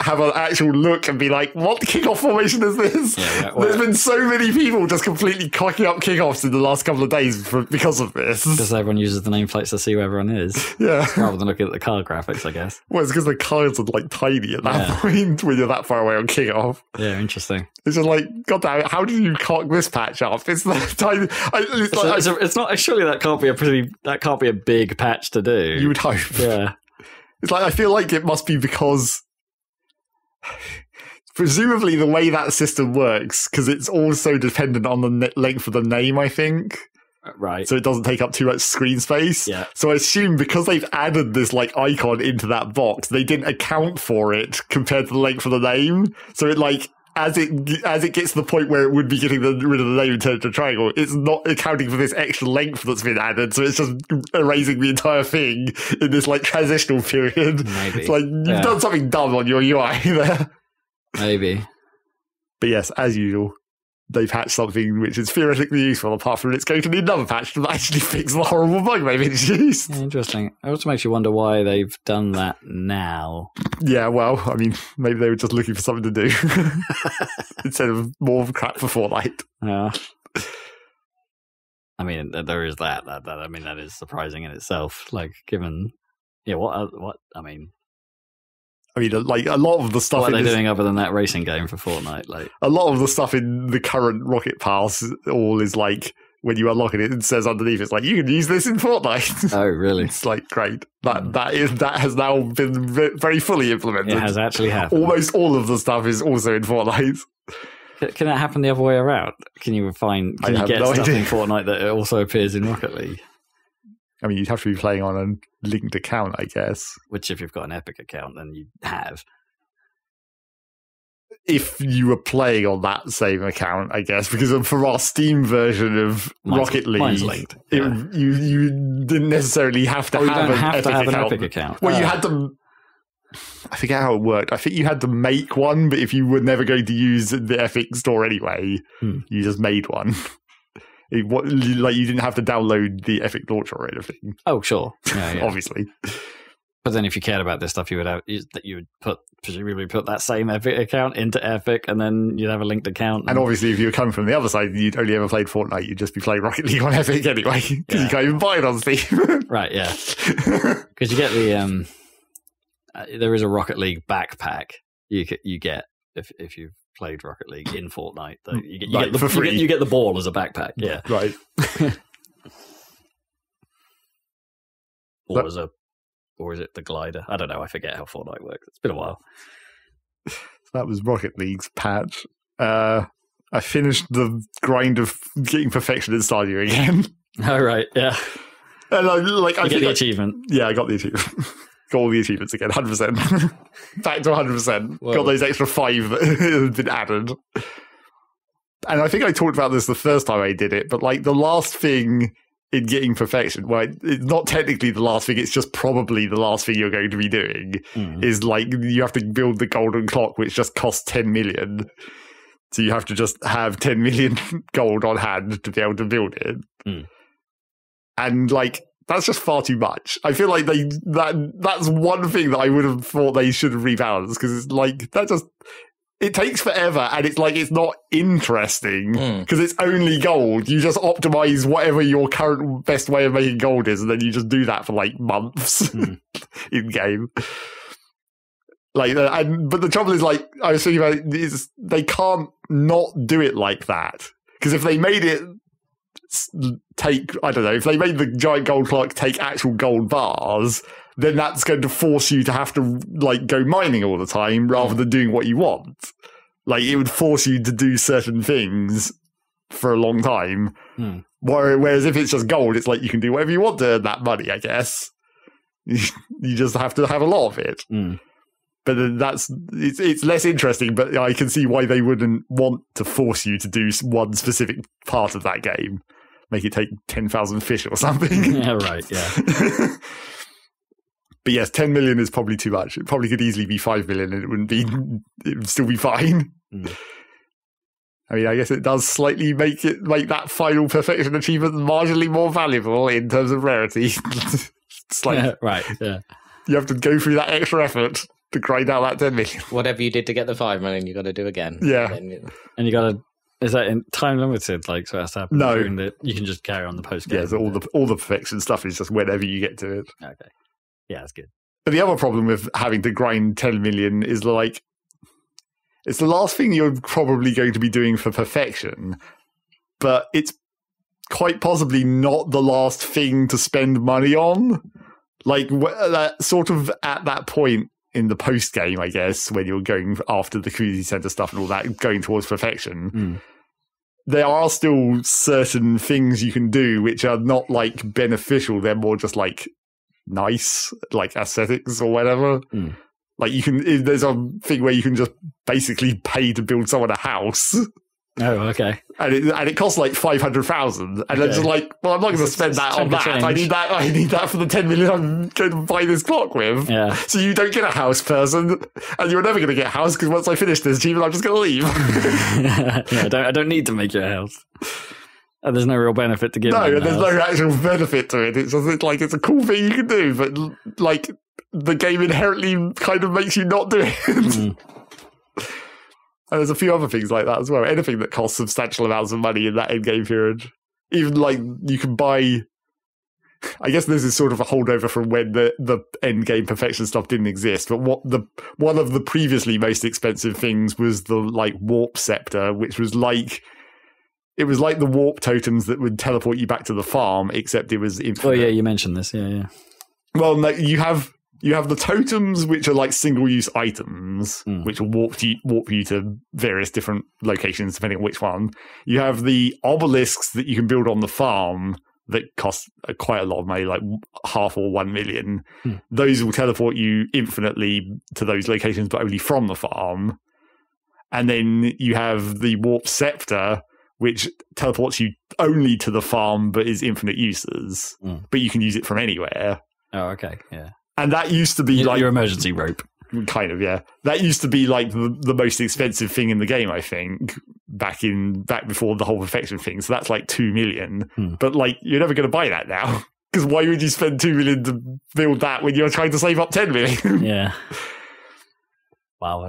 have an actual look and be like, what kickoff formation is this? Yeah, There's been so many people just completely cocking up kickoffs in the last couple of days because of this. Because everyone uses the nameplates to see where everyone is. Yeah. Rather than looking at the card graphics, I guess. Well, it's because the cards are, like, tiny at that point when you're that far away on kickoff. Yeah, interesting. It's just like, God damn it, how did you cock this patch up? It's that tiny. It's not. Surely that can't be a big patch to do. You would hope. Yeah. It's like, I feel like it must be because presumably the way that system works, because it's also dependent on the length of the name, I think. Right. So it doesn't take up too much screen space. Yeah. So I assume because they've added this like icon into that box, they didn't account for it compared to the length of the name. So it like, as it gets to the point where it would be getting rid of the name and turn it to a triangle, it's not accounting for this extra length that's been added, so it's just erasing the entire thing in this like transitional period. Maybe. It's like you've done something dumb on your UI there. Maybe. But yes, as usual, they patched something which is theoretically useful, apart from it's going to need another patch to actually fix the horrible bug they've introduced. Yeah, interesting. It also makes you wonder why they've done that now. Yeah, well, I mean, maybe they were just looking for something to do instead of more crap for Fortnite. Yeah. I mean, there is that. I mean, that is surprising in itself. Like, given, what? I mean, like a lot of the stuff. What are they doing other than that racing game for Fortnite? Like a lot of the stuff in the current Rocket Pass, all is like when you unlock it, it says underneath, it's like you can use this in Fortnite. Oh, really? It's like great. That has now been very fully implemented. It has actually happened. Almost all of the stuff is also in Fortnite. Can that happen the other way around? Can you get stuff in Fortnite that also appears in Rocket League? I mean, you'd have to be playing on a linked account, I guess. Which, if you've got an Epic account, then you have. If you were playing on that same account, I guess, because for our Steam version of Rocket League, mine's linked. You didn't necessarily have to have an Epic account. Well, you had to. I forget how it worked. I think you had to make one, but if you were never going to use the Epic store anyway, you just made one. You didn't have to download the Epic launcher or anything. Oh, sure. Yeah. Obviously. But then if you cared about this stuff, you would presumably put that same Epic account into Epic, and then you'd have a linked account. And obviously, if you were coming from the other side, you'd only ever played Fortnite, you'd just be playing Rocket League on Epic anyway, because you can't even buy it on Steam. Right, yeah. Because you get the... there is a Rocket League backpack you get if you've played Rocket League in Fortnite. You get for free. You get the ball as a backpack, yeah. Right. Or is it the glider? I don't know. I forget how Fortnite works. It's been a while. So that was Rocket League's patch. I finished the grind of getting perfection in Stardew again. Oh, right, yeah. And I get the achievement. Yeah, I got the achievement. Got all the achievements again, 100%. Back to 100%. Whoa. Got those extra 5 that had been added. And I think I talked about this the first time I did it, but like the last thing in getting perfection, well, it's not technically the last thing, it's just probably the last thing you're going to be doing, is like you have to build the golden clock, which just costs 10 million. So you have to just have 10 million gold on hand to be able to build it. And like, that's just far too much. I feel like that's one thing that I would have thought they should have rebalanced, because it's like it takes forever, and it's like it's not interesting because it's only gold. You just optimize whatever your current best way of making gold is, and then you just do that for like months in game. Like, but the trouble is, like I was thinking about, is they can't not do it like that, because if they made it if they made the giant gold clock take actual gold bars, then that's going to force you to have to like go mining all the time rather than doing what you want. Like, it would force you to do certain things for a long time. Whereas if it's just gold, it's like you can do whatever you want to earn that money, I guess. You just have to have a lot of it. But then it's less interesting, but I can see why they wouldn't want to force you to do one specific part of that game. Make it take 10,000 fish or something. Yeah, right, yeah. But yes, 10 million is probably too much. It probably could easily be 5 million and it would still be fine. I mean, I guess it does slightly make that final perfection achievement marginally more valuable in terms of rarity. It's like, right, yeah. You have to go through that extra effort to grind out that 10 million. Whatever you did to get the 5 million, you got to do again. Yeah. And you got to... Is that in time limited? Like, so it has to happen no. during you can just carry on the post game. Yeah, so all the perfection stuff is just whenever you get to it. Okay. Yeah, that's good. But the other problem with having to grind 10 million is like, it's the last thing you're probably going to be doing for perfection, but it's quite possibly not the last thing to spend money on. Like, sort of at that point in the post game, I guess, when you're going after the community center stuff and all that, going towards perfection, there are still certain things you can do which are not like beneficial. They're more just like nice, like aesthetics or whatever. Like there's a thing where you can just basically pay to build someone a house. Oh, okay. And it costs like 500,000, and it's just like, well, I'm not going to spend that on that. I need that for the 10 million I'm going to buy this clock with. Yeah. So you don't get a house person, and you're never going to get a house because once I finish this achievement, I'm just going to leave. Yeah, I don't need to make you a house. And there's no real benefit to give. No, there's no actual benefit to it. It's just like it's a cool thing you can do, but like the game inherently kind of makes you not do it. And there's a few other things like that as well. Anything that costs substantial amounts of money in that endgame period. Even like you can buy... I guess this is sort of a holdover from when the endgame perfection stuff didn't exist. But one of the previously most expensive things was the like warp scepter, which was like... It was like the warp totems that would teleport you back to the farm, except it was infinite. Oh yeah, you mentioned this. Yeah. Well, no, you have the totems, which are like single-use items, which will warp you to various different locations, depending on which one. You have the obelisks that you can build on the farm that cost quite a lot of money, like 500,000 or 1 million. Those will teleport you infinitely to those locations, but only from the farm. And then you have the warp scepter, which teleports you only to the farm, but is infinite uses. But you can use it from anywhere. Oh, okay, yeah. And that used to be like... Your emergency rope. Kind of, yeah. That used to be like the most expensive thing in the game, I think, back before the whole perfection thing. So that's like 2 million. But like, you're never going to buy that now. Because why would you spend 2 million to build that when you're trying to save up 10 million? Yeah. Wow,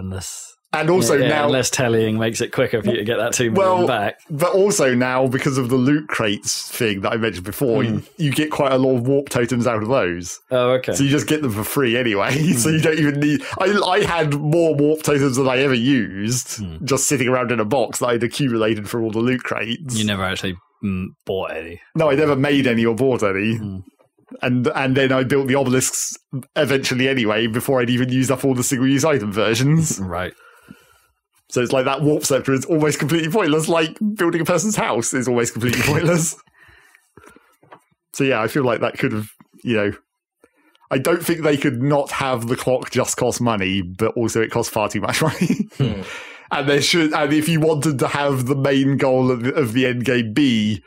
and also now... Unless tallying makes it quicker for you to get that 2 million back. But also now, because of the loot crates thing that I mentioned before, you get quite a lot of warp totems out of those. Oh, okay. So you just get them for free anyway. So you don't even need... I had more warp totems than I ever used, just sitting around in a box that I'd accumulated for all the loot crates. You never actually bought any? No, I never made any or bought any. And then I built the obelisks eventually anyway, before I'd even used up all the single-use item versions. Right. So it's like that warp scepter is almost completely pointless, like building a person's house is almost completely pointless. So yeah, I feel like that could have, I don't think they could not have the clock just cost money, but also it costs far too much money. And if you wanted to have the main goal of the end game be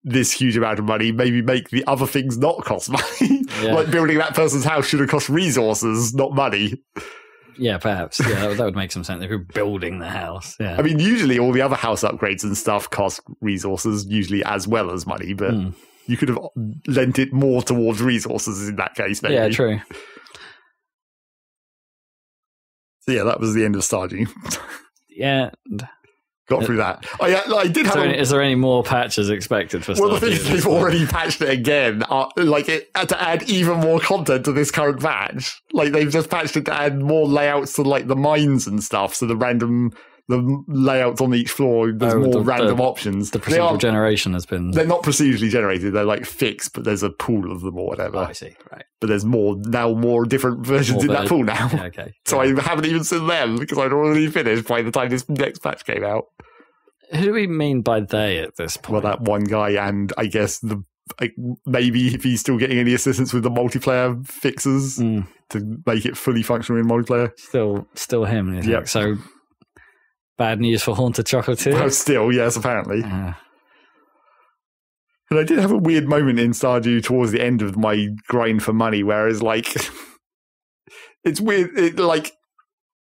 this huge amount of money, maybe make the other things not cost money. Yeah. Like building that person's house should have cost resources, not money. Yeah, perhaps. Yeah, that would make some sense if you're building the house. Yeah. I mean, usually all the other house upgrades and stuff cost resources, usually as well as money, but you could have lent it more towards resources in that case, maybe. Yeah, true. So yeah, that was the end of Stardew. Yeah. Got through that. I did have. Is there any more patches expected for Stardew? Well, the thing is, they've already patched it again. To add even more content to this current patch. Like they've just patched it to add more layouts to like the mines and stuff. So the layouts on each floor, there's more random options. The procedural generation has been. They're not procedurally generated. They're like fixed, but there's a pool of them or whatever. Oh, I see. Right. But there's more different versions in that pool now. Yeah, okay. So I haven't even seen them because I'd already finished by the time this next patch came out. Who do we mean by they at this point? Well, that one guy, and I guess maybe if he's still getting any assistance with the multiplayer fixes to make it fully functional in multiplayer. Still him. Yep. So bad news for Haunted Chocolatier. Well, still, yes, apparently. And I did have a weird moment in Stardew towards the end of my grind for money, whereas, like, it's weird,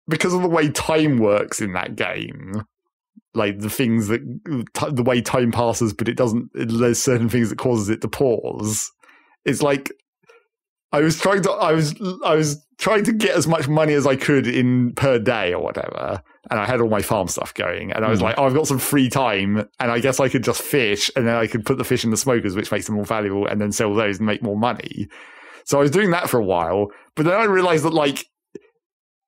because of the way time works in that game, like, the way time passes, but there's certain things that causes it to pause. It's like, I was trying to get as much money as I could in per day or whatever, and I had all my farm stuff going, and I was like, I've got some free time, and I guess I could just fish, and then I could put the fish in the smokers, which makes them more valuable, and then sell those and make more money. So I was doing that for a while, but then I realized that, like,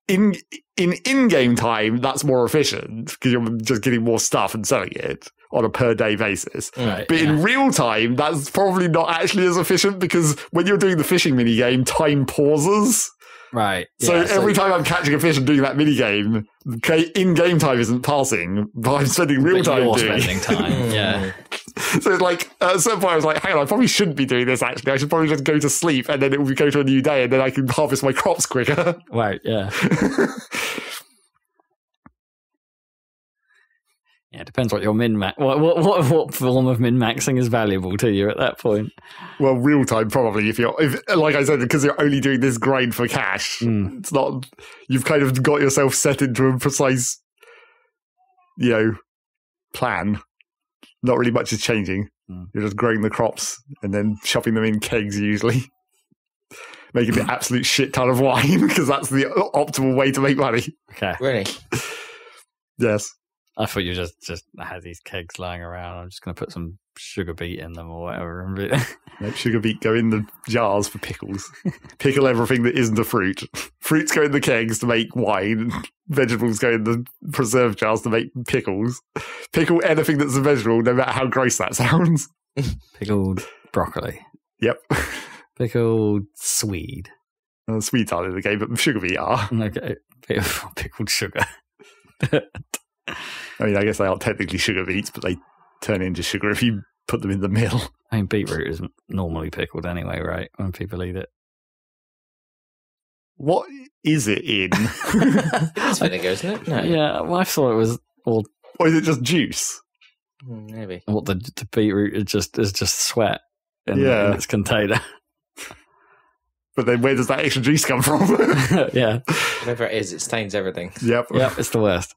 in-game time, that's more efficient, because you're just getting more stuff and selling it on a per-day basis. Right, but in real time, that's probably not actually as efficient, because when you're doing the fishing minigame, time pauses. Right. So every time I'm catching a fish and doing that minigame, in-game time isn't passing, but I'm spending real time doing it. Spending time, yeah. So it's like, at a certain point I was like, hang on, I probably shouldn't be doing this actually. I should probably just go to sleep, and then it will go to a new day, and then I can harvest my crops quicker. Right, yeah. Yeah, it depends what your min-max... What form of min-maxing is valuable to you at that point. Well, real time probably, if like I said, because you're only doing this grind for cash. It's not... You've kind of got yourself set into a precise, plan. Not really much is changing. You're just growing the crops and then shoving them in kegs usually. Making the absolute shit ton of wine, because that's the optimal way to make money. Okay. Really? Yes. I thought you just had these kegs lying around. I'm just going to put some sugar beet in them or whatever. Nope, sugar beet go in the jars for pickles. Pickle everything that isn't a fruit. Fruits go in the kegs to make wine. Vegetables go in the preserve jars to make pickles. Pickle anything that's a vegetable, no matter how gross that sounds. Pickled broccoli. Yep. Pickled swede. Swedes aren't in the game, but sugar beet are. Okay. Pickled sugar. I mean, I guess they aren't technically sugar beets, but they turn into sugar if you put them in the mill. I mean, beetroot is normally pickled anyway, right? When people eat it. What is it in? It's vinegar, isn't it? No. Yeah, well, I thought it was all... Or is it just juice? Maybe. What the beetroot is just sweat in its container. But then where does that extra juice come from? Yeah. Whatever it is, it stains everything. Yep. Yep, it's the worst.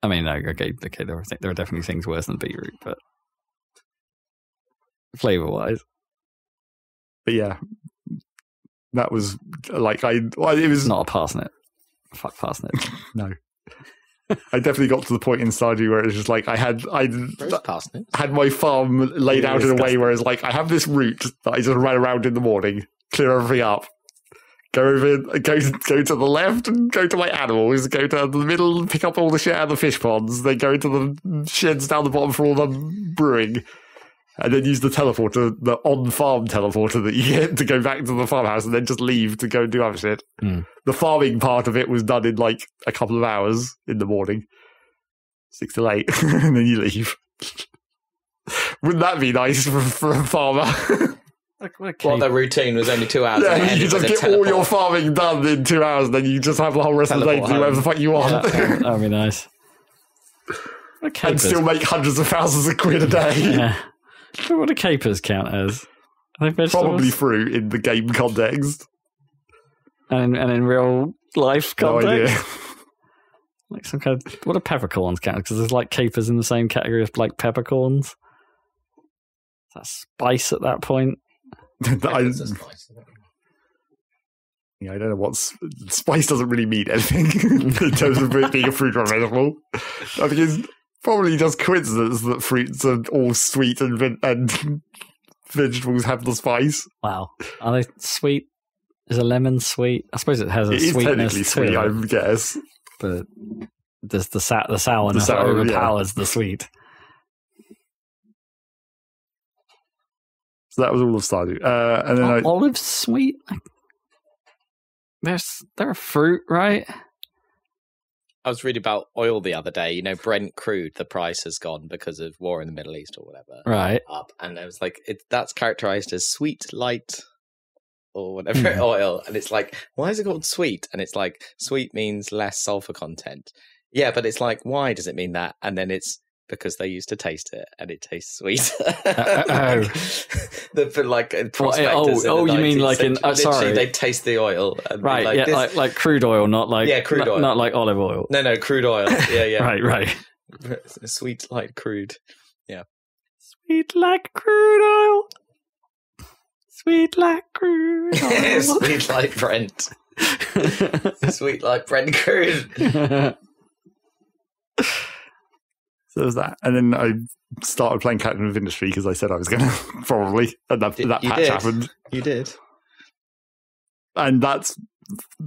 I mean, no, okay, there are definitely things worse than beetroot, but flavor-wise. But yeah, that was like it was not a parsnip. Fuck parsnip. No. I definitely got to the point in Stardew where it was just like I had my farm laid out in a way where it's like I have this route that I just run around in the morning, clear everything up, go to the left and go to my animals, go to the middle and pick up all the shit out of the fish ponds, then go into the sheds down the bottom for all the brewing, and then use the teleporter, the on-farm teleporter that you get to go back to the farmhouse and then just leave to go and do other shit. The farming part of it was done in like a couple of hours in the morning, 6 till 8, and then you leave. Wouldn't that be nice for a farmer? Well, their routine was only 2 hours. Yeah, you just get all your farming done in 2 hours, then you just have the whole rest of the day to do whatever the fuck you want. Yeah, that would be nice. And still make hundreds of thousands of quid a day. Yeah. But what do capers count as? Are they vegetables? Probably fruit in the game context. And in real life context? No idea. Like some kind of... What do peppercorns count? Because there's like capers in the same category as like peppercorns. Is that spice at that point? I don't know what spice doesn't really mean anything in terms of it being a fruit or a vegetable. I think it's probably just coincidence that fruits are all sweet and vegetables have the spice. Wow, are they sweet? Is a lemon sweet? I suppose it has a sweetness technically sweet, to it, I guess. But does the sourness overpowers the sweet? So that was all of Stardew. And then olives sweet? They're a fruit, right? I was reading about oil the other day. Brent crude, the price has gone because of war in the Middle East or whatever. Right. Up, and I was like, that's characterized as sweet, light, or whatever oil. And it's like, why is it called sweet? And it's like, sweet means less sulfur content. Yeah, but it's like, why does it mean that? And then it's because they used to taste it, and it tastes sweet. Prospectors you mean like in? Sorry, they taste the oil, and right? Like crude oil, not like crude oil, not like olive oil. No, crude oil. Yeah. right. Sweet like crude. Yeah, sweet like crude oil. Sweet like crude oil. Sweet like Brent. Sweet like Brent crude. So there's that. And then I started playing Captain of Industry because I said I was going to, probably. And that patch happened. You did. And that's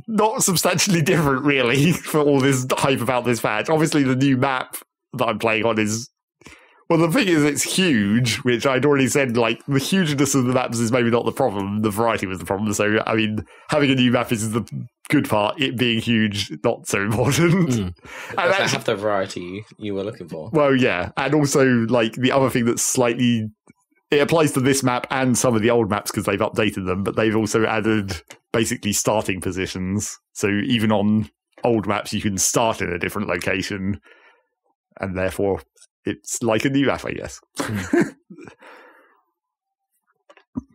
not substantially different, really, for all this hype about this patch. Obviously, the new map that I'm playing on is... Well, the thing is, it's huge, which I'd already said, like, the hugeness of the maps is maybe not the problem. The variety was the problem. So, I mean, having a new map is the good part. It being huge, not so important. And actually have the variety you were looking for. Well, yeah. And also, like, the other thing that's slightly... It applies to this map and some of the old maps because they've updated them, but they've also added basically starting positions. So even on old maps, you can start in a different location, and therefore... It's like a new map, I guess.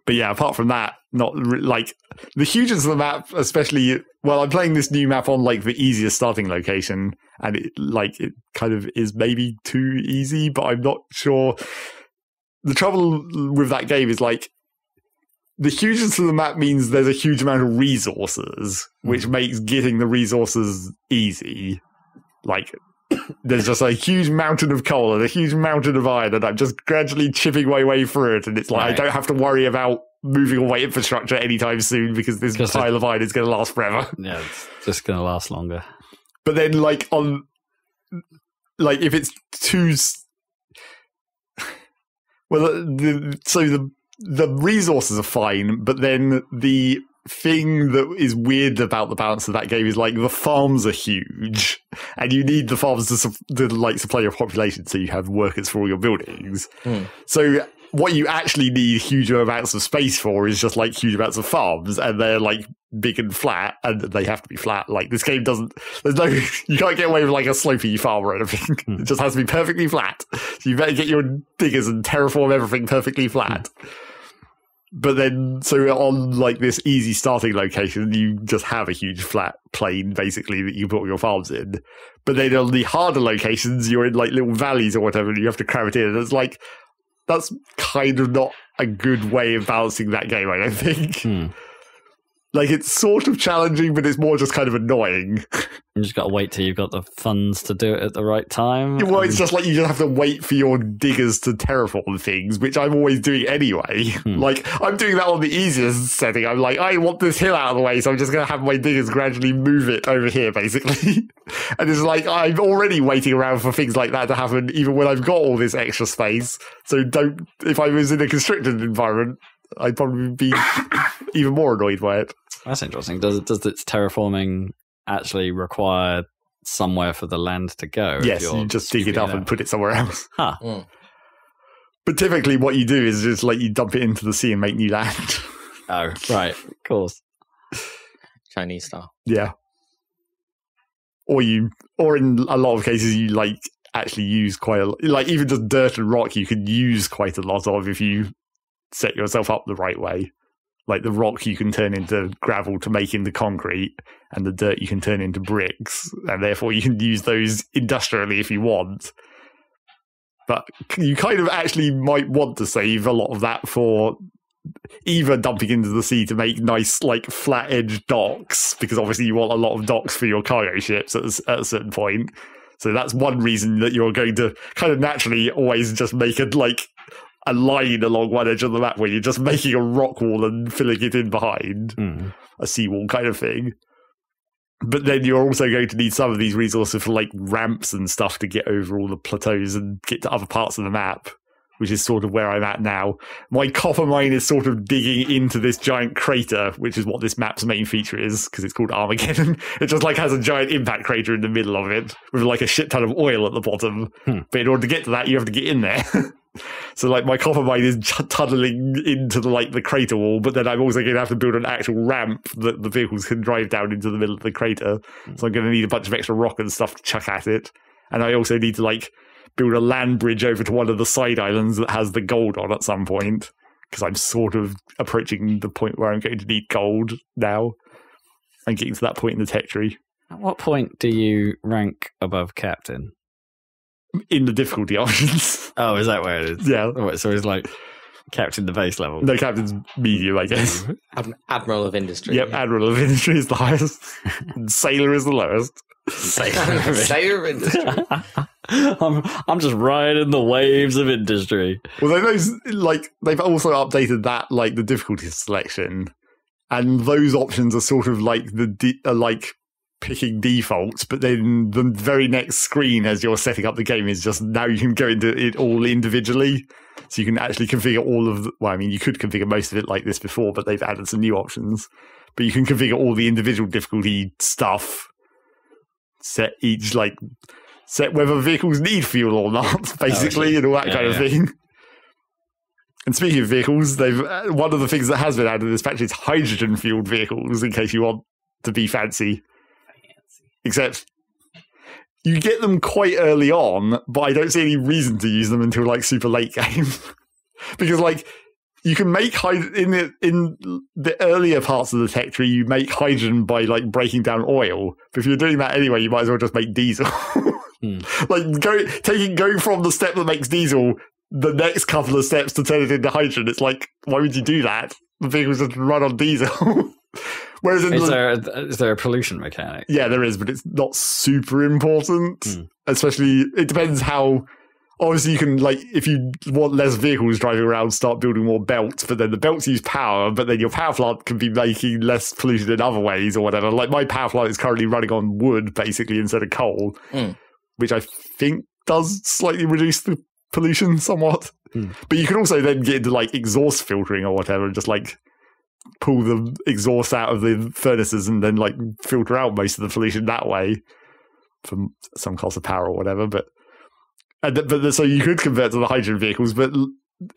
But yeah, apart from that, not like the hugeness of the map, especially. Well, I'm playing this new map on like the easiest starting location, and it kind of is maybe too easy, but I'm not sure. The trouble with that game is like the hugeness of the map means there's a huge amount of resources, which makes getting the resources easy. Like. There's just a huge mountain of coal and a huge mountain of iron, and I'm just gradually chipping my way through it. And it's like, I don't have to worry about moving all my infrastructure anytime soon because this pile of iron is going to last forever. Yeah, it's just going to last longer. But then, like, if it's too... Well, the resources are fine, but then the thing that is weird about the balance of that game is like the farms are huge and you need the farms to supply your population so you have workers for all your buildings. So what you actually need huge amounts of space for is just like huge amounts of farms, and they're like big and flat, and they have to be flat. Like this game doesn't, you can't get away with like a slopey farm or anything. It just has to be perfectly flat. So you better get your diggers and terraform everything perfectly flat. But then, so on like this easy starting location, you just have a huge flat plain, basically, that you put all your farms in. But then on the harder locations, you're in like little valleys or whatever, and you have to cram it in. And it's like, that's kind of not a good way of balancing that game, I don't think. Like, it's sort of challenging, but it's more just kind of annoying. You just got to wait till you've got the funds to do it at the right time. Well, it's just like you just have to wait for your diggers to terraform things, which I'm always doing anyway. Like, I'm doing that on the easiest setting. I'm like, I want this hill out of the way, so I'm just going to have my diggers gradually move it over here, basically. And it's like, I'm already waiting around for things like that to happen, even when I've got all this extra space. So if I was in a constricted environment, I'd probably be even more annoyed by it. That's interesting. Does its terraforming actually require somewhere for the land to go? Yes, you just dig it up and put it somewhere else. Huh. But typically what you do is just like you dump it into the sea and make new land. Oh, right. Of course. Chinese style. Yeah. Or in a lot of cases you like actually use quite a lot. Like even just dirt and rock you can use quite a lot of if you set yourself up the right way. Like the rock you can turn into gravel to make into concrete, and the dirt you can turn into bricks, and therefore you can use those industrially if you want. But you kind of actually might want to save a lot of that for either dumping into the sea to make nice, like, flat-edged docks, because obviously you want a lot of docks for your cargo ships at a certain point. So that's one reason that you're going to kind of naturally always just make it, like, a line along one edge of the map where you're just making a rock wall and filling it in behind, a seawall kind of thing. But then you're also going to need some of these resources for like ramps and stuff to get over all the plateaus and get to other parts of the map, which is sort of where I'm at now. My copper mine is sort of digging into this giant crater, which is what this map's main feature is, because it's called Armageddon. It just like has a giant impact crater in the middle of it with like a shit ton of oil at the bottom. But in order to get to that, you have to get in there. So like my copper mine is tunneling into the crater wall, but then I'm also going to have to build an actual ramp that the vehicles can drive down into the middle of the crater. So I'm going to need a bunch of extra rock and stuff to chuck at it. And I also need to like build a land bridge over to one of the side islands that has the gold on at some point, because I'm sort of approaching the point where I'm going to need gold now. I'm getting to that point in the tech tree. At what point do you rank above captain? In the difficulty options. Oh, is that where it is? Yeah. Oh, so it's like captain the base level. No, captain's medium, I guess. Admiral of Industry. Yep, Admiral of Industry is the highest. And Sailor is the lowest. Sailor of Industry. I'm just riding the waves of industry. Well, they've also updated that, like, the difficulty selection, and those options are sort of like picking defaults, but then the very next screen as you're setting up the game is just now you can go into it all individually. So you can actually configure all of you could configure most of it like this before, but they've added some new options. But you can configure all the individual difficulty stuff, set whether vehicles need fuel or not, basically, and all that kind of thing. And speaking of vehicles, one of the things that has been added in this patch is hydrogen-fueled vehicles, in case you want to be fancy. Except you get them quite early on, but I don't see any reason to use them until like super late game. Because like you can make in the earlier parts of the tech tree, you make hydrogen by like breaking down oil. But if you're doing that anyway, you might as well just make diesel. Like going from the step that makes diesel the next couple of steps to turn it into hydrogen. It's like, why would you do that? The vehicles just run on diesel. Whereas is there a pollution mechanic? Yeah, there is, but it's not super important. Especially, it depends how. Obviously, you can, like, if you want less vehicles driving around, start building more belts, but then the belts use power, but then your power plant can be making less pollution in other ways or whatever. Like, my power plant is currently running on wood, basically, instead of coal, which I think does slightly reduce the pollution somewhat. But you can also then get into, like, exhaust filtering or whatever, and just, like, pull the exhaust out of the furnaces and then, like, filter out most of the pollution that way from some cost of power or whatever, so you could convert to the hydrogen vehicles, but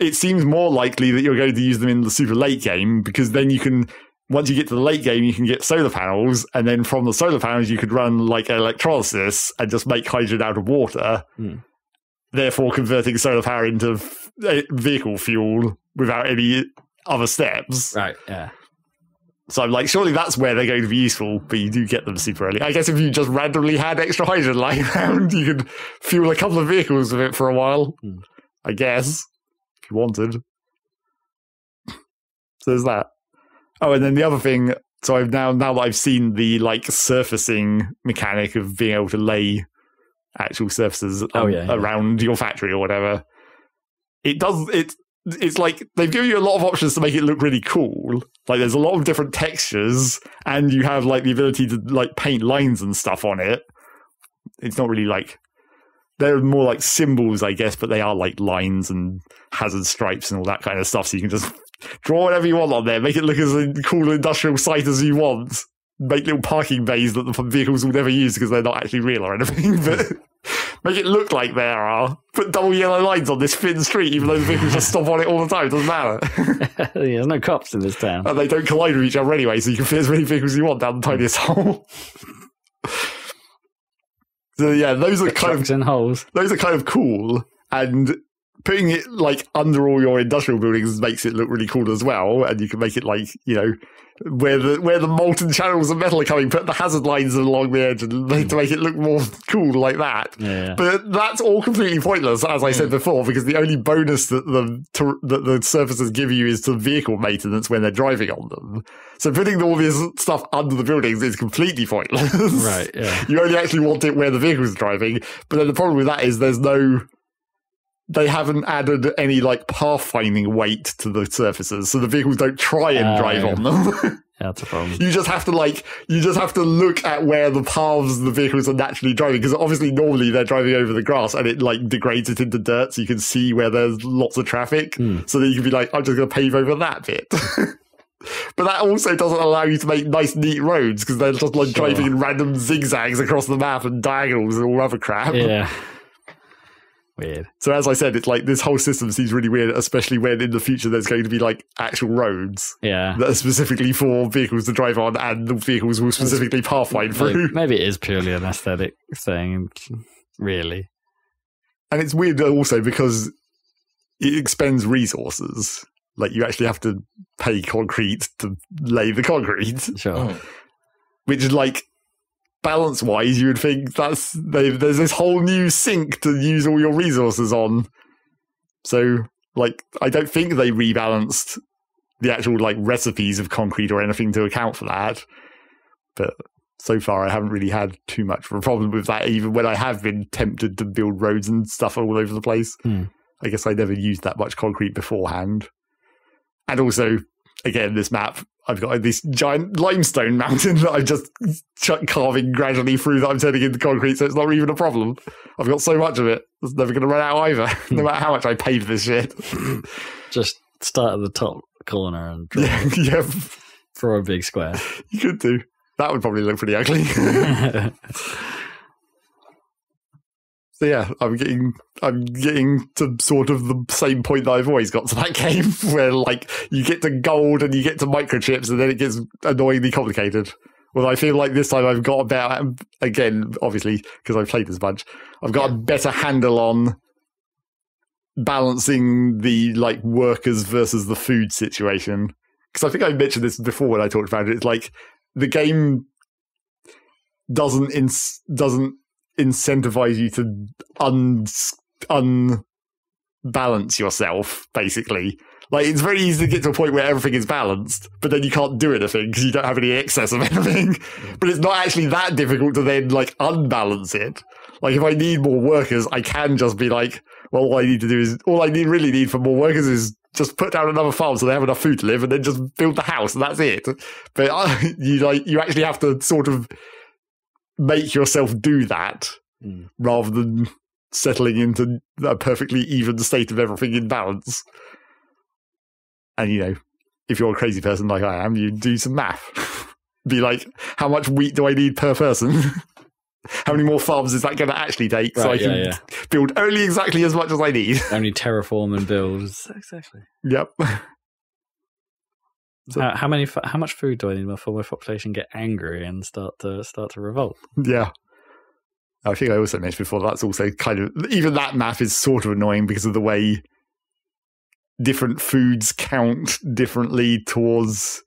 it seems more likely that you're going to use them in the super late game, because then you can, once you get to the late game, you can get solar panels, and then from the solar panels you could run like electrolysis and just make hydrogen out of water, therefore converting solar power into vehicle fuel without any other steps. Right, yeah. So I'm like, surely that's where they're going to be useful, but you do get them super early. I guess if you just randomly had extra hydrogen lying around, you could fuel a couple of vehicles with it for a while. I guess, if you wanted. So there's that. Oh, and then the other thing, so I've now that I've seen the like surfacing mechanic of being able to lay actual surfaces around your factory or whatever, it's like they've given you a lot of options to make it look really cool. Like there's a lot of different textures, and you have like the ability to like paint lines and stuff on it. It's not really like, they're more like symbols, I guess, but they are like lines and hazard stripes and all that kind of stuff. So you can just draw whatever you want on there, make it look as a cool industrial site as you want. Make little parking bays that the vehicles will never use because they're not actually real or anything, but make it look like they are. Put double yellow lines on this thin street, even though the vehicles just stop on it all the time. It doesn't matter. There's no cops in this town. And they don't collide with each other anyway, so you can fit as many vehicles as you want down the tiniest hole. So yeah, those are kind of cool, and putting it like under all your industrial buildings makes it look really cool as well. And you can make it like, you know, where the molten channels of metal are coming, put the hazard lines along the edge and to make it look more cool like that. Yeah. But that's all completely pointless, as I said before, because the only bonus that the surfaces give you is to vehicle maintenance when they're driving on them. So putting all this stuff under the buildings is completely pointless. Right, yeah. You only actually want it where the vehicle's driving. But then the problem with that is they haven't added any like pathfinding weight to the surfaces, so the vehicles don't try and drive on them. That's a problem. You just have to look at where the paths the vehicles are naturally driving, because obviously normally they're driving over the grass and it like degrades it into dirt, so you can see where there's lots of traffic. So then you can be like, I'm just going to pave over that bit. But that also doesn't allow you to make nice, neat roads, because they're just like driving in random zigzags across the map and diagonals and all other crap. Yeah. Weird. So as I said, it's like this whole system seems really weird, especially when in the future there's going to be like actual roads that are specifically for vehicles to drive on, and the vehicles will specifically pathfind through. Maybe it is purely an aesthetic thing, really. And it's weird also because it expends resources. Like, you actually have to pay concrete to lay the concrete. Sure. Which is like, balance-wise, you would think there's this whole new sink to use all your resources on. So, like, I don't think they rebalanced the actual, like, recipes of concrete or anything to account for that. But so far, I haven't really had too much of a problem with that, even when I have been tempted to build roads and stuff all over the place. I guess I never used that much concrete beforehand. And also, again, this map, I've got this giant limestone mountain that I'm just carving gradually through that I'm turning into concrete, so it's not even a problem. I've got so much of it. It's never going to run out either, no matter how much I pave this shit. Just start at the top corner and draw a big square. You could do. That would probably look pretty ugly. So yeah, I'm getting to sort of the same point that I've always got to that game, where like you get to gold and you get to microchips, and then it gets annoyingly complicated. Well, I feel like this time I've got about, again, obviously because I've played this bunch, I've got a better handle on balancing the like workers versus the food situation. Because I think I mentioned this before when I talked about it. It's like the game doesn't incentivize you to unbalance yourself, basically. Like, it's very easy to get to a point where everything is balanced, but then you can't do anything because you don't have any excess of anything. But it's not actually that difficult to then, like, unbalance it. Like, if I need more workers, I can just be like, well, all I really need for more workers is just put down another farm so they have enough food to live, and then just build the house, and that's it. But you actually have to sort of make yourself do that rather than settling into a perfectly even state of everything in balance. And, you know, if you're a crazy person like I am, you do some math. Be like, how much wheat do I need per person? How many more farms is that going to actually take so I can build only exactly as much as I need? Only terraform and build. Exactly. Yep. So, how much food do I need before my population get angry and start to revolt? Yeah. I think I also mentioned before that's also kind of, even that math is sort of annoying because of the way different foods count differently towards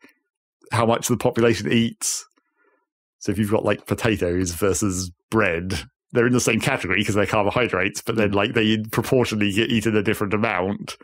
how much the population eats. So if you've got like potatoes versus bread, they're in the same category because they're carbohydrates, but then like they proportionally get eaten a different amount.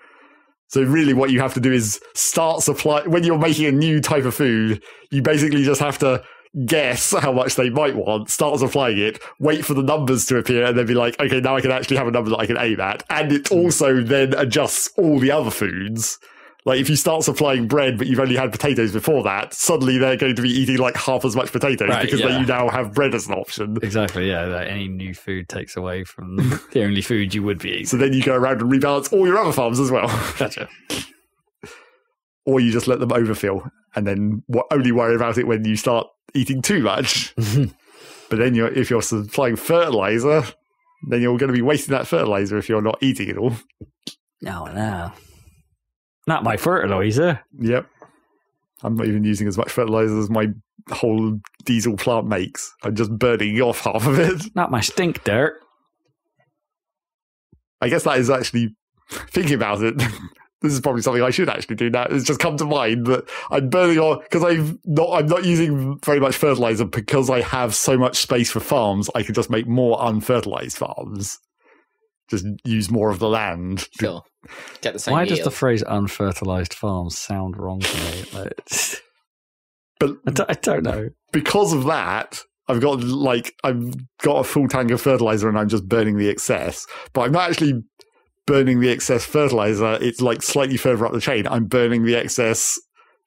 So really what you have to do is start supply. When you're making a new type of food, you basically just have to guess how much they might want, start supplying it, wait for the numbers to appear, and then be like, okay, now I can actually have a number that I can aim at. And it also then adjusts all the other foods. Like if you start supplying bread, but you've only had potatoes before that, suddenly they're going to be eating like half as much potatoes because you now have bread as an option. Exactly, yeah. Like any new food takes away from the only food you would be eating. So then you go around and rebalance all your other farms as well. Gotcha. Or you just let them overfill and then only worry about it when you start eating too much. But then if you're supplying fertilizer, then you're going to be wasting that fertilizer if you're not eating it all. No. Not my fertilizer. Yep. I'm not even using as much fertilizer as my whole diesel plant makes. I'm just burning off half of it. Not my stink dirt. I guess that is actually, thinking about it, this is probably something I should actually do now. It's just come to mind that I'm burning off, because I'm not using very much fertilizer because I have so much space for farms. I can just make more unfertilized farms. Just use more of the land. Sure. Get the same Why does the phrase unfertilized farms sound wrong to me? But I don't know. Because of that, I've got a full tank of fertilizer and I'm just burning the excess. But I'm not actually burning the excess fertilizer. It's like slightly further up the chain. I'm burning the excess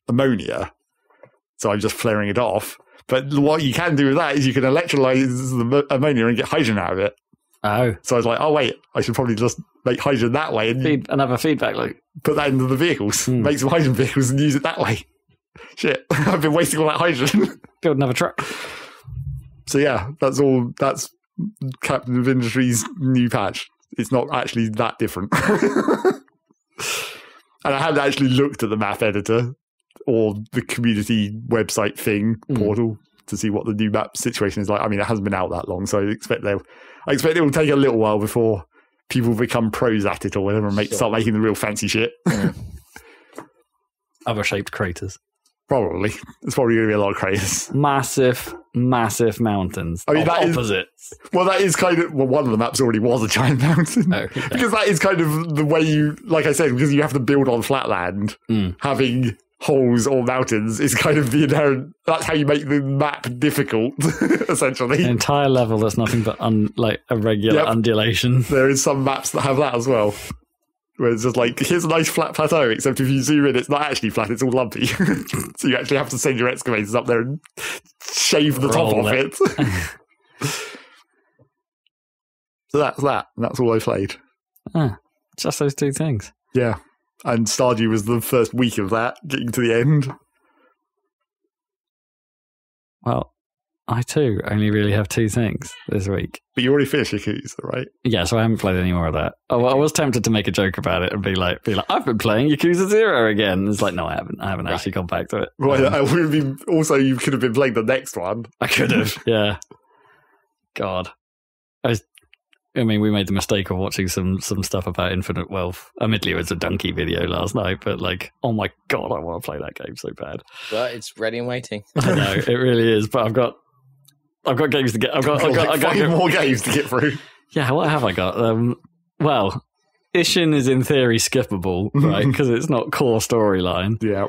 ammonia. So I'm just flaring it off. But what you can do with that is you can electrolyze the ammonia and get hydrogen out of it. Oh. So I was like, oh, wait, I should probably just make hydrogen that way. And another feedback loop. Put that into the vehicles. Make some hydrogen vehicles and use it that way. Shit, I've been wasting all that hydrogen. Build another truck. So yeah, that's Captain of Industry's new patch. It's not actually that different. And I haven't actually looked at the map editor or the community website thing portal to see what the new map situation is like. I mean, it hasn't been out that long, so I expect it will take a little while before people become pros at it or whatever and start making the real fancy shit. Other shaped craters. Probably. There's probably going to be a lot of craters. Massive mountains. I mean, that opposites. That is kind of... Well, one of the maps already was a giant mountain. Oh, yeah. Because that is kind of the way you... Like I said, because you have to build on flat land, having holes or mountains is kind of the inherent... That's how you make the map difficult, essentially. An entire level that's nothing but a regular undulation. There is some maps that have that as well. Where it's just like, here's a nice flat plateau, except if you zoom in, it's not actually flat, it's all lumpy. So you actually have to send your excavators up there and shave the top off it. So that's that. And that's all I played. Just those two things. Yeah. And Stardew was the first week of that, getting to the end. Well, I too only really have two things this week. But you already finished Yakuza, right? Yeah, so I haven't played any more of that. I was tempted to make a joke about it and be like, I've been playing Yakuza 0 again. It's like, no, I haven't actually gone back to it. Well, I would be, also, you could have been playing the next one. I could have, yeah. God. I mean, we made the mistake of watching some stuff about Infinite Wealth. Admittedly, it was a donkey video last night, but oh my God, I want to play that game so bad. But it's ready and waiting. I know, it really is, but I've got games to get. I've got five more games to get through. Yeah, what have I got? Well, Ishin is in theory skippable, right? Because it's not core storyline. Yeah.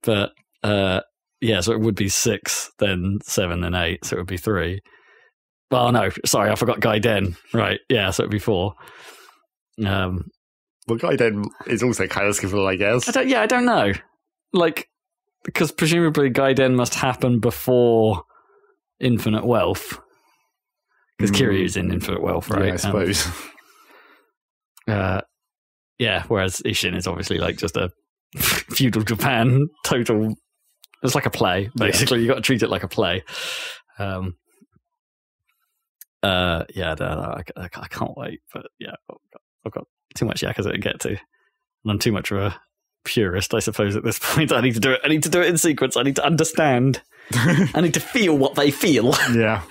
But so it would be 6, then 7, then 8. So it would be 3. Oh no, sorry, I forgot Gaiden. Right, yeah, so it'd be 4. Well, Gaiden is also kind of skippable, I guess. I don't know. Because presumably Gaiden must happen before Infinite Wealth, because Kiryu's in Infinite Wealth, right? Yeah, I suppose. Whereas Ishin is obviously just a feudal Japan total. It's like a play, basically. You got to treat it like a play. I can't wait, but yeah, I've got too much Yakuza to get to, and I'm too much of a purist, I suppose, at this point. I need to do it in sequence. I need to understand. I need to feel what they feel. Yeah.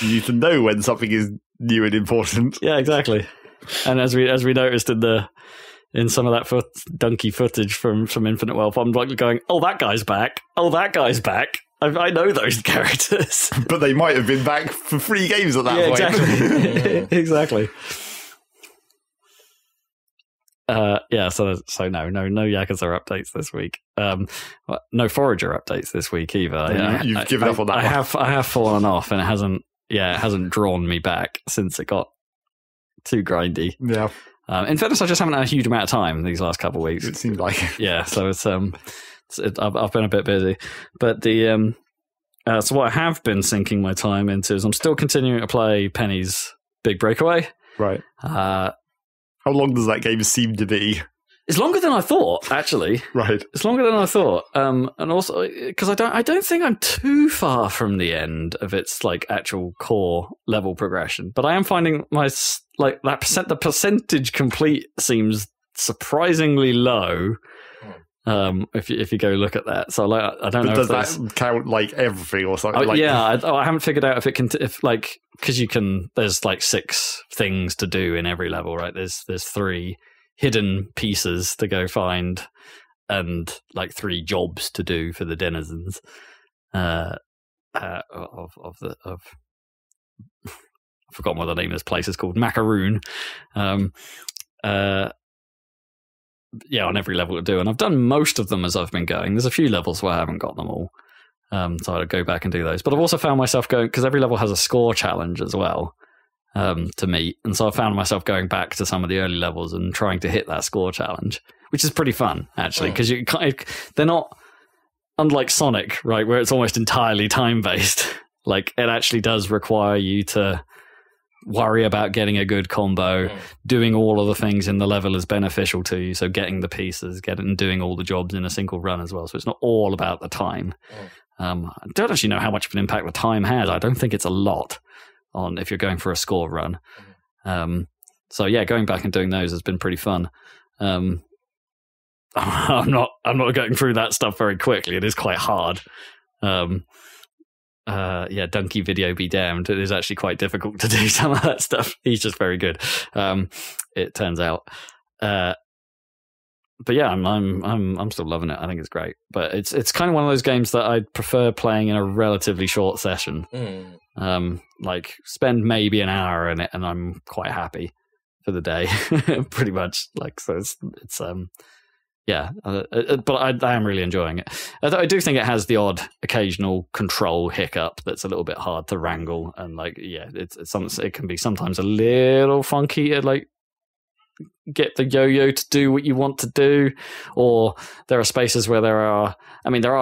You need to know when something is new and important. Yeah, exactly. And as we noticed in some of that donkey footage from Infinite Wealth, I'm going, oh, that guy's back. Oh, that guy's back. I know those characters. But they might have been back for 3 games at that point. Exactly. Exactly. So no Yakuza updates this week. No Forager updates this week either. You've given up on that. I have fallen off, and it hasn't drawn me back since it got too grindy. Yeah. In fairness, I just haven't had a huge amount of time these last couple of weeks. It seems like. Yeah, so I've been a bit busy, but so what I have been sinking my time into is I'm still continuing to play Penny's Big Breakaway. Right. How long does that game seem to be? It's longer than I thought, actually. Right. It's longer than I thought. And also because I don't think I'm too far from the end of its actual core level progression, but I am finding the percentage complete seems surprisingly low. If you go look at that, so I don't know. Does that count everything or something? I haven't figured out if it can because you can. There's 6 things to do in every level, right? There's 3 hidden pieces to go find, and 3 jobs to do for the denizens of I've forgotten what the name of this place is called. Macaroon. On every level to do, and I've done most of them as I've been going. There's a few levels where I haven't got them all, so I'll go back and do those. But I've also found myself going, because every level has a score challenge as well to meet, and so I found myself going back to some of the early levels and trying to hit that score challenge, which is pretty fun actually, because they're not. unlike Sonic, right, where it's almost entirely time-based, like, it actually does require you to worry about getting a good combo, doing all of the things in the level is beneficial to you, so getting the pieces, doing all the jobs in a single run as well, so it's not all about the time. I don't actually know how much of an impact the time has. I don't think it's a lot on if you're going for a score run. So yeah, going back and doing those has been pretty fun. I'm not going through that stuff very quickly. It is quite hard. Donkey Video be damned. It is actually quite difficult to do some of that stuff. He's just very good. It turns out. But yeah, I'm still loving it. I think it's great. But it's kind of one of those games that I'd prefer playing in a relatively short session. Like spend maybe an hour in it, and I'm quite happy for the day. Pretty much. Like, so it's but I am really enjoying it. I do think it has the odd occasional control hiccup that's a little bit hard to wrangle, and like, yeah, it can be sometimes a little funky to like get the yo-yo to do what you want to do, or there are spaces where there are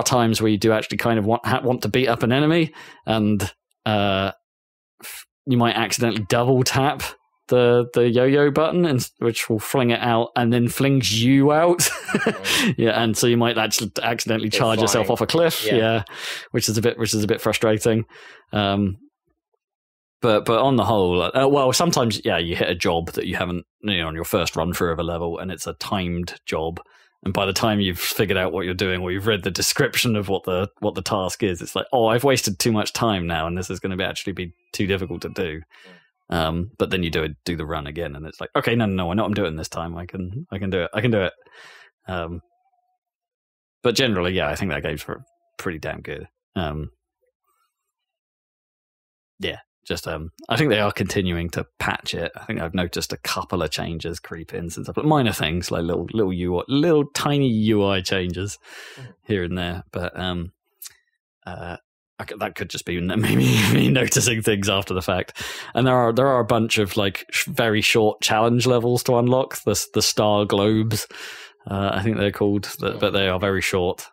times where you do actually kind of want to beat up an enemy, and you might accidentally double tap the yo-yo button, which will fling it out and then flings you out. Yeah, and so you might actually accidentally charge yourself off a cliff. Yeah, which is a bit frustrating. But on the whole, sometimes you hit a job that you haven't, on your first run through of a level, and it's a timed job. And by the time you've figured out what you're doing, or you've read the description of what the task is, it's like, oh, I've wasted too much time now, and this is going to actually be too difficult to do. But then you do the run again, and it's like, okay, no, I know what I'm doing this time. I can do it. But generally, yeah, I think that game's pretty damn good. I think they are continuing to patch it. I think I've noticed a couple of changes creep in since, but minor things like little tiny UI changes here and there. But that could just be maybe me noticing things after the fact. And there are a bunch of like very short challenge levels to unlock. The star globes, I think they're called, but they are very short.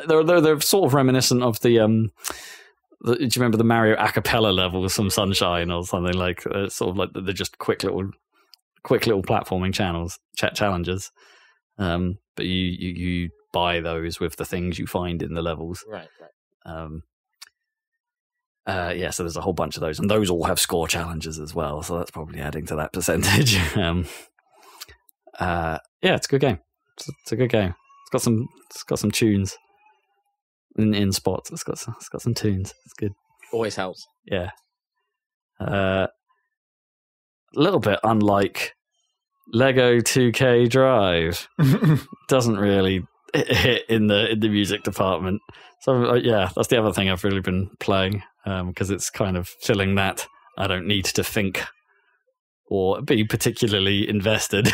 They're sort of reminiscent of the do you remember the Mario a cappella levels from Sunshine or something like? Sort of like they're just quick little platforming challenges. But you buy those with the things you find in the levels. Right. So there's a whole bunch of those, and those all have score challenges as well, so that's probably adding to that percentage. It's a good game. It's a good game. It's got some tunes in spots. It's got some tunes. It's good. Always helps. Yeah. A little bit unlike Lego 2K Drive. Doesn't really hit in the music department. So that's the other thing I've really been playing, because it's kind of filling that I don't need to think or be particularly invested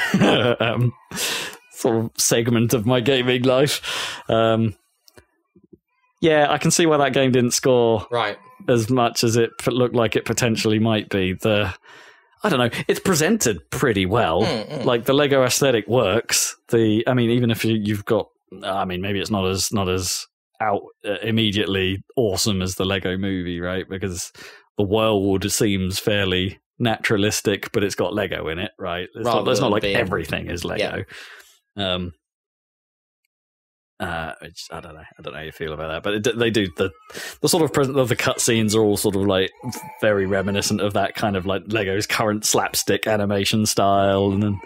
sort of segment of my gaming life. I can see why that game didn't score as much as it looked like it potentially might be. I don't know. It's presented pretty well. Like the Lego aesthetic works. Even if you've got, maybe it's not as out immediately awesome as the Lego movie, right? Because the world seems fairly naturalistic, but it's got Lego in it, right? It's not like everything is Lego. Yeah. I don't know how you feel about that, but they do the sort of present of the cutscenes are all sort of like very reminiscent of that kind of like Lego's current slapstick animation style and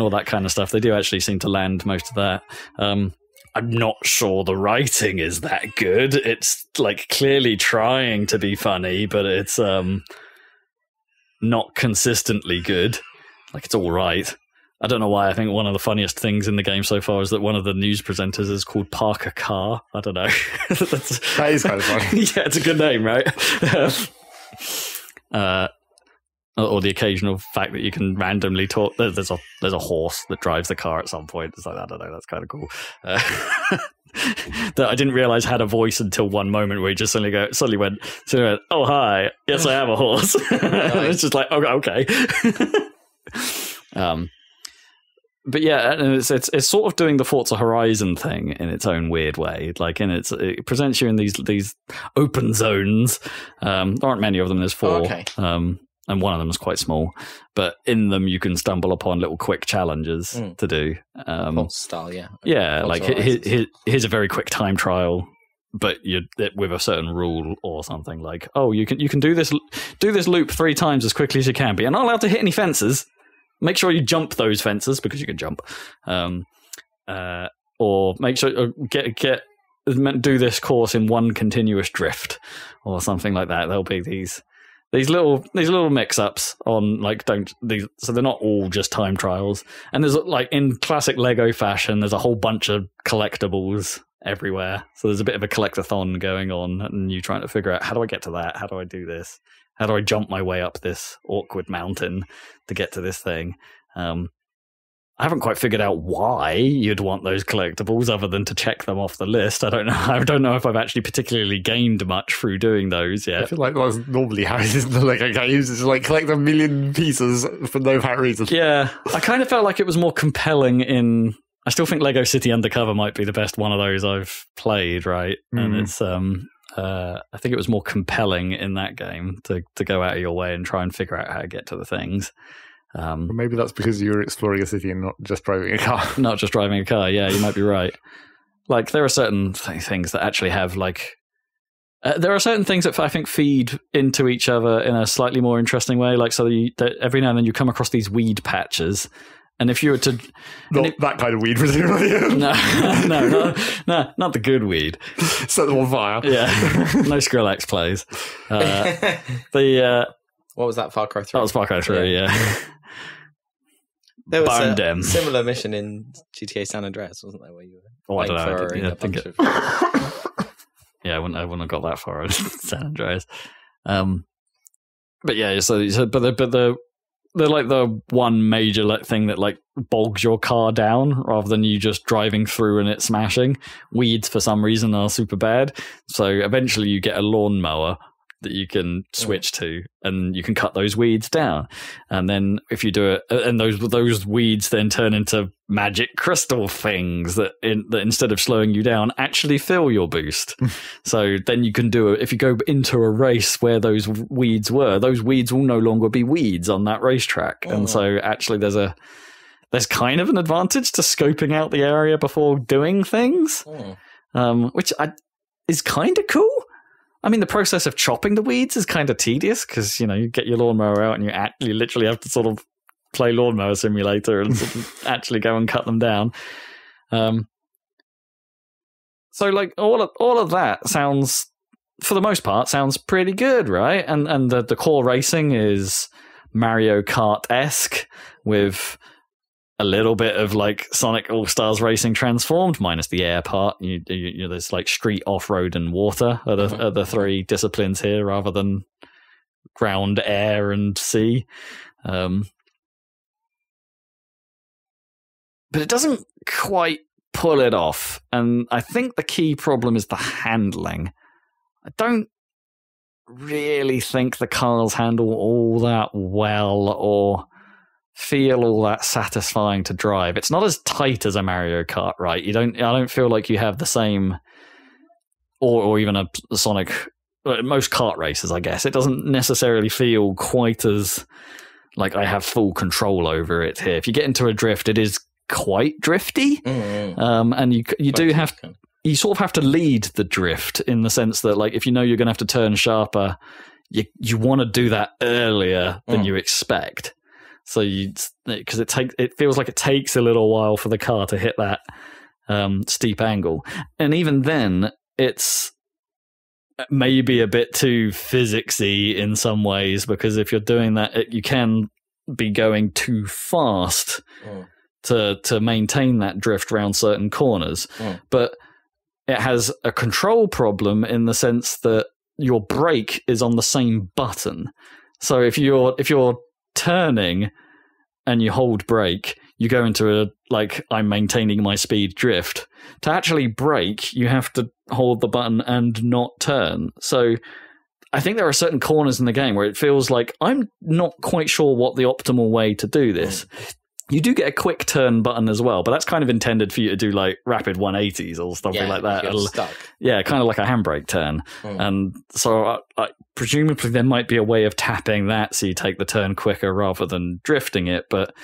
all that kind of stuff. They do actually seem to land most of that. I'm not sure the writing is that good. It's like clearly trying to be funny, but it's not consistently good. Like it's all right. I don't know why. I think one of the funniest things in the game so far is that one of the news presenters is called Parker Carr. I don't know. That is kind of funny. Yeah, it's a good name, right? Or the occasional fact that you can randomly talk. There's a horse that drives the car at some point. It's like, I don't know. That's kind of cool. That I didn't realize had a voice until one moment where he just suddenly went, "Oh hi, yes I have a horse." It's just like, okay. but yeah, and it's sort of doing the Forza Horizon thing in its own weird way. Like it presents you in these open zones. There aren't many of them. There's 4. Oh, okay. And one of them is quite small, but in them you can stumble upon little quick challenges to do. Style, yeah. Yeah, like here's a very quick time trial, but with a certain rule or something. Like, oh, you can do this loop 3 times as quickly as you can, but you're not allowed to hit any fences. Make sure you jump those fences because you can jump, or make sure do this course in one continuous drift or something like that. There'll be these little mix-ups on so they're not all just time trials. And there's like in classic Lego fashion, there's a whole bunch of collectibles everywhere. So there's a bit of a collectathon going on, and you trying to figure out, how do I get to that? How do I do this? How do I jump my way up this awkward mountain to get to this thing? I haven't quite figured out why you'd want those collectibles other than to check them off the list. I don't know if I've actually particularly gained much through doing those yet. I feel like that's normally how it is in the Lego games. It's like collect 1 million pieces for no apparent reason. Yeah, I kind of felt like it was more compelling in... I still think Lego City Undercover might be the best one of those I've played, right? And it's... I think it was more compelling in that game to go out of your way and try and figure out how to get to the things. Maybe that's because you're exploring a city and not just driving a car. Not just driving a car, yeah, you might be right. Like, there are certain things that actually have, like... there are certain things that I think feed into each other in a slightly more interesting way. Like, so that every now and then you come across these weed patches. And if you were to... that kind of weed, presumably. No, not the good weed. Set them on fire. Yeah, no Skrillex plays. What was that, Far Cry 3? That was Far Cry 3, yeah. There was a similar mission in GTA San Andreas, wasn't there? Where you were I don't know. Yeah, I wouldn't have got that far in San Andreas. But yeah, they're like the one major thing that like bogs your car down rather than you just driving through and it smashing. Weeds for some reason are super bad, so eventually you get a lawnmower that you can switch to, and you can cut those weeds down. And then if you do it, and those weeds then turn into magic crystal things that instead of slowing you down, actually fill your boost. So then you can do it. If you go into a race where those weeds were, those weeds will no longer be weeds on that racetrack. And so actually there's kind of an advantage to scoping out the area before doing things, which is kind of cool. I mean, the process of chopping the weeds is kind of tedious because, you get your lawnmower out and you literally have to sort of play Lawnmower Simulator and sort of actually go and cut them down. So, like, all of that sounds, for the most part, sounds pretty good, right? And the core racing is Mario Kart-esque with a little bit of like Sonic All-Stars Racing transformed, minus the air part. There's like street, off-road, and water are the 3 disciplines here, rather than ground, air, and sea. But it doesn't quite pull it off, and I think the key problem is the handling. I don't really think the cars handle all that well or feel all that satisfying to drive. It's not as tight as a Mario Kart, right? I don't feel like you have the same, or even a Sonic. Most kart races, I guess, it doesn't necessarily feel quite as like I have full control over it here. If you get into a drift, it is quite drifty, and you sort of have to lead the drift in the sense that, like, if you know you're going to have to turn sharper, you want to do that earlier than you expect. So because it feels like it takes a little while for the car to hit that steep angle, and even then, it's maybe a bit too physicsy in some ways, because if you're doing that, you can be going too fast to maintain that drift around certain corners. But it has a control problem in the sense that your brake is on the same button. So if you're turning and you hold brake, you go into I'm maintaining my speed drift. To actually brake, you have to hold the button and not turn. So I think there are certain corners in the game where it feels like I'm not quite sure what the optimal way to do this. You do get a quick turn button as well, but that's kind of intended for you to do like rapid 180s or something like that. Stuck. Yeah, kind of like a handbrake turn. And so presumably there might be a way of tapping that so you take the turn quicker rather than drifting it, but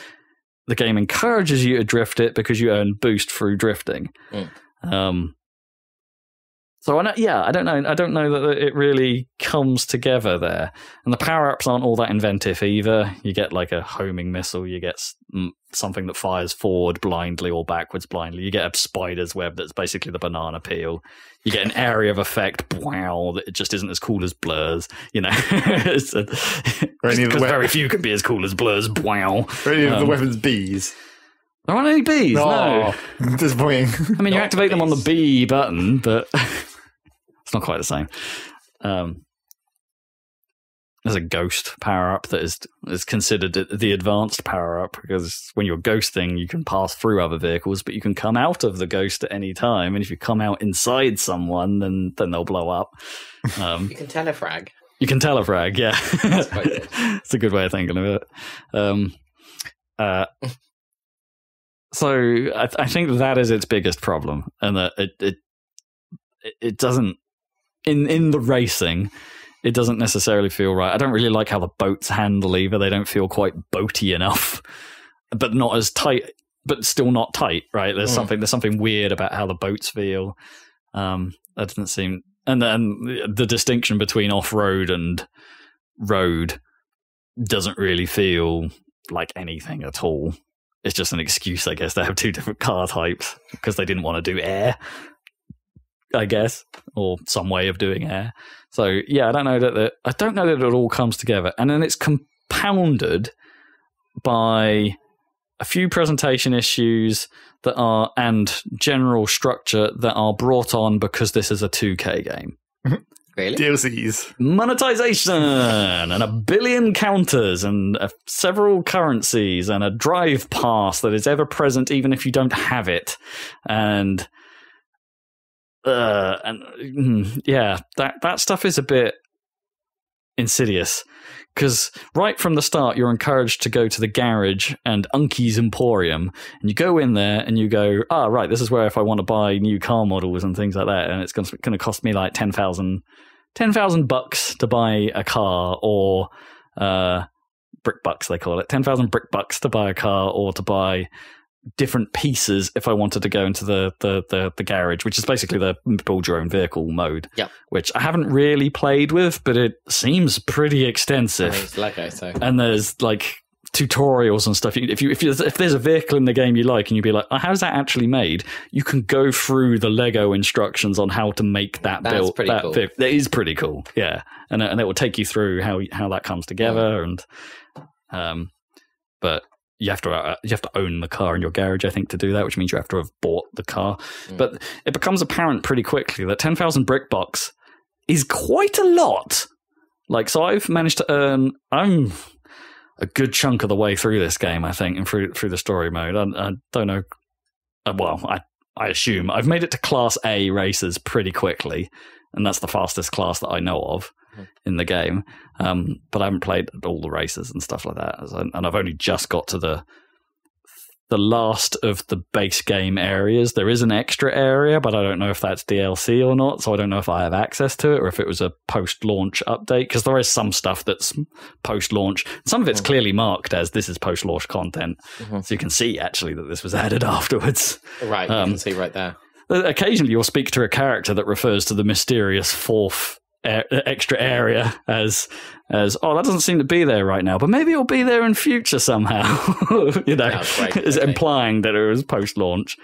the game encourages you to drift it because you earn boost through drifting. So I don't know that it really comes together there. And the power-ups aren't all that inventive either. You get like a homing missile, you get something that fires forward blindly or backwards blindly. You get a spider's web that's basically the banana peel. You get an area of effect, wow, that it just isn't as cool as Blur's, because very few can be as cool as Blur's, wow. Or any of the weapons bees. There aren't any bees, no. Disappointing. I mean, you activate them on the B button, but it's not quite the same. There's a ghost power-up that is considered the advanced power-up, because when you're ghosting, you can pass through other vehicles, but you can come out of the ghost at any time, and if you come out inside someone, then they'll blow up. You can telefrag. You can telefrag, yeah. That's quite good. It's a good way of thinking of it. So I think that is its biggest problem, and that it doesn't in the racing. It doesn't necessarily feel right. I don't really like how the boats handle either. They don't feel quite boaty enough, but not as tight, but still not tight, right? There's something weird about how the boats feel. That doesn't seem, and then the distinction between off-road and road doesn't really feel like anything at all. It's just an excuse, I guess, to have two different car types because they didn't want to do air, I guess, or some way of doing air. So yeah, I don't know that it all comes together, and then it's compounded by a few presentation issues and general structure that are brought on because this is a 2K game. Really? DLCs, monetization, and 1 billion counters, and several currencies, and a drive pass that is ever present even if you don't have it, and yeah, that stuff is a bit insidious, because right from the start you're encouraged to go to the garage and Unky's Emporium, and you go in there and you go, right, this is where if I want to buy new car models and things like that, and it's going to cost me like $10,000 to buy a car, or brick bucks they call it, 10,000 brick bucks to buy a car, or to buy different pieces if I wanted to go into the garage, which is basically the build your own vehicle mode. Yeah, which I haven't really played with, but it seems pretty extensive. It's Lego, so. And there's like tutorials and stuff. If there's a vehicle in the game you like, and you'd be like, how's that actually made? You can go through the Lego instructions on how to make that build. That's pretty cool. That is pretty cool, yeah. And it will take you through how that comes together, and but. You have to own the car in your garage, I think, to do that, which means you have to have bought the car. But it becomes apparent pretty quickly that 10,000 brick bucks is quite a lot. Like, so I've managed to earn. I'm a good chunk of the way through this game, I think, and through the story mode. I don't know. Well, I assume I've made it to Class A races pretty quickly, and that's the fastest class that I know of in the game, but I haven't played all the races and stuff like that, and I've only just got to the last of the base game areas. There is an extra area, but I don't know if that's DLC or not, so I don't know if I have access to it or if it was a post-launch update, because there is some stuff that's post-launch. Some of it's clearly marked as this is post-launch content, so you can see actually that this was added afterwards. Right, you can see right there. Occasionally you'll speak to a character that refers to the mysterious fourth extra area as that doesn't seem to be there right now, but maybe it'll be there in future somehow. Is implying that it was post-launch,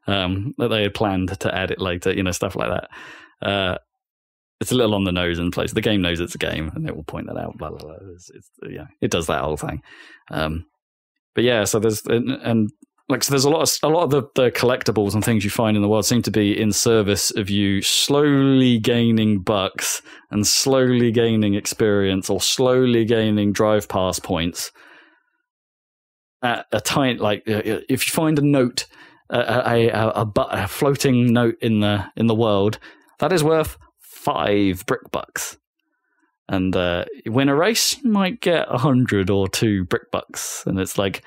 that they had planned to add it later, stuff like that. It's a little on the nose in place. The game knows it's a game, and it will point that out. Blah blah blah. It does that whole thing. But yeah, so there's so there's a lot of the collectibles and things you find in the world seem to be in service of you slowly gaining bucks and slowly gaining experience or slowly gaining drive pass points. At a time, like if you find a note, a floating note in the world, that is worth 5 brick bucks. And you win a race, you might get 100 or 2 brick bucks, and it's like,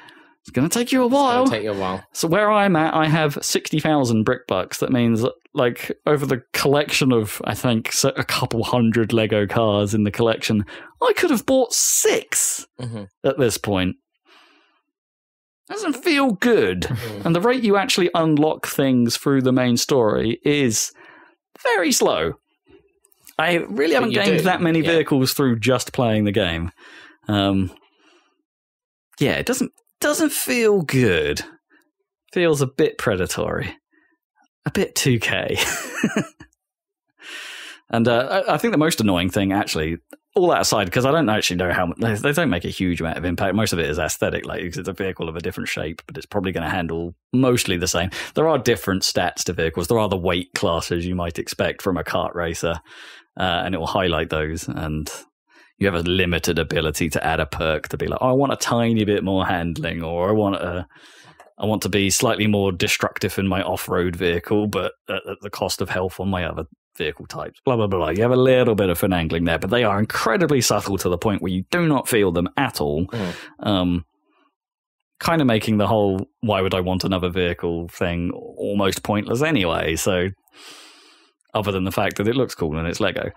It's going to take you a while. It's going to take you a while. So where I'm at, I have 60,000 brick bucks. That means, like, over the collection of, I think, a couple hundred Lego cars in the collection, I could have bought 6 at this point. Doesn't feel good. And the rate you actually unlock things through the main story is very slow. I really haven't gained that many vehicles through just playing the game. It doesn't feel good. Feels a bit predatory. A bit 2K. And I think the most annoying thing, actually, all that aside, because I don't actually know how much, they don't make a huge amount of impact. Most of it is aesthetic, like it's a vehicle of a different shape, but it's probably going to handle mostly the same. There are different stats to vehicles. There are the weight classes you might expect from a kart racer, and it will highlight those. And you have a limited ability to add a perk to be like, oh, I want a tiny bit more handling, or I want to be slightly more destructive in my off-road vehicle, but at the cost of health on my other vehicle types, blah, blah, blah. You have a little bit of finagling there, but they are incredibly subtle to the point where you do not feel them at all. Kind of making the whole, why would I want another vehicle thing almost pointless anyway. So other than the fact that it looks cool and it's Lego.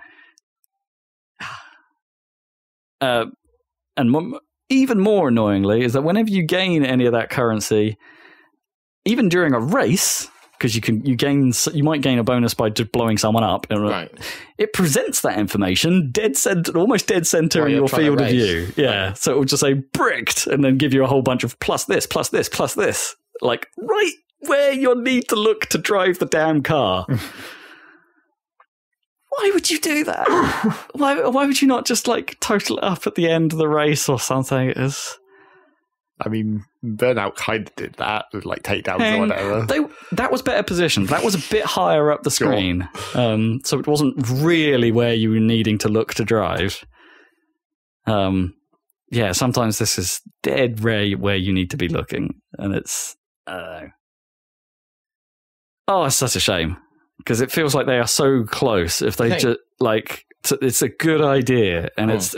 And even more annoyingly is that whenever you gain any of that currency, even during a race, because you might gain a bonus by just blowing someone up. Right. It presents that information almost dead center in your field of view. Yeah. Right. So it will just say bricked and then give you a whole bunch of plus this, plus this, plus this. Like right where you'll need to look to drive the damn car. Why would you do that? Why would you not just like total it up at the end of the race or something? I mean, Burnout kind of did that with like takedowns or whatever. That was better positioned. That was a bit higher up the screen. Sure. So it wasn't really where you were needing to look to drive. Sometimes this is dead rare where you need to be looking. And it's, it's such a shame. Because it feels like they are so close. If they just like, it's a good idea, and it's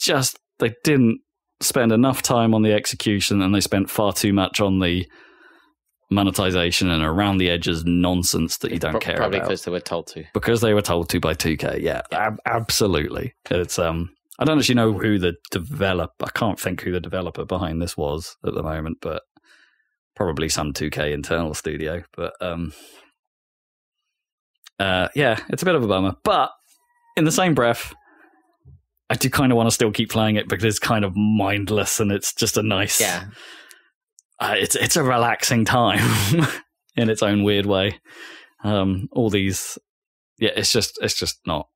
just they didn't spend enough time on the execution, and they spent far too much on the monetization and around the edges nonsense that you don't care about. Probably because they were told to. Because they were told to by 2K. Yeah. Absolutely. It's I don't actually know who the developer. I can't think who the developer behind this was at the moment, but. Probably some 2K internal studio, but it's a bit of a bummer. But in the same breath, I do kind of want to still keep playing it because it's kind of mindless and it's just a nice. Yeah. It's a relaxing time in its own weird way. All these, it's just not.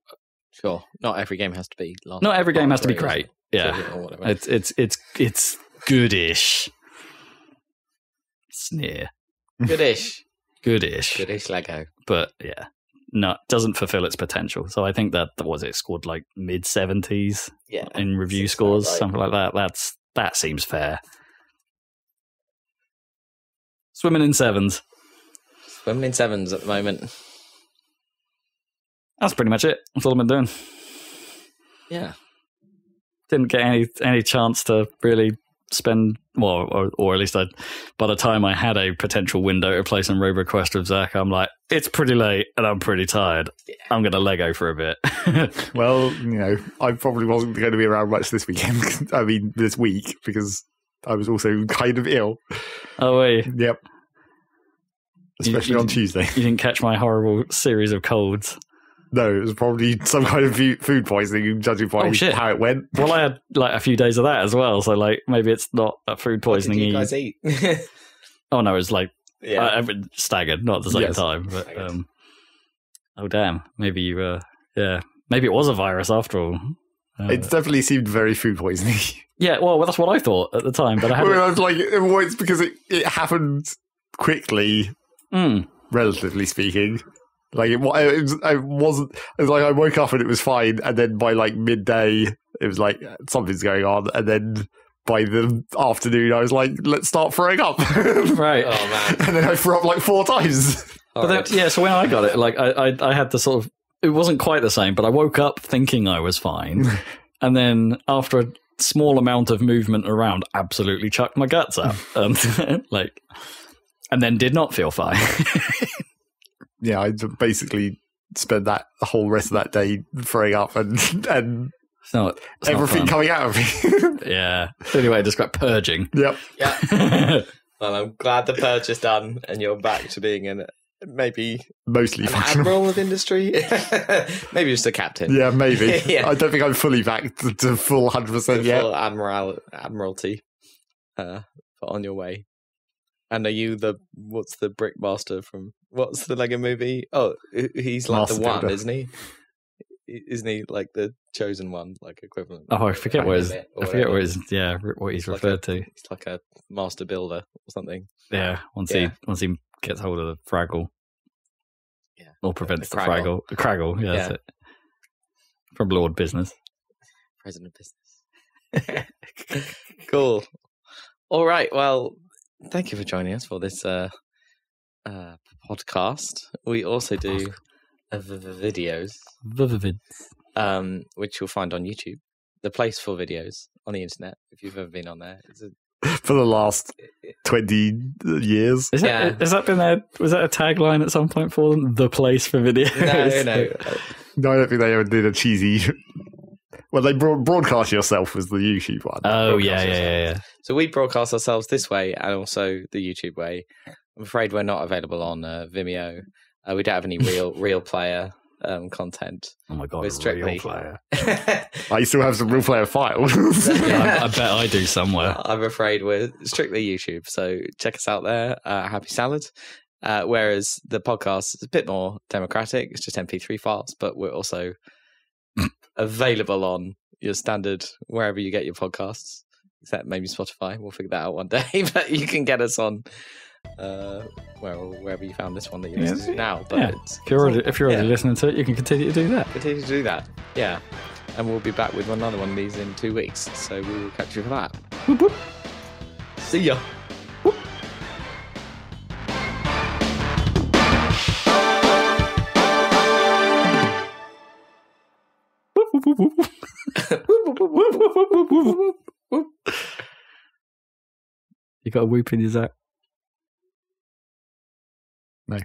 Sure, not every game has to be. Not every game has to be great. Yeah, it's goodish. Sneer. Goodish Lego. But yeah, no, doesn't fulfill its potential. So I think that it scored like mid-70s in review scores, something like that. That seems fair. Swimming in sevens at the moment. That's pretty much it. That's all I've been doing. Yeah. Didn't get any chance to really spend or at least by the time I had a potential window to play some RoboQuest with Zach, I'm like, it's pretty late and I'm pretty tired. I'm going to Lego for a bit. Well, I probably wasn't going to be around much this weekend. I mean, this week, because I was also kind of ill. Oh, were you? Yep. Especially on Tuesday. You didn't catch my horrible series of colds. No, it was probably some kind of food poisoning, judging by how it went. Well, I had like a few days of that as well, so like maybe it's not a food poisoning. What did you guys eat? Oh no, it was like staggered, not at the same time. But oh damn, maybe you maybe it was a virus after all. It definitely seemed very food poisoning. Yeah, well, that's what I thought at the time, but I was like, it's because it happened quickly, relatively speaking. Like it wasn't. It was like I woke up and it was fine, and then by like midday, it was like something's going on, and then by the afternoon, I was like, let's start throwing up. Right. Oh man. And then I threw up like 4 times. But then, so when I got it, like I had the sort of, it wasn't quite the same, but I woke up thinking I was fine, and then after small amount of movement around absolutely chucked my guts out. And then did not feel fine. Yeah, I basically spent that whole rest of that day throwing up and it's everything coming out of me. Yeah. Anyway, I describe purging. Yep. Yeah. Well, I'm glad the purge is done and you're back to being maybe mostly an admiral of industry. Maybe just a captain. Yeah, maybe. Yeah. I don't think I'm fully back to full 100% yet. Full admiralty. On your way. And are you what's the brickmaster from, what's the Lego movie? Oh, he's like Master the one, builder. Isn't he? Isn't he like the chosen one, like equivalent? Oh, I forget what he's referred to. He's like a master builder or something. Yeah, once he gets hold of the Fraggle. Yeah. Or prevents the Fraggle. The Craggle, yeah, that's it. From Lord Business. President Business. Cool. All right, well, thank you for joining us for this podcast. We also do videos, which you'll find on YouTube. The place for videos on the internet, if you've ever been on there. For the last 20 years. Has that been was that a tagline at some point for them? The place for videos? No. No, I don't think they ever did a cheesy... Well, they broadcast yourself was the YouTube one. Oh, yeah. So we broadcast ourselves this way and also the YouTube way. I'm afraid we're not available on Vimeo. We don't have any real player content. Oh my God, strictly... real player. I still have some real player files. I bet I do somewhere. I'm afraid we're strictly YouTube. So check us out there, Happy Salad. Whereas the podcast is a bit more democratic. It's just MP3 files, but we're also... available on your standard wherever you get your podcasts, except maybe Spotify. We'll figure that out one day. But you can get us on wherever you found this one that you're listening to now. But if you're already listening to it, you can continue to do that. Yeah. And we'll be back with another one of these in 2 weeks. So we will catch you for that. Whoop, whoop. See ya. You got a whoop in your Zach? No.